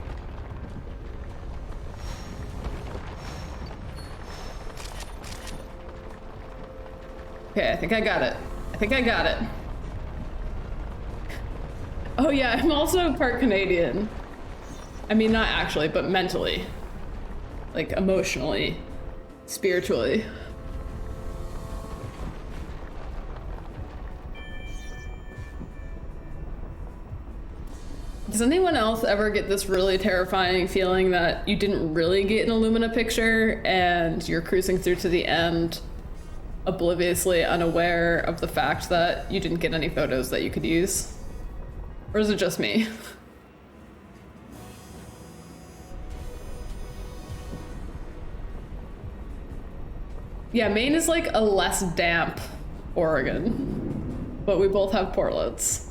Okay, I think I got it. I think I got it. Oh yeah, I'm also part Canadian. I mean, not actually, but mentally. Like, emotionally. Spiritually. Does anyone else ever get this really terrifying feeling that you didn't really get an Illumina picture and you're cruising through to the end, obliviously unaware of the fact that you didn't get any photos that you could use? Or is it just me? Yeah, Maine is like a less damp Oregon, but we both have portlets.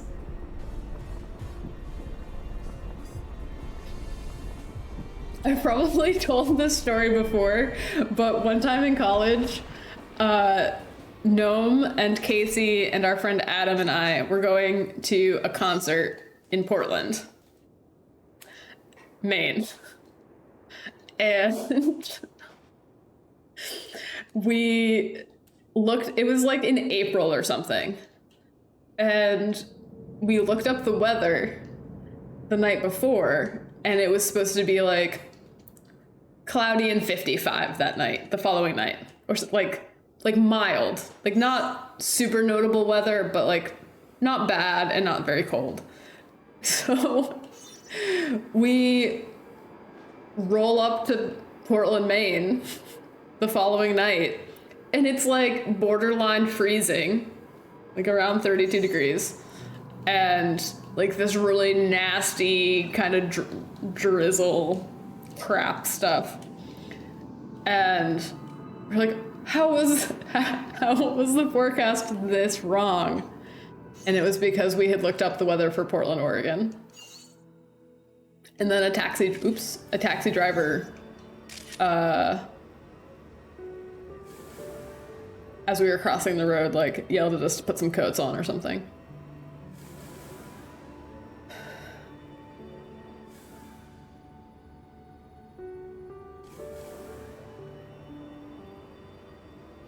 I've probably told this story before, but one time in college, Gnome and Casey and our friend Adam and I were going to a concert in Portland, Maine. And we looked, it was like in April or something, and we looked up the weather the night before, and it was supposed to be like cloudy and 55 that night, the following night, or like mild, like not super notable weather, but like not bad and not very cold. So we roll up to Portland, Maine the following night, and it's like borderline freezing, like around 32 degrees, and like this really nasty kind of drizzle crap stuff. And we're like, how was the forecast this wrong? And it was because we had looked up the weather for Portland, Oregon. And then a taxi driver, as we were crossing the road, like yelled at us to put some coats on or something.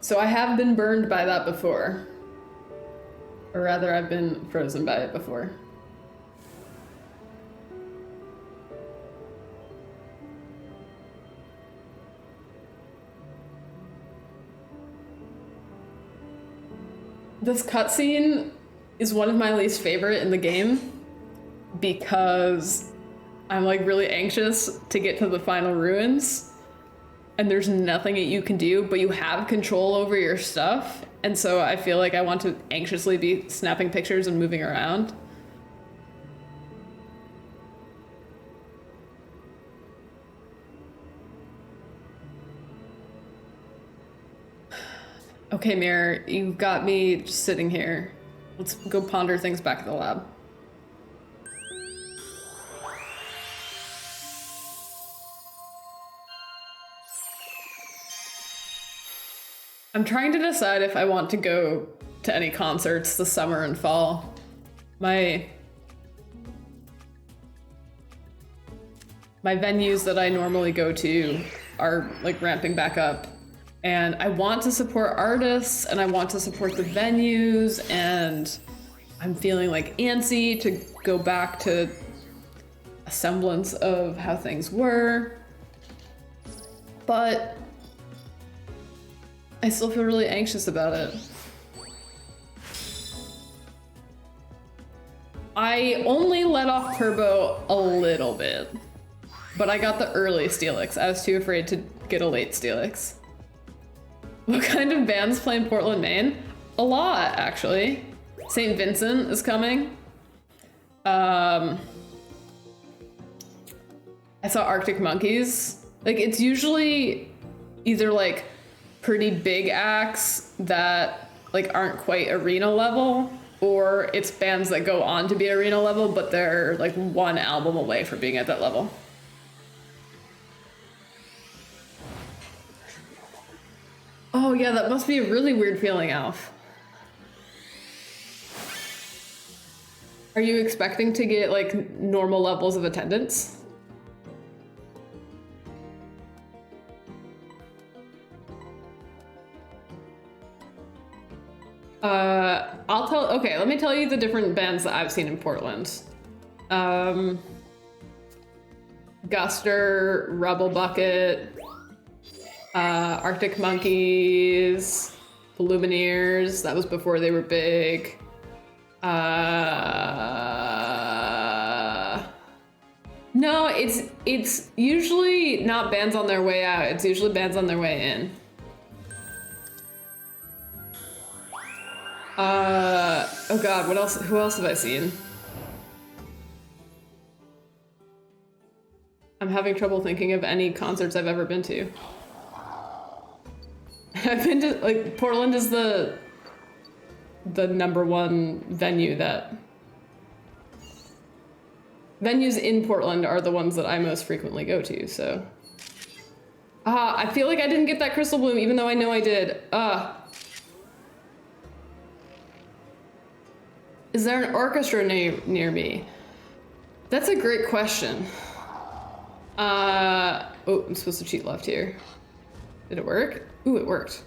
So I have been burned by that before. Or rather, I've been frozen by it before. This cutscene is one of my least favorite in the game because I'm like really anxious to get to the final ruins. And there's nothing that you can do, but you have control over your stuff. And so I feel like I want to anxiously be snapping pictures and moving around. Okay, Mirror, you've got me just sitting here. Let's go ponder things back at the lab. I'm trying to decide if I want to go to any concerts this summer and fall. My venues that I normally go to are like ramping back up. And I want to support artists and I want to support the venues, and I'm feeling like antsy to go back to a semblance of how things were. But I still feel really anxious about it. I only let off turbo a little bit, but I got the early Steelix. I was too afraid to get a late Steelix. What kind of bands play in Portland, Maine? A lot, actually. St. Vincent is coming. I saw Arctic Monkeys. Like, it's usually either like pretty big acts that like aren't quite arena level, or it's bands that go on to be arena level, but they're like one album away from being at that level. Oh yeah, that must be a really weird feeling, Alf. Are you expecting to get like normal levels of attendance? Okay, let me tell you the different bands that I've seen in Portland. Guster, Rebel Bucket, Arctic Monkeys, the Lumineers, that was before they were big. No, it's usually not bands on their way out, it's usually bands on their way in. Oh god, who else have I seen? I'm having trouble thinking of any concerts I've ever been to. I've been to, like, Portland is the number one venue that... Venues in Portland are the ones that I most frequently go to, so... I feel like I didn't get that Crystal Bloom, even though I know I did. Is there an orchestra near me? That's a great question. Oh, I'm supposed to cheat left here. Did it work? Ooh, it worked.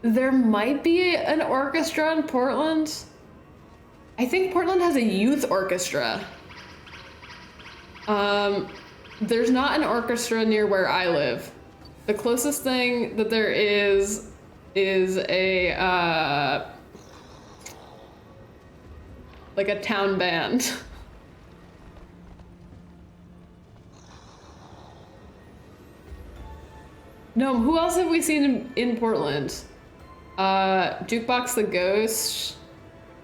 There might be an orchestra in Portland. I think Portland has a youth orchestra. There's not an orchestra near where I live. The closest thing that there is a, like a town band. No, who else have we seen in Portland? Jukebox the Ghost.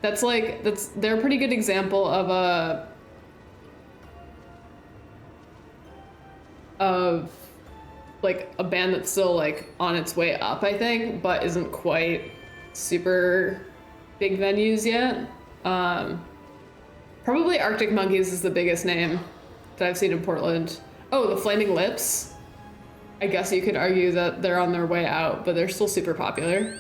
They're a pretty good example of like a band that's still like on its way up, I think, but isn't quite super big venues yet. Probably Arctic Monkeys is the biggest name that I've seen in Portland. Oh, the Flaming Lips. I guess you could argue that they're on their way out, but they're still super popular.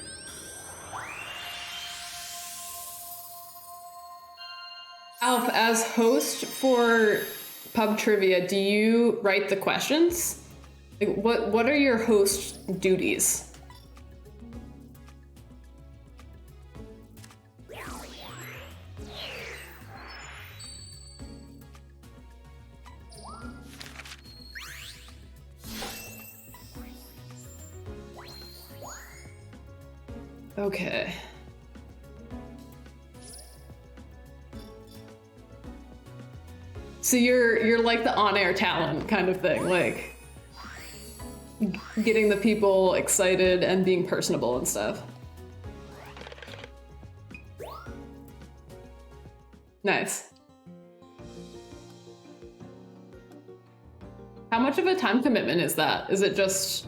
Alf, as host for Pub Trivia, do you write the questions? Like, what are your host duties? Okay. So you're like the on-air talent kind of thing, like getting the people excited and being personable and stuff. Nice. How much of a time commitment is that? Is it just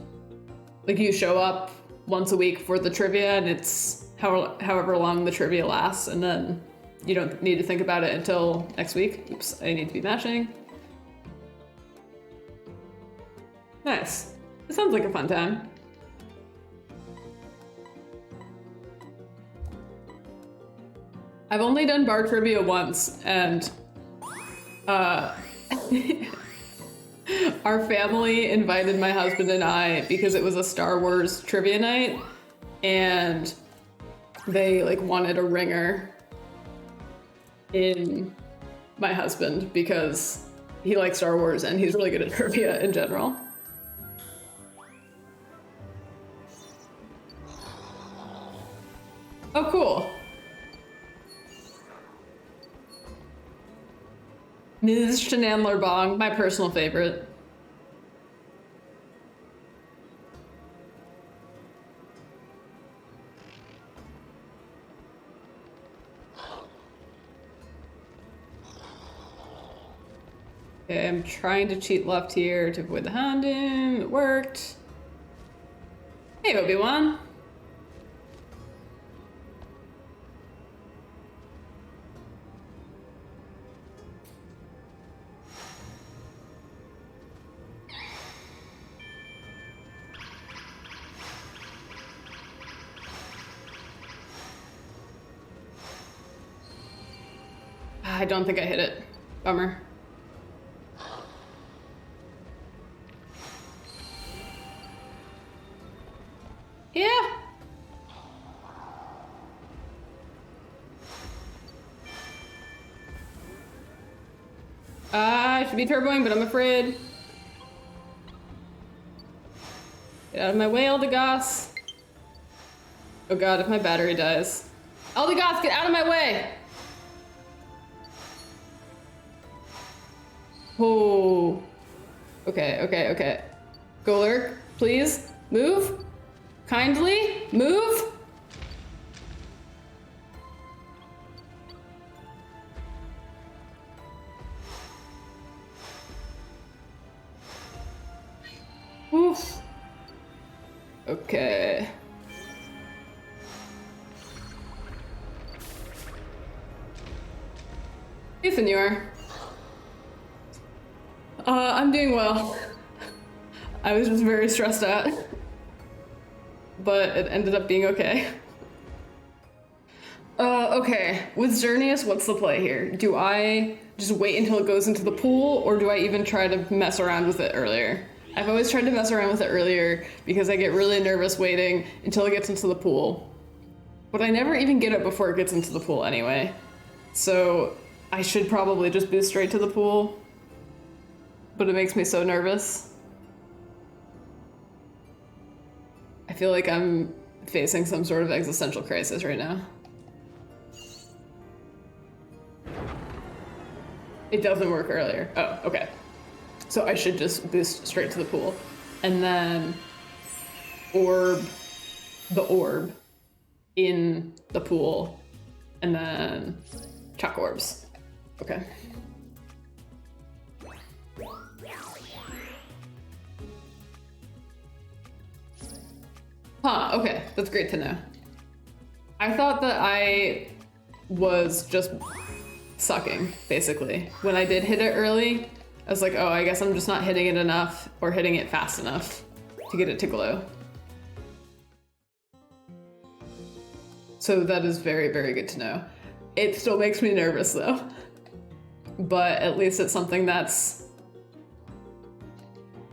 like you show up once a week for the trivia and it's however long the trivia lasts, and then you don't need to think about it until next week? Oops, I need to be matching. Nice. It sounds like a fun time. I've only done bar trivia once, and our family invited my husband and I because it was a Star Wars trivia night, and they like wanted a ringer in my husband because he likes Star Wars and he's really good at trivia in general. Oh, cool. Ms. Shenanler Bong, my personal favorite. Okay, I'm trying to cheat left here to avoid the hounding. It worked. Hey, Obi-Wan. I don't think I hit it. Bummer. Yeah. I should be turboing, but I'm afraid. Get out of my way, Eldegoss. Oh god, if my battery dies. Eldegoss, get out of my way! Oh. Okay, okay, okay. Golurk, please, move. Kindly, move. Oof. Okay. Hey, Senor. I'm doing well. I was just very stressed out, but it ended up being okay. Okay, with Xerneas, what's the play here? Do I just wait until it goes into the pool, or do I even try to mess around with it earlier? I've always tried to mess around with it earlier because I get really nervous waiting until it gets into the pool. But I never even get it before it gets into the pool anyway. So I should probably just boost straight to the pool. But it makes me so nervous. I feel like I'm facing some sort of existential crisis right now. It doesn't work earlier. Oh, okay. So I should just boost straight to the pool. And then orb the orb in the pool. And then chuck orbs. Okay. Huh, okay, that's great to know. I thought that I was just sucking, basically. When I did hit it early, I was like, oh, I guess I'm just not hitting it enough or hitting it fast enough to get it to glow. So that is very, very good to know. It still makes me nervous though. But at least it's something that's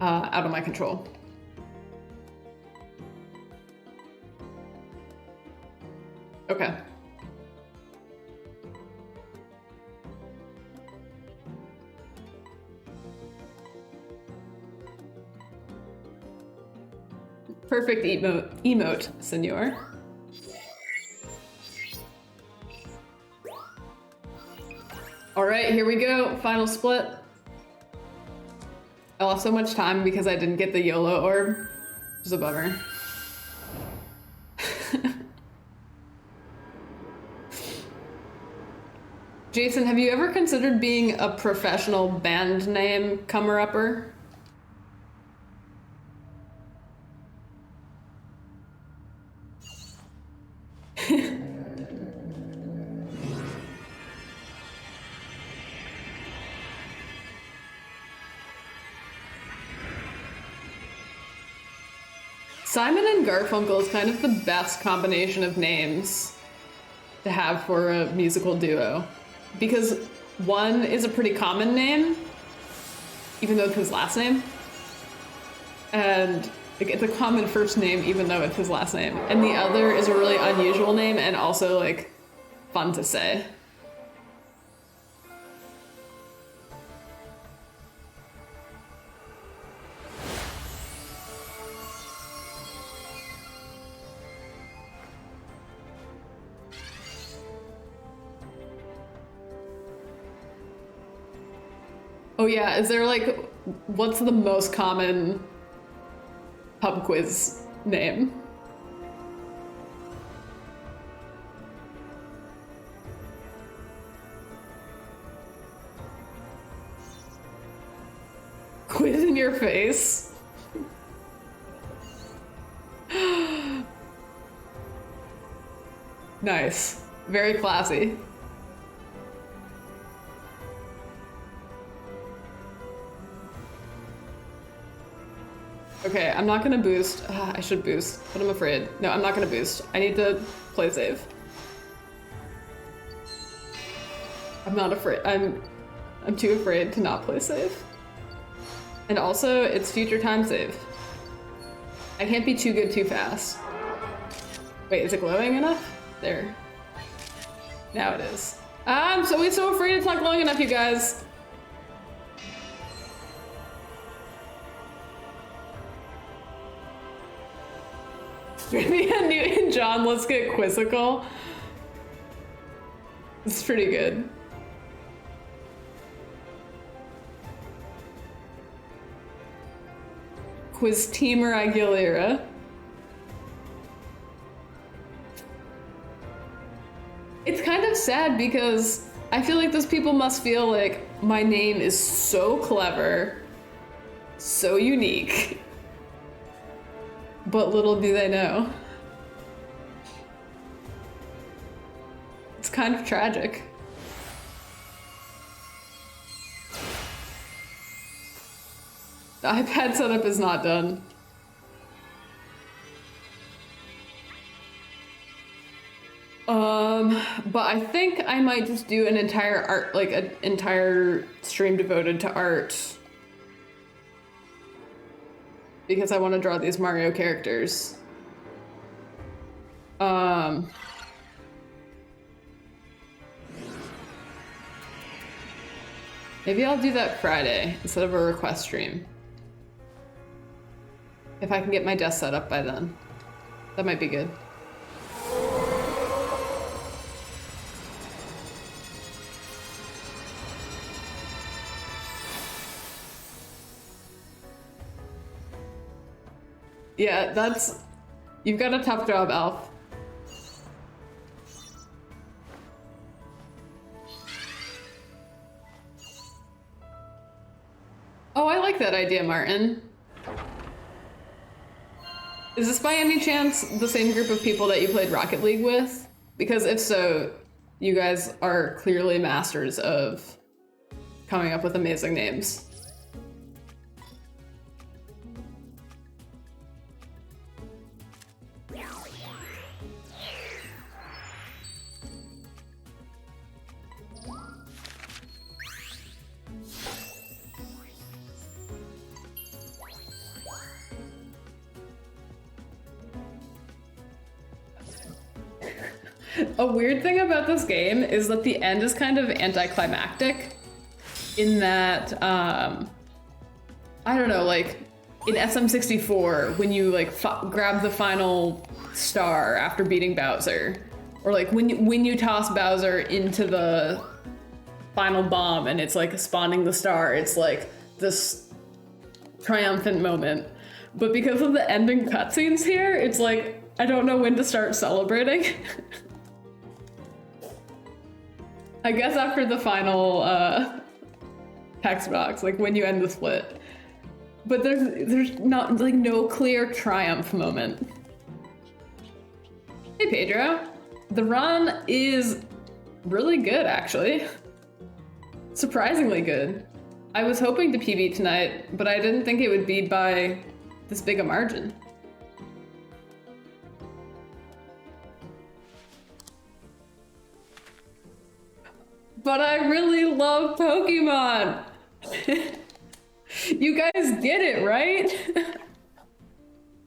out of my control. Okay. Perfect emote, senor. All right, here we go. Final split. I lost so much time because I didn't get the YOLO orb. It was a bummer. Jason, have you ever considered being a professional band name comer-upper? Simon and Garfunkel is kind of the best combination of names to to have for a musical duo. Because one is a pretty common name, even though it's his last name. And like, it's a common first name, even though it's his last name. And the other is a really unusual name and also like fun to say. Oh yeah, is there like, what's the most common pub quiz name? Quiz in your face? Nice. Very classy. Okay, I'm not gonna boost. I should boost, but I'm afraid. No, I'm not gonna boost. I need to play save. I'm not afraid. I'm too afraid to not play save. And also, it's future time save. I can't be too good too fast. Wait, is it glowing enough? There. Now it is. I'm so afraid it's not glowing enough, you guys. Maybe a Newton John, let's get quizzical. It's pretty good. Quiz Teamer Aguilera. It's kind of sad because I feel like those people must feel like my name is so clever, so unique. But little do they know. It's kind of tragic. The iPad setup is not done. But I think I might just do an entire art, like an entire stream devoted to art. Because I want to draw these Mario characters. Maybe I'll do that Friday instead of a request stream. If I can get my desk set up by then. That might be good. Yeah, that's... You've got a tough job, Alf. Oh, I like that idea, Martin. Is this by any chance the same group of people that you played Rocket League with? Because if so, you guys are clearly masters of coming up with amazing names. A weird thing about this game is that the end is kind of anticlimactic in that, I don't know, like in SM64, when you like grab the final star after beating Bowser, or like when you toss Bowser into the final bomb and it's like spawning the star, it's like this triumphant moment. But because of the ending cutscenes here, it's like, I don't know when to start celebrating. I guess after the final text box, like when you end the split. But there's not like no clear triumph moment. Hey Pedro, the run is really good actually. Surprisingly good. I was hoping to PB tonight, but I didn't think it would be by this big a margin. but I really love Pokemon. You guys get it, right?